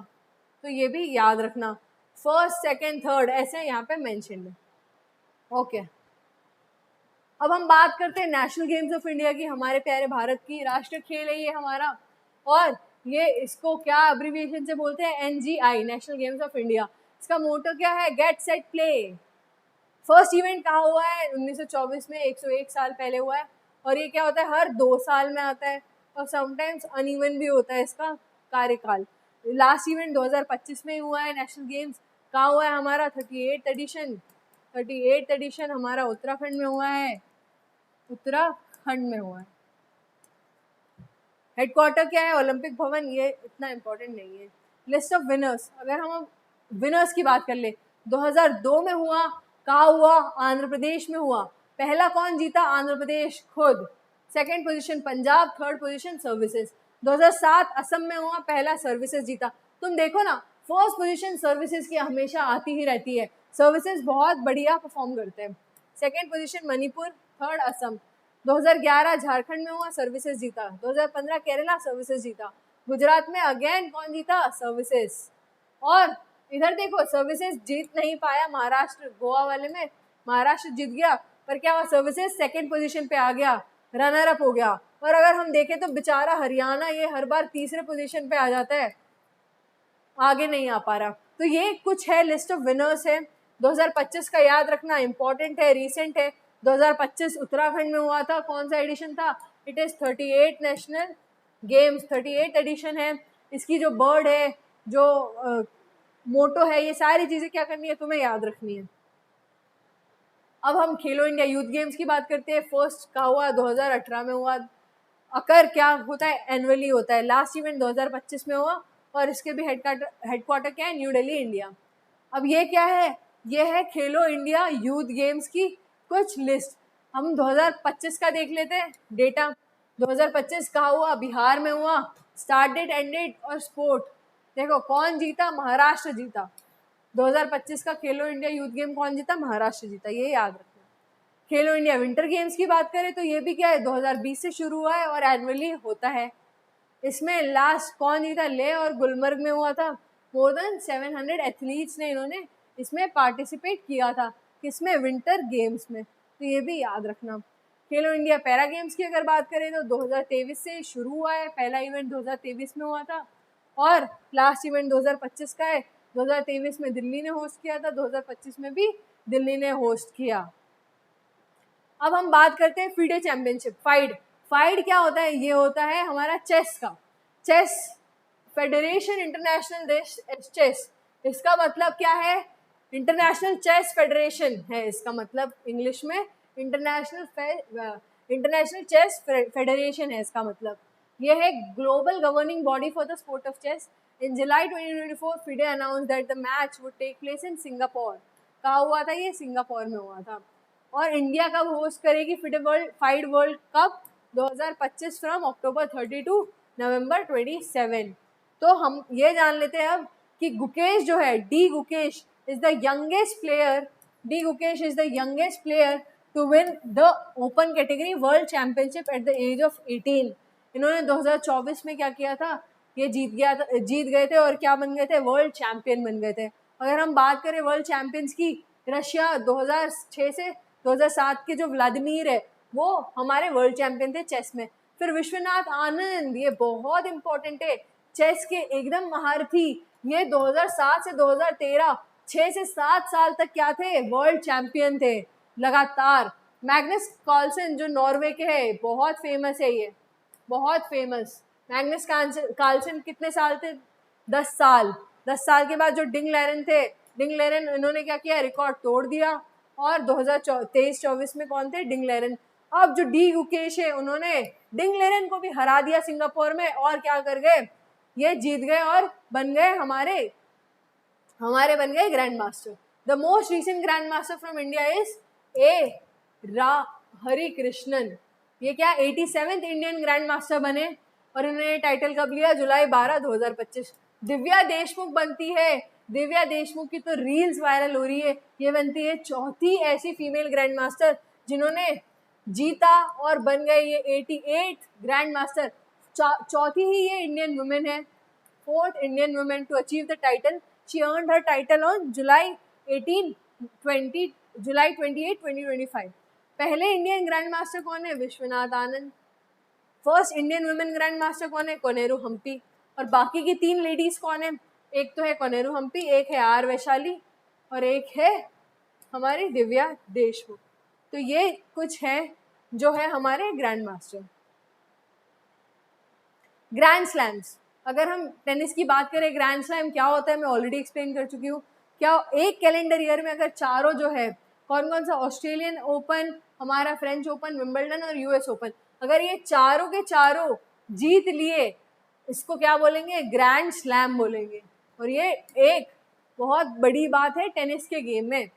तो ये भी याद रखना, फर्स्ट सेकंड थर्ड ऐसे यहाँ पे मेंशन है। ओके, अब हम बात करते हैं नेशनल गेम्स ऑफ इंडिया की, हमारे प्यारे भारत की राष्ट्रीय खेल है ये हमारा। और ये इसको क्या अब्रिविएशन से बोलते हैं? NGI, national games of India. इसका मोटो क्या है? Get set play. First event कहाँ हुआ है? 1924 में, 101 साल पहले हुआ है। और ये क्या होता है? हर 2 साल में आता है और समटाइम्स अनइवन भी होता है इसका कार्यकाल। लास्ट इवेंट 2025 में हुआ है नेशनल गेम्स। कहाँ हुआ है हमारा? 38th एडिशन हमारा उत्तराखंड में हुआ है। उत्तराखंड में हुआ है। हेडक्वार्टर क्या है? ओलंपिक भवन। ये इतना इम्पोर्टेंट नहीं है। लिस्ट ऑफ विनर्स, अगर हम विनर्स की बात कर ले, 2002 में हुआ। कहाँ हुआ? आंध्र प्रदेश में हुआ। पहला कौन जीता? आंध्र प्रदेश खुद। Second position Punjab, third position services. 2007 Assam में हुआ, पहला सर्विसेज जीता। तुम देखो ना, फर्स्ट पोजीशन सर्विसेज की हमेशा आती ही रहती है। सर्विसेज बहुत बढ़िया परफॉर्म करते हैं। Second position Manipur, third Assam. 2011 Jharkhand में हुआ, सर्विसेज जीता। 2015 केरला, सर्विसेज जीता। गुजरात में अगेन कौन जीता? सर्विसेज। और इधर देखो, सर्विसेज जीत नहीं पाया महाराष्ट्र, गोवा वाले में महाराष्ट्र जीत गया, पर क्या हुआ? सर्विसेज सेकंड पोजीशन पे आ गया, रनर अप हो गया। और अगर हम देखें तो बेचारा हरियाणा ये हर बार तीसरे पोजीशन पे आ जाता है, आगे नहीं आ पा रहा। तो ये कुछ है, लिस्ट ऑफ विनर्स है। 2025 का याद रखना, इंपॉर्टेंट है, रिसेंट है। 2025 उत्तराखंड में हुआ था। कौन सा एडिशन था? It is 38 national games, 38 edition है। इसकी जो बर्ड है, जो मोटो है, ये सारी चीज़ें क्या करनी है तुम्हें याद रखनी है। अब हम खेलो इंडिया यूथ गेम्स की बात करते हैं। फर्स्ट का हुआ 2018 में हुआ। अकर क्या होता है? एनुअली होता है। लास्ट इवेंट 2025 में हुआ और इसके भी हेडक्वार्टर क्या है? New Delhi, India. अब ये क्या है? ये है खेलो इंडिया यूथ गेम्स की कुछ लिस्ट। हम 2025 का देख लेते हैं डेटा। 2025 कहाँ हुआ? बिहार में हुआ। स्टार्ट डेट, एंड डेट और स्पोर्ट। देखो कौन जीता? महाराष्ट्र जीता। 2025 का खेलो इंडिया यूथ गेम कौन जीता? महाराष्ट्र जीता, ये याद रखना। खेलो इंडिया विंटर गेम्स की बात करें तो ये भी क्या है? 2020 से शुरू हुआ है और एनुअली होता है। इसमें लास्ट कौन जीता? लेह और गुलमर्ग में हुआ था। मोर देन 700 एथलीट्स ने इन्होंने इसमें पार्टिसिपेट किया था। किसमें? विंटर गेम्स में। तो ये भी याद रखना। खेलो इंडिया पैरा गेम्स की अगर बात करें तो 2023 से शुरू हुआ है। पहला इवेंट 2023 में हुआ था और लास्ट इवेंट 2025 का है। 2023 में दिल्ली ने होस्ट किया था, 2025 में भी दिल्ली ने होस्ट किया। अब हम बात करते हैं फीडे चैंपियनशिप। फाइड क्या होता है? ये होता है हमारा चेस का। चेस फेडरेशन इंटरनेशनल चेस, इसका मतलब क्या है? इंटरनेशनल चेस फेडरेशन है इसका मतलब इंग्लिश में। इंटरनेशनल चेस फेडरेशन है इसका मतलब। ये है global governing body for the sport of chess. In July 2024 FIDE announced that the match would take place in Singapore। कहाँ हुआ था ये? सिंगापुर में हुआ था। और इंडिया कब होस्ट करेगी FIDE world cup? 2025 from October 30 to November 27। तो हम ये जान लेते हैं अब कि गुकेश जो है, D Gukesh is the youngest player to win the open category world championship at the age of 18। इन्होंने 2024 में क्या किया था? ये जीत गए थे और क्या बन गए थे? वर्ल्ड चैंपियन बन गए थे। अगर हम बात करें वर्ल्ड चैंपियंस की, रशिया 2006 से 2007 के जो व्लादिमीर है वो हमारे वर्ल्ड चैंपियन थे चेस में। फिर विश्वनाथ आनंद, ये बहुत इंपॉर्टेंट है, चेस के एकदम महारथी। ये 2007 से 2013 6 से 7 साल तक क्या थे? वर्ल्ड चैंपियन थे लगातार। मैग्नस कार्लसन जो नॉर्वे के है, बहुत फेमस है ये, बहुत फेमस। मैग्नस कार्लसन कितने साल थे? 10 साल। 10 साल के बाद जो डिंग लेरन थे, डिंग लेरन इन्होंने क्या किया? रिकॉर्ड तोड़ दिया। और 2023-24 में कौन थे? डिंग लेरन। अब जो डी गुकेश है उन्होंने डिंग लेरन को भी हरा दिया सिंगापुर में और क्या कर गए? ये जीत गए और बन गए हमारे बन गए grand master. The most recent grand master from India is Hari Krishnan, ये क्या 87th इंडियन ग्रैंड मास्टर बने और इन्होंने टाइटल कब लिया? जुलाई 12, 2025। दिव्या देशमुख बनती है, दिव्या देशमुख की तो रील्स वायरल हो रही है, ये बनती है चौथी ऐसी फीमेल ग्रैंड मास्टर जिन्होंने जीता और बन गए ये 88th ग्रैंड मास्टर। चौथी ही ये इंडियन वुमेन है, 4th Indian women to achieve the title. She earned her title on July 28, 2025। पहले इंडियन ग्रैंड मास्टर कौन है? Viswanathan Anand. First Indian women grandmaster कौन है? कोनेरू हम्पी। और बाकी की 3 लेडीज कौन है? एक तो है कोनेरू हम्पी, एक है आर वैशाली और एक है हमारी दिव्या देशमुख। तो ये कुछ है जो है हमारे ग्रैंड मास्टर। ग्रैंड स्लैम्स, अगर हम टेनिस की बात करें, ग्रैंड स्लैम क्या होता है मैं ऑलरेडी एक्सप्लेन कर चुकी हूँ। क्या एक कैलेंडर ईयर में अगर चारों जो है कौन कौन सा? ऑस्ट्रेलियन ओपन, हमारा फ्रेंच ओपन, विंबलडन और यूएस ओपन, अगर ये चारों के चारों जीत लिए, इसको क्या बोलेंगे? ग्रैंड स्लैम बोलेंगे। और ये एक बहुत बड़ी बात है टेनिस के गेम में।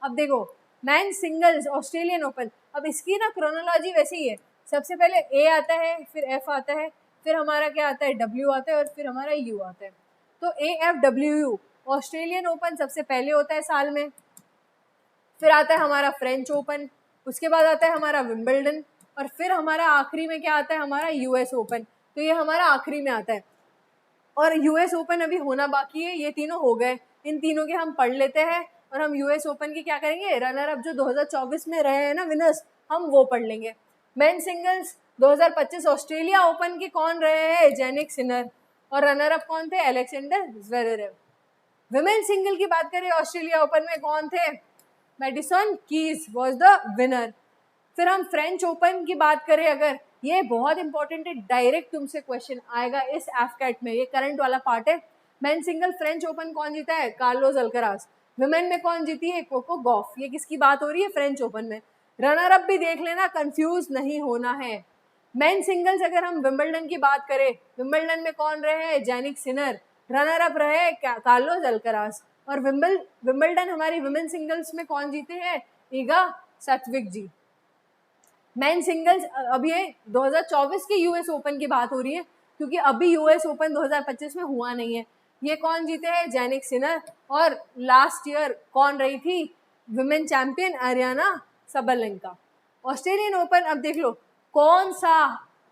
अब देखो, मैन सिंगल्स ऑस्ट्रेलियन ओपन, अब इसकी ना क्रोनोलॉजी वैसी ही है, सबसे पहले ए आता है, फिर एफ आता है, फिर हमारा क्या आता है? डब्ल्यू आता है और फिर हमारा यू आता है। तो A F W you, Australian open सबसे पहले होता है साल में, फिर आता है हमारा फ्रेंच ओपन, उसके बाद आता है हमारा विंबलडन और फिर हमारा आखिरी में क्या आता है? हमारा यूएस ओपन। तो ये हमारा आखिरी में आता है और यूएस ओपन अभी होना बाकी है। ये तीनों हो गए, इन तीनों के हम पढ़ लेते हैं और हम यूएस ओपन की क्या करेंगे? रनर अप जो 2024 में रहे हैं ना विनर्स, हम वो पढ़ लेंगे। मेन सिंगल्स 2025 ऑस्ट्रेलिया ओपन के कौन रहे हैं? Jannik Sinner. और रनर अप कौन थे? Alexander Zverev. विमेन सिंगल की बात करें, ऑस्ट्रेलिया ओपन में कौन थे? Madison Keys was the winner. फिर हम फ्रेंच ओपन की बात करें, अगर, ये बहुत इंपॉर्टेंट है, डायरेक्ट तुमसे क्वेश्चन आएगा इस एफकैट में, ये करंट वाला पार्ट है। मेन सिंगल फ्रेंच ओपन कौन जीता है? Carlos Alcaraz. विमेन में कौन जीती है? Coco Gauff. ये किसकी बात हो रही है? फ्रेंच ओपन में। रनर अप भी देख लेना, कंफ्यूज नहीं होना है। मेन सिंगल्स अगर हम विंबलडन की बात करें, विंबलडन में कौन रहे? Jannik Sinner. रनर अप रहे कार्लोस अल्कराज। और विंबलडन हमारी विमेन सिंगल्स में कौन जीते हैं? ईगा सत्विक जी। मेन सिंगल्स, अभी ये 2024 के यूएस ओपन की बात हो रही है क्योंकि अभी यूएस ओपन 2025 में हुआ नहीं है। ये कौन जीते हैं? Jannik Sinner. और लास्ट ईयर कौन रही थी women champion? Aryna Sabalenka. Australian Open, अब देख लो कौन सा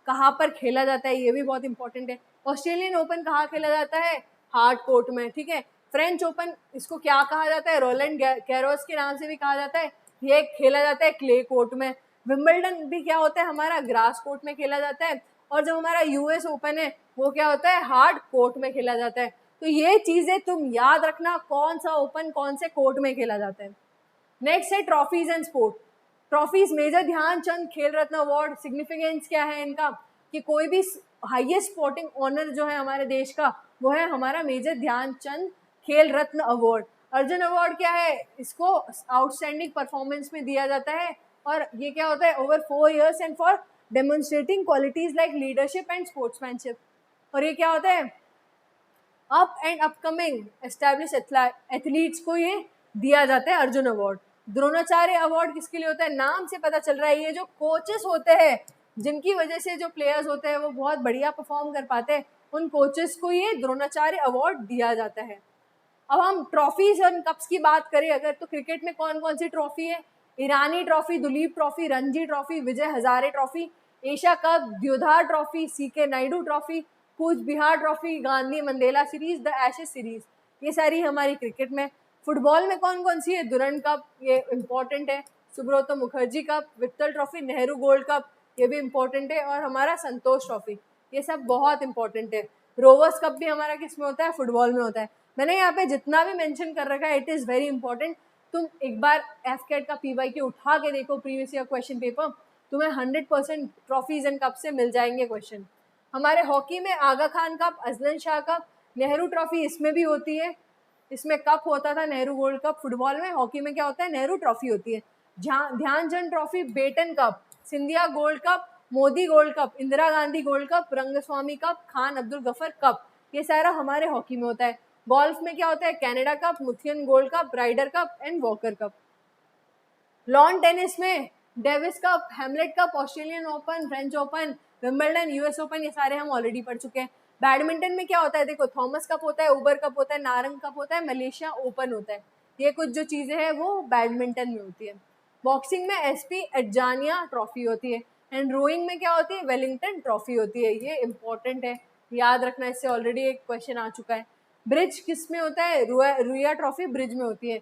कहाँ पर खेला जाता है, ये भी बहुत इंपॉर्टेंट है। ऑस्ट्रेलियन ओपन कहाँ खेला जाता है? हार्ड कोर्ट में, ठीक है। फ्रेंच ओपन इसको क्या कहा जाता है? रोलैंड गैरोस के नाम से भी कहा जाता है। ये खेला जाता है क्ले कोर्ट में। विंबलडन भी क्या होता है? हमारा ग्रास कोर्ट में खेला जाता है। और जो हमारा यूएस ओपन है वो क्या होता है? हार्ड कोर्ट में खेला जाता है। तो ये चीजें तुम याद रखना, कौन सा ओपन कौन से कोर्ट में खेला जाता है। नेक्स्ट है trophies and sport. Trophies, major Dhyanchand Khel Ratna award, significance क्या है इनका? कि कोई भी हाईएस्ट स्पोर्टिंग ऑनर जो है हमारे देश का, वो है हमारा major Dhyanchand Khel Ratna award. Arjun award क्या है? इसको आउटस्टैंडिंग परफॉर्मेंस में दिया जाता है और ये क्या होता है? Over 4 years and for demonstrating qualities like leadership and sportsmanship. और ये क्या होता है? Up and upcoming establish athletes को ये दिया जाता है अर्जुन अवार्ड। द्रोणाचार्य अवार्ड किसके लिए होता है? नाम से पता चल रहा है, ये जो कोचेस होते हैं जिनकी वजह से जो प्लेयर्स होते हैं वो बहुत बढ़िया परफॉर्म कर पाते हैं, उन कोचेस को ये द्रोणाचार्य अवार्ड दिया जाता है। अब हम ट्रॉफीज और कप्स की बात करें अगर, तो क्रिकेट में कौन कौन सी ट्रॉफी है? Irani trophy, Duleep trophy, Ranji trophy, Vijay Hazare trophy, Asia cup, Deodhar trophy, C K Nayudu trophy, Cooch Behar trophy, Gandhi Mandela series, the Ashes series, ये सारी हमारी क्रिकेट में। फुटबॉल में कौन कौन सी है? दुरंड कप, ये इंपॉर्टेंट है। Subroto Mukherjee cup, Victor trophy, Nehru gold cup, ये भी इंपॉर्टेंट है। और हमारा संतोष ट्रॉफी, ये सब बहुत इंपॉर्टेंट है। रोवर्स कप भी हमारा किस में होता है? फुटबॉल में होता है। मैंने यहाँ पे जितना भी मेंशन कर रखा है, इट इज़ वेरी इंपॉर्टेंट। तुम एक बार एफकेट का PYQ उठा के देखो, प्रीवियस ईयर क्वेश्चन पेपर, तुम्हें 100% ट्रॉफीज एंड कप से मिल जाएंगे क्वेश्चन। हमारे हॉकी में Aga Khan cup, Azlan Shah cup, Nehru trophy इसमें भी होती है, इसमें कप होता था नेहरू गोल्ड कप। फुटबॉल में, हॉकी में क्या होता है? नेहरू ट्रॉफी होती है। Dhyanchand trophy, Beighton cup, Scindia gold cup, Modi gold cup, Indira Gandhi gold cup, Rangaswamy cup, Khan Abdul Gaffar cup, ये सारा हमारे हॉकी में होता है। गोल्फ में क्या होता है? कनाडा कप, मुथियन gold cup, Ryder cup and Walker cup. Lawn tennis में Davis cup, Hamlet cup, Australian open, French open, Wimbledon, US open, ये सारे हम ऑलरेडी पढ़ चुके हैं। बैडमिंटन में क्या होता है, देखो थॉमस कप होता है, उबर कप होता है, नारंग कप होता है, मलेशिया ओपन होता है। ये कुछ जो चीज़ें हैं वो बैडमिंटन में होती है। बॉक्सिंग में एसपी एडजानिया ट्रॉफी होती है। एंड रोइंग में क्या होती है, वेलिंगटन ट्रॉफी होती है। ये इंपॉर्टेंट है, याद रखना, इससे ऑलरेडी एक क्वेश्चन आ चुका है। ब्रिज किस में होता है, रुया ट्रॉफी ब्रिज में होती है।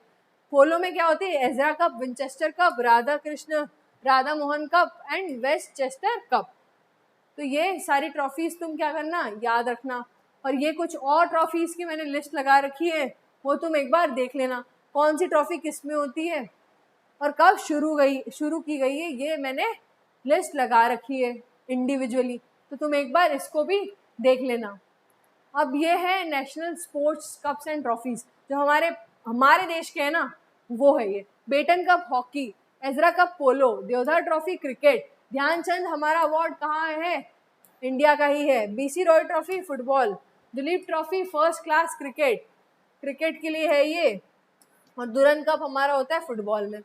पोलो में क्या होती है, Ezra cup, Winchester cup, Radha Mohan cup and Westchester cup. तो ये सारी ट्रॉफीज तुम क्या करना, याद रखना। और ये कुछ और ट्रॉफीज की मैंने लिस्ट लगा रखी है, वो तुम एक बार देख लेना कौन सी ट्रॉफी किस में होती है और कब शुरू की गई है, ये मैंने लिस्ट लगा रखी है इंडिविजुअली, तो तुम एक बार इसको भी देख लेना। अब ये है national sports cups and trophies, जो हमारे देश के हैं ना, वो है ये। Beighton cup hockey, Ezra cup polo, Deodhar trophy cricket, Dhyanchand हमारा अवार्ड कहाँ है, इंडिया का ही है। BC Roy trophy football, Duleep trophy first class cricket के लिए है ये। और दुरन कप हमारा होता है फुटबॉल में।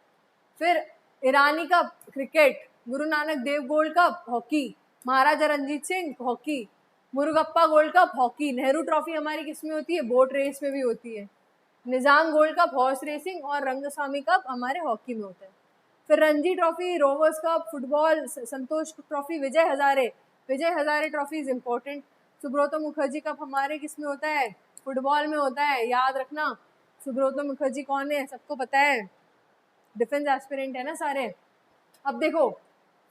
फिर ईरानी cup cricket, Guru Nanak Dev gold cup hockey, Maharaja Ranjit Singh hockey, Murugappa gold cup hockey. Nehru trophy हमारी किस में होती है, बोट रेस में भी होती है। Nizam gold cup horse racing और रंगस्वामी कप हमारे हॉकी में होता है। फिर Ranji trophy, Rovers cup football, Santosh trophy, Vijay Hazare trophy is important. Subroto Mukherjee cup हमारे किस में होता है, फुटबॉल में होता है, याद रखना। सुब्रतो मुखर्जी कौन है, सबको पता है, डिफेंस एस्पिरेंट है ना सारे। अब देखो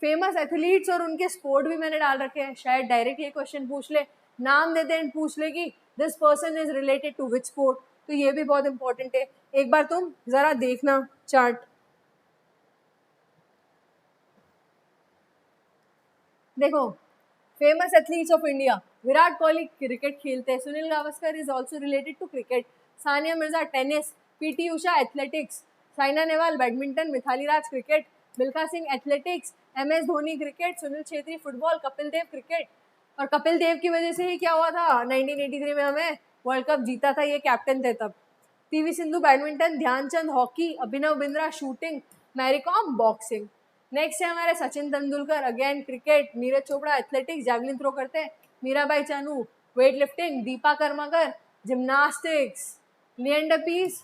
फेमस एथलीट्स और उनके स्पोर्ट भी मैंने डाल रखे हैं, शायद डायरेक्ट ये क्वेश्चन पूछ ले, नाम दे दे, पूछ ले कि this person is related to which sport, तो ये भी बहुत इंपॉर्टेंट है। एक बार तुम जरा देखना चार्ट। देखो famous athletes of India, Virat Kohli cricket खेलते हैं, Sunil Gavaskar is also related to cricket, Sania Mirza tennis, PT Usha athletics, Saina Nehwal badminton, Mithali Raj cricket, Milkha Singh athletics, MS Dhoni cricket, Sunil Chhetri football, Kapil Dev cricket. और कपिल देव की वजह से ही क्या हुआ था, 1983 में हमें वर्ल्ड कप जीता था, ये कैप्टन थे तब। PV Sindhu badminton, Dhyanchand hockey, Abhinav Bindra shooting, Mary Kom boxing. Next है हमारे Sachin Tendulkar again cricket, Neeraj Chopra athletics javelin throw करते हैं, Mirabai Chanu weight lifting, Dipa Karmakar gymnastics, Leander Paes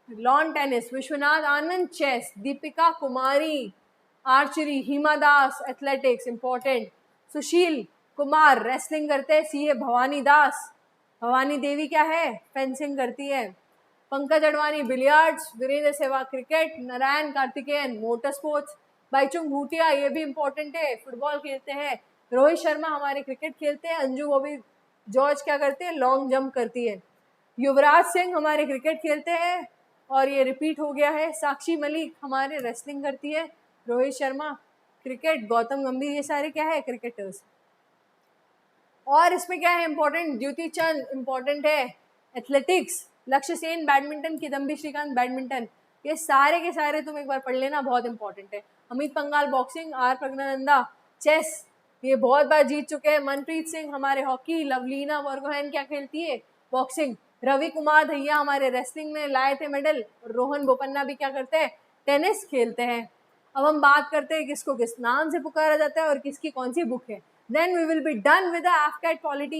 lawn tennis, Vishwanath Anand chess, Deepika Kumari archery, Hima Das athletics important, Sushil Kumar wrestling करते हैं, सीए भवानी देवी क्या है, फेंसिंग करती है, Pankaj Advani billiards, Virender Sehwag cricket, Narain Karthikeyan motor sports, Bhaichung Bhutia ये भी इंपॉर्टेंट है, फुटबॉल खेलते हैं, रोहित शर्मा हमारे क्रिकेट खेलते हैं, अंजू बॉबी जॉर्ज क्या करते हैं, लॉन्ग जंप करती है, युवराज सिंह हमारे क्रिकेट खेलते हैं और ये रिपीट हो गया है, साक्षी मलिक हमारे रेसलिंग करती है, रोहित शर्मा क्रिकेट, गौतम गंभीर ये सारे क्या है, क्रिकेटर्स। और इसमें क्या है इंपॉर्टेंट, द्युति चंद इंपॉर्टेंट है एथलेटिक्स, लक्ष्य सेन बैडमिंटन, किदम्बी श्रीकांत बैडमिंटन, ये सारे के सारे तुम एक बार पढ़ लेना, बहुत इंपॉर्टेंट है। Amit Panghal boxing, R Praggnanandhaa chess, ये बहुत बार जीत चुके हैं, मनप्रीत सिंह हमारे हॉकी, लवलीना वर्गोहन क्या खेलती है, बॉक्सिंग, रवि कुमार धैया हमारे रेसलिंग में लाए थे मेडल, रोहन बोपन्ना भी क्या करते हैं, टेनिस खेलते हैं। अब हम बात करते हैं किसको किस नाम से पुकारा जाता है और किसकी कौन सी बुक है। Then we will be done with the AFCAT polity,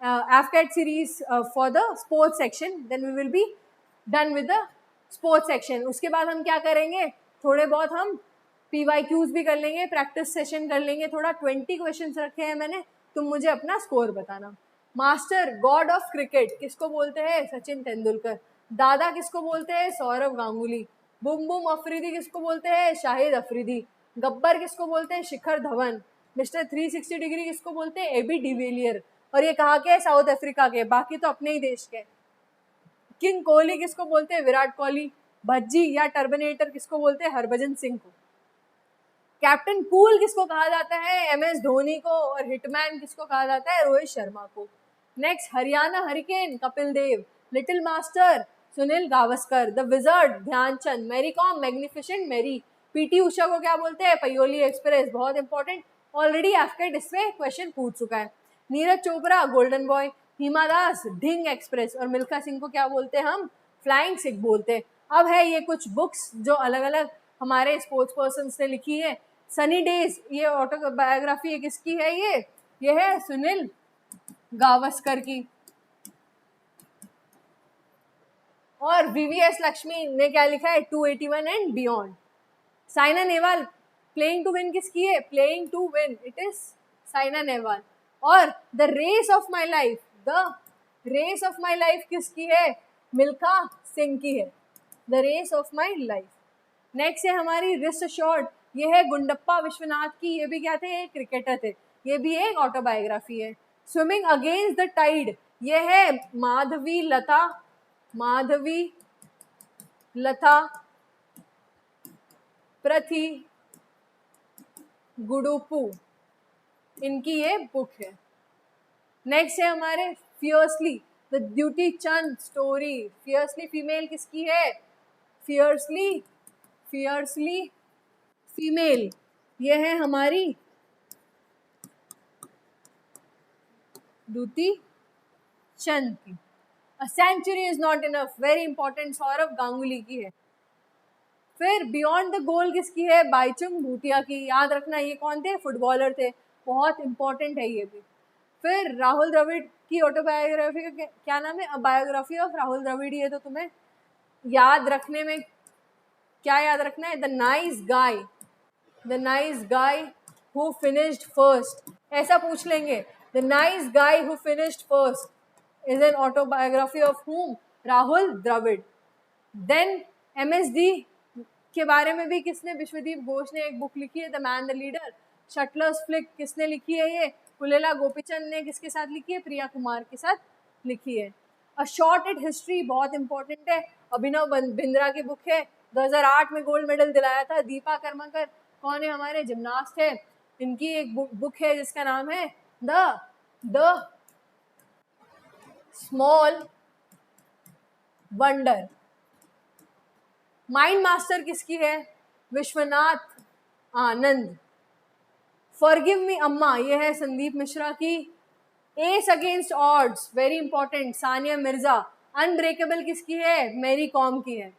AFCAT series for the sports section. Then we will be done with the sports section. उसके बाद हम क्या करेंगे, थोड़े बहुत हम PYQs भी कर लेंगे, प्रैक्टिस सेशन कर लेंगे, थोड़ा 20 क्वेश्चंस रखे हैं मैंने, तुम मुझे अपना स्कोर बताना। मास्टर गॉड ऑफ क्रिकेट किसको बोलते हैं, सचिन तेंदुलकर। दादा किसको बोलते हैं, सौरव गांगुली। बुम बुम अफरीदी किसको बोलते हैं, शाहिद अफरीदी। गब्बर किसको बोलते हैं, शिखर धवन। मिस्टर 360 डिग्री किसको बोलते हैं, एबी डिविलियर। और ये कहाँ के, साउथ अफ्रीका के, बाकी तो अपने ही देश के। किंग कोहली किसको बोलते हैं, विराट कोहली। भज्जी या टर्मिनेटर किसको बोलते हैं, हरभजन सिंह को। कैप्टन कूल किसको कहा जाता है, एमएस धोनी को। और हिटमैन किसको कहा जाता है, रोहित शर्मा को। Next Haryana hurricane, Kapil Dev. Little master, Sunil Gavaskar. The wizard, Dhyanchand. Mary Kom, magnificent Mary. PT Usha को क्या बोलते हैं, पयोली एक्सप्रेस, बहुत इंपॉर्टेंट, ऑलरेडी एफकेट इसमें क्वेश्चन पूछ चुका है। Neeraj Chopra, golden boy. Hima Das, Dhing express. और मिल्खा सिंह को क्या बोलते हैं हम, फ्लाइंग सिख बोलते हैं। अब है ये कुछ बुक्स जो अलग अलग हमारे स्पोर्ट्स पर्सन ने लिखी है, सनी डेज, ये ऑटोबायोग्राफी है किसकी है? ये है सुनील गावस्कर की। और वीवीएस लक्ष्मी ने क्या लिखा है? 281 and beyond. Saina Nehwal, playing to win किसकी है? Playing to win, it is Saina Nehwal. और the race of my life, the race of my life किसकी है? मिल्खा सिंह की है, the race of my life. Next है हमारी रिस्ट शॉर्ट, ये है गुंडप्पा विश्वनाथ की, ये भी क्या थे? एक क्रिकेटर थे, ये भी एक ऑटोबायोग्राफी है। स्विमिंग अगेंस्ट द टाइड, ये है माधवी लता प्रथि गुडुपु, इनकी ये बुक है। नेक्स्ट है हमारे fiercely, the duty Chand story. Fiercely female किसकी है? फियर्सली फीमेल, ये है हमारी ड्यूटी चंद की। A century is not enough, very important, Sourav Ganguly की है। फिर बियॉन्ड द गोल किसकी है? बाईचुंग भूटिया की, याद रखना ये कौन थे? फुटबॉलर थे, बहुत इंपॉर्टेंट है ये भी। फिर राहुल द्रविड़ की ऑटोबायोग्राफी का क्या नाम है? Biography of Rahul Dravid. ये तो तुम्हें याद रखने में क्या याद रखना है? The nice guy who finished first, ऐसा पूछ लेंगे। The nice guy who finished first is an autobiography of whom? Rahul Dravid. Then MSD के बारे में भी किसने? विश्वदीप घोष ने एक बुक लिखी है, the man the leader. Shuttlers flick किसने लिखी है? ये पुलेला गोपीचंद ने किसके साथ लिखी है? प्रिया कुमार के साथ लिखी है। अ शॉर्ट एट हिस्ट्री बहुत इंपॉर्टेंट है, अभिनव बिंद्रा की बुक है, 2008 में गोल्ड मेडल दिलाया था। दीपा कर्मकर कौन है? हमारे जिमनास्ट है, इनकी एक बुक है जिसका नाम है the small wonder. Mind master किसकी है? विश्वनाथ आनंद। फॉरगिव मी अम्मा, ये है संदीप मिश्रा की। S against odds, very important, Sania Mirza. Unbreakable किसकी है? मैरी कॉम की है।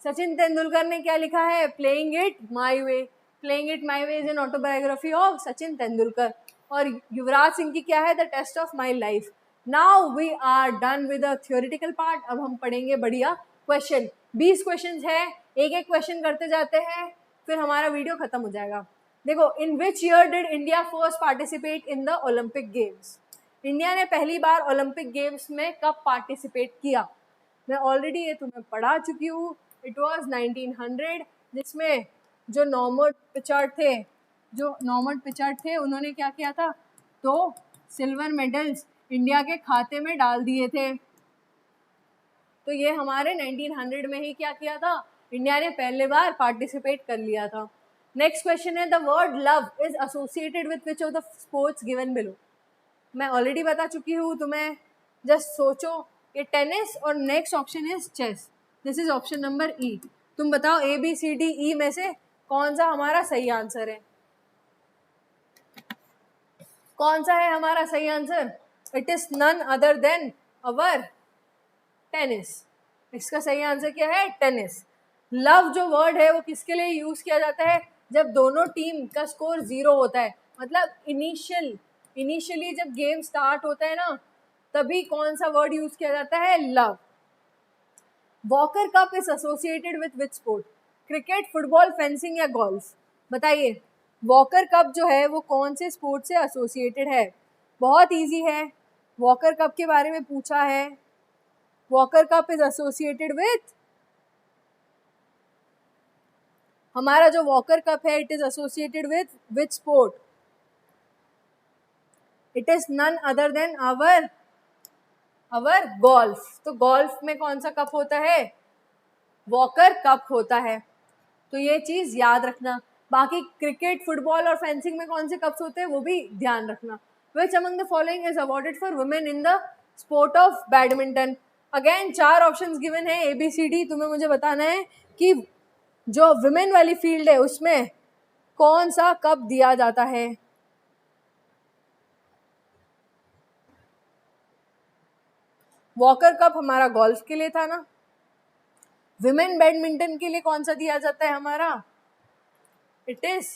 सचिन तेंदुलकर ने क्या लिखा है? Playing it my way. Playing it my way is an autobiography of Sachin Tendulkar. और युवराज सिंह की क्या है? The test of my life. Now we are done with the theoretical part, अब हम पढ़ेंगे बढ़िया क्वेश्चन। 20 क्वेश्चन है, एक एक क्वेश्चन करते जाते हैं, फिर हमारा वीडियो खत्म हो जाएगा। देखो, in which year did India first participate in the Olympic games? India ने पहली बार ओलंपिक गेम्स में कब पार्टिसिपेट किया? मैं ऑलरेडी ये तुम्हें पढ़ा चुकी हूँ, इट वाज 1900, जिसमें जो नॉर्मन पिचर्ड थे उन्होंने क्या किया था? तो सिल्वर मेडल्स इंडिया के खाते में डाल दिए थे। तो ये हमारे 1900 में ही क्या किया था? इंडिया ने पहले बार पार्टिसिपेट कर लिया था। नेक्स्ट क्वेश्चन है, the word love is associated with which of the sports given below? मैं ऑलरेडी बता चुकी हूँ तुम्हें, जस्ट सोचो, ये टेनिस और next option is chess. This is option number E. तुम बताओ ABCDE में से कौन सा हमारा सही आंसर है? कौन सा है हमारा सही answer? It is none other than our tennis. इसका सही आंसर क्या है? टेनिस। लव जो वर्ड है वो किसके लिए यूज किया जाता है? जब दोनों टीम का स्कोर 0 होता है, मतलब इनिशियली जब गेम स्टार्ट होता है ना, तभी कौन सा वर्ड यूज किया जाता है? Love. Walker cup is associated with which sport? Cricket, football, fencing या गोल्फ? बताइए, वॉकर कप जो है वो कौन से स्पोर्ट से एसोसिएटेड है? बहुत इजी है, वॉकर कप के बारे में पूछा है। Walker cup is associated with, हमारा जो वॉकर कप है it is associated with which sport? It is none other than our golf. तो गोल्फ में कौन सा कप होता है? वॉकर कप होता है। तो ये चीज याद रखना। बाकी क्रिकेट, फुटबॉल और फेंसिंग में कौन से कप्स होते हैं वो भी ध्यान रखना। विच among the following is awarded for women in the sport of badminton? Again 4 options given है ABCD, तुम्हें मुझे बताना है कि जो वुमेन वाली फील्ड है उसमें कौन सा कप दिया जाता है। वॉकर कप हमारा गोल्फ के लिए था ना। विमेन बैडमिंटन के लिए कौन सा दिया जाता है हमारा? इट इज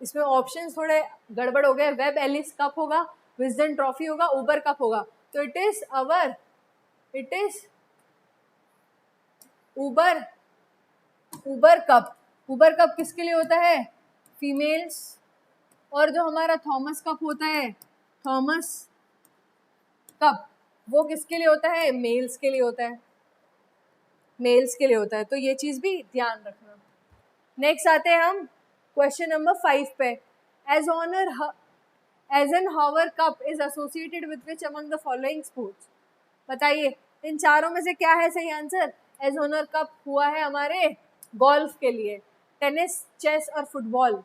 इसमें ऑप्शन थोड़े गड़बड़ हो गए। वेब एलिस कप होगा, विजडन ट्रॉफी होगा, उबर कप होगा। तो it is Uber cup. Uber cup किसके लिए होता है? फीमेल्स। और जो हमारा थॉमस कप होता है, थॉमस कप, वो किसके लिए होता है? मेल्स के लिए होता है, मेल्स के लिए होता है। तो ये चीज़ भी ध्यान रखना। नेक्स्ट आते हैं हम क्वेश्चन नंबर 5 पे। As an hover cup is associated with which among the following sports? बताइए इन चारों में से क्या है सही आंसर? एज ऑनर कप हुआ है हमारे गोल्फ के लिए। टेनिस, चेस और फुटबॉल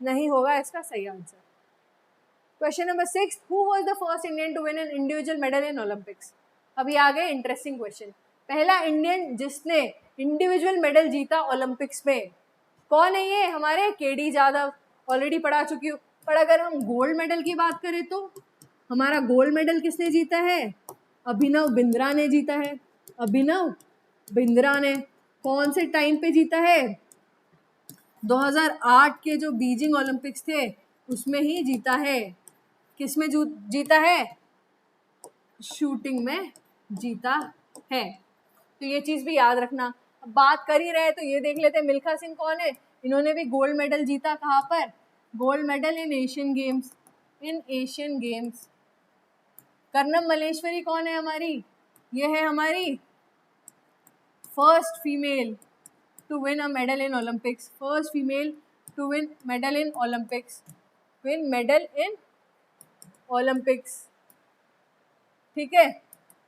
नहीं होगा इसका सही answer. Question number 6, who was the first Indian to win an individual medal in Olympics? अभी आ गए इंटरेस्टिंग क्वेश्चन। पहला इंडियन जिसने इंडिविजुअल मेडल जीता ओलंपिक्स में, कौन है ये? हमारे केडी जाधव, ऑलरेडी पढ़ा चुकी हूँ। पर अगर हम गोल्ड मेडल की बात करें तो हमारा गोल्ड मेडल किसने जीता है? अभिनव बिंद्रा ने जीता है। अभिनव बिंद्रा ने कौन से टाइम पे जीता है? 2008 के जो बीजिंग ओलंपिक्स थे उसमें ही जीता है। किस में जीता है? शूटिंग में जीता है। तो ये चीज़ भी याद रखना। अब बात कर ही रहे तो ये देख लेते हैं मिल्खा सिंह कौन है। इन्होंने भी गोल्ड मेडल जीता। कहाँ पर? Gold medal in Asian Games, in Asian Games. Karnam Malleswari कौन है हमारी? ये है हमारी first female to win a medal in Olympics. First female to win medal in Olympics, win medal in Olympics. ठीक है।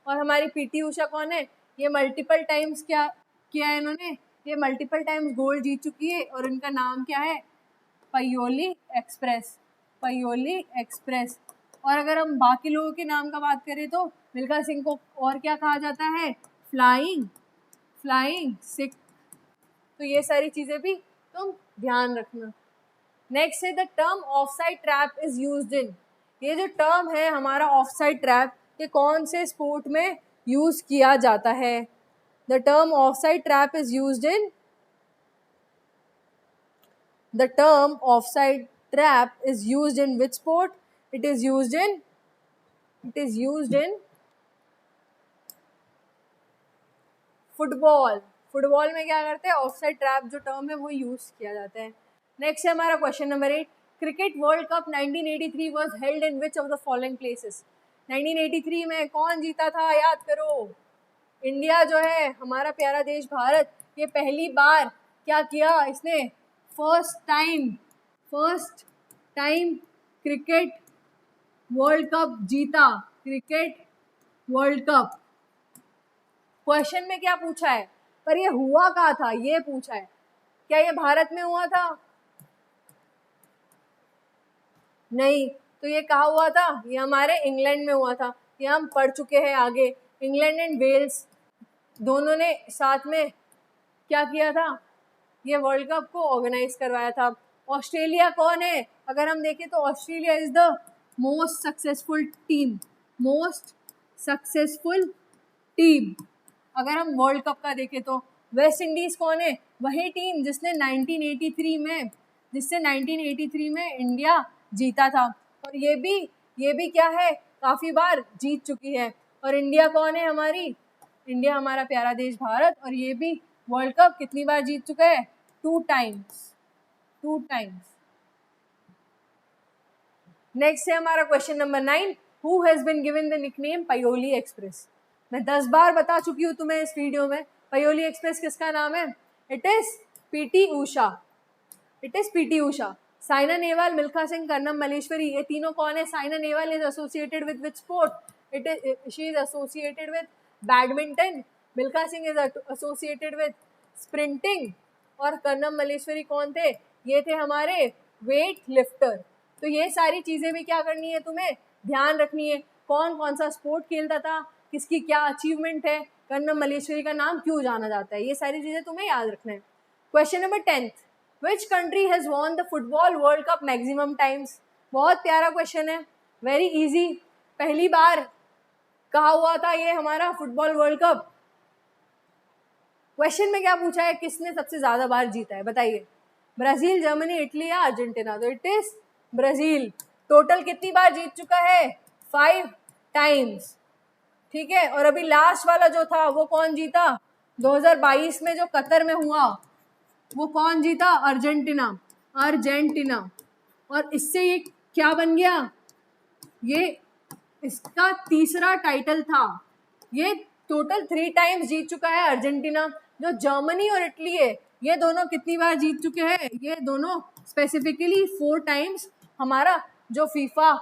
और हमारी पीटी उषा कौन है? ये मल्टीपल टाइम्स क्या किया है इन्होंने? ये मल्टीपल टाइम्स गोल्ड जीत चुकी है और इनका नाम क्या है? Payyoli express, Payyoli express. और अगर हम बाकी लोगों के नाम का बात करें तो मिल्खा सिंह को और क्या कहा जाता है? फ्लाइंग सिख। तो ये सारी चीज़ें भी तुम ध्यान रखना। नेक्स्ट है the term offside trap is used in. ये जो टर्म है हमारा ऑफसाइड ट्रैप, ये कौन से स्पोर्ट में यूज किया जाता है? The term offside trap is used in, the term offside trap is used in which sport? It is used in football. Football में क्या करते हैं? ऑफसाइड ट्रैप जो टर्म है वो यूज किया जाता है। नेक्स्ट है हमारा question number 8, cricket world cup 1983 was held in which of the following places? 1983 में कौन जीता था? याद करो। इंडिया जो है हमारा प्यारा देश भारत, ये पहली बार क्या किया इसने? First time cricket world cup जीता। Cricket world cup. क्वेश्चन में क्या पूछा है? पर ये हुआ कहाँ था ये पूछा है। क्या ये भारत में हुआ था? नहीं। तो ये कहाँ हुआ था? ये हमारे इंग्लैंड में हुआ था। ये हम पढ़ चुके हैं आगे। इंग्लैंड एंड वेल्स दोनों ने साथ में क्या किया था? ये वर्ल्ड कप को ऑर्गेनाइज करवाया था। ऑस्ट्रेलिया कौन है? अगर हम देखें तो Australia is the most successful team. अगर हम वर्ल्ड कप का देखें तो वेस्ट इंडीज कौन है? वही टीम जिसने 1983 में इंडिया जीता था। और ये भी क्या है? काफ़ी बार जीत चुकी है। और इंडिया कौन है हमारी? इंडिया हमारा प्यारा देश भारत, और ये भी वर्ल्ड कप कितनी बार जीत चुका है? 2 टाइम्स। नेक्स्ट है हमारा question number 9, who has been given the nickname Payyoli express? मैं 10 बार बता चुकी हूँ तुम्हें इस वीडियो में। पायोली एक्सप्रेस किसका नाम है? It is PT Usha. Saina Nehwal, Milkha Singh, Karnam Malleswari, ये तीनों कौन है? Saina Nehwal is associated with which sport? She is associated with badminton. Milkha Singh is associated with sprinting. और कर्नम मल्लेश्वरी कौन थे? ये थे हमारे वेट लिफ्टर। तो ये सारी चीज़ें भी क्या करनी है तुम्हें? ध्यान रखनी है। कौन कौन सा स्पोर्ट खेलता था, किसकी क्या अचीवमेंट है, कर्नम मल्लेश्वरी का नाम क्यों जाना जाता है, ये सारी चीज़ें तुम्हें याद रखना है। Question number 10, which country has won the football world cup maximum times? बहुत प्यारा क्वेश्चन है, वेरी इजी। पहली बार कहा हुआ था ये हमारा फुटबॉल वर्ल्ड कप? क्वेश्चन में क्या पूछा है? किसने सबसे ज़्यादा बार जीता है बताइए। ब्राजील, जर्मनी, इटली या अर्जेंटीना? तो इट इज ब्राजील। टोटल कितनी बार जीत चुका है? 5 टाइम्स। ठीक है, और अभी लास्ट वाला जो था वो कौन जीता? 2022 में जो कतर में हुआ वो कौन जीता? अर्जेंटीना। अर्जेंटीना। और इससे ये क्या बन गया? ये इसका तीसरा टाइटल था। ये टोटल 3 टाइम्स जीत चुका है अर्जेंटीना। जो जर्मनी और इटली है ये दोनों कितनी बार जीत चुके हैं? ये दोनों स्पेसिफिकली 4 टाइम्स हमारा जो फीफा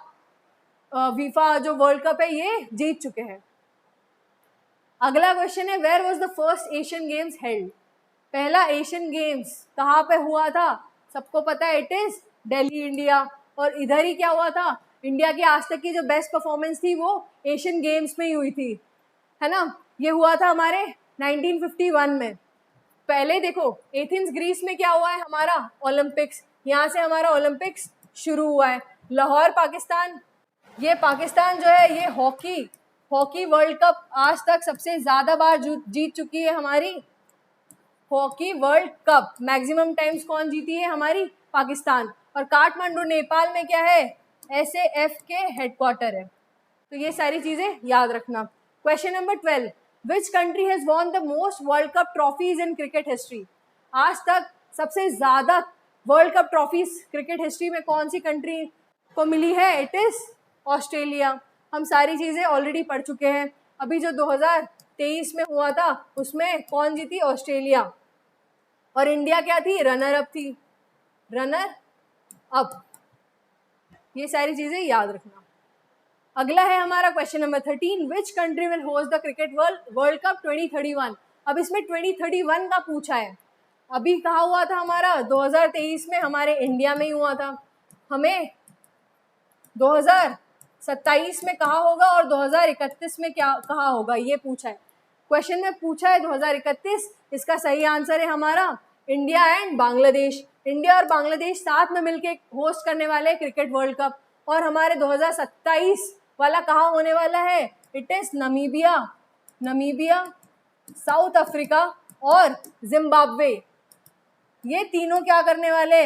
जो वर्ल्ड कप है ये जीत चुके हैं। अगला क्वेश्चन है, where was the first Asian Games held? पहला एशियन गेम्स कहाँ पे हुआ था? सबको पता है, इट इज दिल्ली, इंडिया। और इधर ही क्या हुआ था? इंडिया की आज तक की जो बेस्ट परफॉर्मेंस थी वो एशियन गेम्स में ही हुई थी, है ना। ये हुआ था हमारे 1951 में। पहले देखो एथेंस ग्रीस में क्या हुआ है हमारा? ओलंपिक्स। यहाँ से हमारा ओलंपिक्स शुरू हुआ है। लाहौर पाकिस्तान, ये पाकिस्तान जो है ये हॉकी वर्ल्ड कप आज तक सबसे ज़्यादा बार जीत चुकी है हमारी। Hockey world cup maximum times कौन जीती है? हमारी पाकिस्तान। और काठमांडू नेपाल में क्या है? SAF के हेडक्वार्टर है। तो ये सारी चीज़ें याद रखना। Question number 12, which country has won the most world cup trophies in cricket history? आज तक सबसे ज़्यादा world cup trophies cricket history में कौन सी कंट्री को मिली है? It is Australia. हम सारी चीज़ें ऑलरेडी पढ़ चुके हैं। अभी जो 2023 में हुआ था उसमें कौन जीती? ऑस्ट्रेलिया। और इंडिया क्या थी? रनर अप थी। Runner up. ये सारी चीज़ें याद रखना। अगला है हमारा question number 13, which country will host the cricket world cup 2031? अब इसमें 2031 का पूछा है। अभी कहाँ हुआ था हमारा? 2023 में हमारे इंडिया में ही हुआ था। हमें 2027 में कहाँ होगा और 2031 में क्या कहाँ होगा ये पूछा है। क्वेश्चन में पूछा है 2031। इसका सही आंसर है हमारा इंडिया एंड बांग्लादेश। इंडिया और बांग्लादेश साथ में मिलके होस्ट करने वाले क्रिकेट वर्ल्ड कप। और हमारे 2027 वाला कहाँ होने वाला है? It is Namibia, south Africa और जिम्बाब्वे। ये तीनों क्या करने वाले?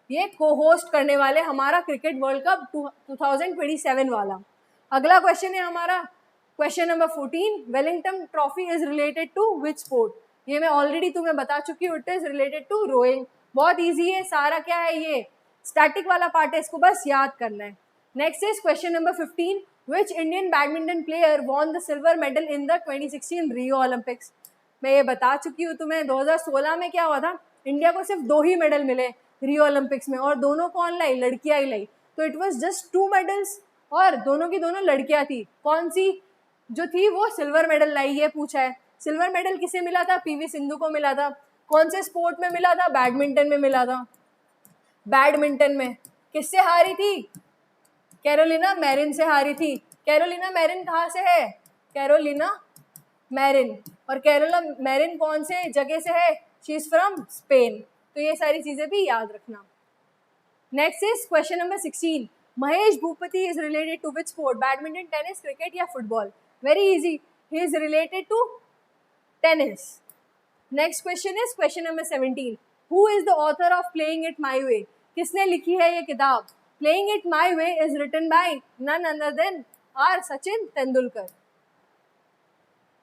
ये को होस्ट करने वाले हमारा क्रिकेट वर्ल्ड कप 2027 वाला। अगला क्वेश्चन है हमारा question number 14, Wellington trophy is related to which sport? ये मैं ऑलरेडी तुम्हें बता चुकी हूँ, it is related to rowing. बहुत ईजी है, सारा क्या है ये स्टैटिक वाला पार्ट है, इसको बस याद करना है। Next is question number 15, which Indian badminton player won the silver medal in the 2016 Rio Olympics? मैं ये बता चुकी हूँ तुम्हें, 2016 में क्या हुआ था? इंडिया को सिर्फ 2 ही मेडल मिले रियो ओलंपिक्स में, और दोनों कौन लाई? लड़कियां ही लाई। तो इट वाज जस्ट 2 मेडल्स और दोनों की दोनों लड़कियां थी। कौन सी जो थी वो सिल्वर मेडल लाई, ये पूछा है। सिल्वर मेडल किसे मिला था? PV सिंधु को मिला था। कौन से स्पोर्ट में मिला था? बैडमिंटन में मिला था। बैडमिंटन में किससे हारी थी? कैरोलिना मैरिन से हारी थी। कैरोलिना मैरिन कहाँ से है? Carolina Marin. और कैरोलिना मैरिन कौन से जगह से है? She is from Spain. तो ये सारी चीजें भी याद रखना। Next is question number 16, Mahesh Bhupathi is related to which sport? Badminton, tennis, cricket या football? Very easy, he is related to tennis. Next question is question number 17, who is the author of playing it my way? किसने लिखी है ये किताब? Playing it my way is written by none other than our Sachin Tendulkar.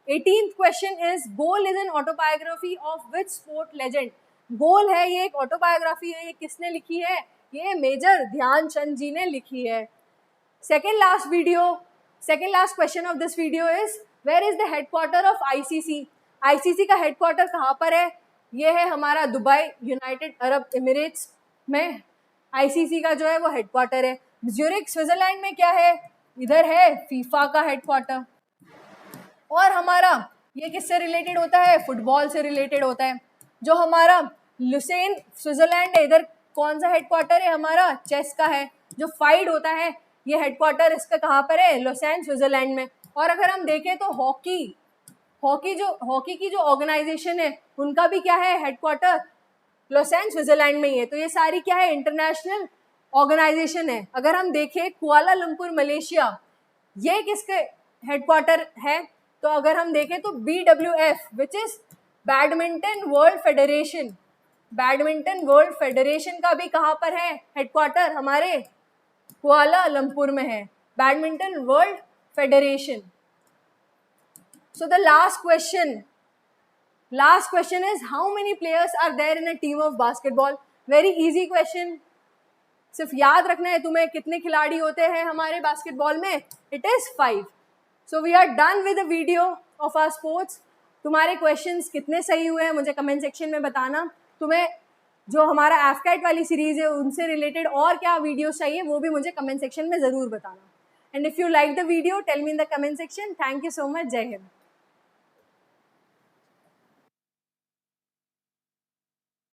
18th question is, goal is an autobiography of which sport legend? Goal है ये एक autobiography है, ये किसने लिखी है? ये मेजर ध्यानचंद जी ने लिखी है। Second last question of this video is, where is the headquarter of ICC? ICC का हेडक्वार्टर कहाँ पर है? ये है हमारा दुबई, यूनाइटेड अरब एमिरेट्स में ICC का जो है वो हेडक्वार्टर है। ज्यूरिख स्विट्जरलैंड में क्या है? इधर है फीफा का हेडक्वार्टर। और हमारा ये किससे रिलेटेड होता है? फुटबॉल से रिलेटेड होता है। जो हमारा लुसेन स्विट्जरलैंड है, इधर कौन सा हेडक्वार्टर है? हमारा चेस का है। जो फाइड होता है ये हेडक्वार्टर इसका कहाँ पर है? लुसेन स्विट्जरलैंड में। और अगर हम देखें तो हॉकी की जो ऑर्गेनाइजेशन है उनका भी क्या है? हेडक्वार्टर लुसेन स्विट्जरलैंड में ही है। तो ये सारी क्या है? इंटरनेशनल ऑर्गेनाइजेशन है। अगर हम देखें कुआलालंपुर मलेशिया, ये किसके हेडक्वार्टर है? तो अगर हम देखें तो BWF which is badminton world federation, badminton world federation का भी कहाँ पर है हेडक्वार्टर? हमारे कुआलालंपुर में है, badminton world federation. So the last question is, how many players are there in a team of basketball? Very easy question. सिर्फ याद रखना है तुम्हें कितने खिलाड़ी होते हैं हमारे बास्केटबॉल में. It is 5. So we are done with the video of our sports. तुम्हारे क्वेश्चंस कितने सही हुए हैं मुझे कमेंट सेक्शन में बताना. तुम्हें जो हमारा एफकैट वाली सीरीज है उनसे रिलेटेड और क्या वीडियोस चाहिए वो भी मुझे कमेंट सेक्शन में ज़रूर बताना. And if you like the video, tell me in the comment section. Thank you so much. जय हिंद.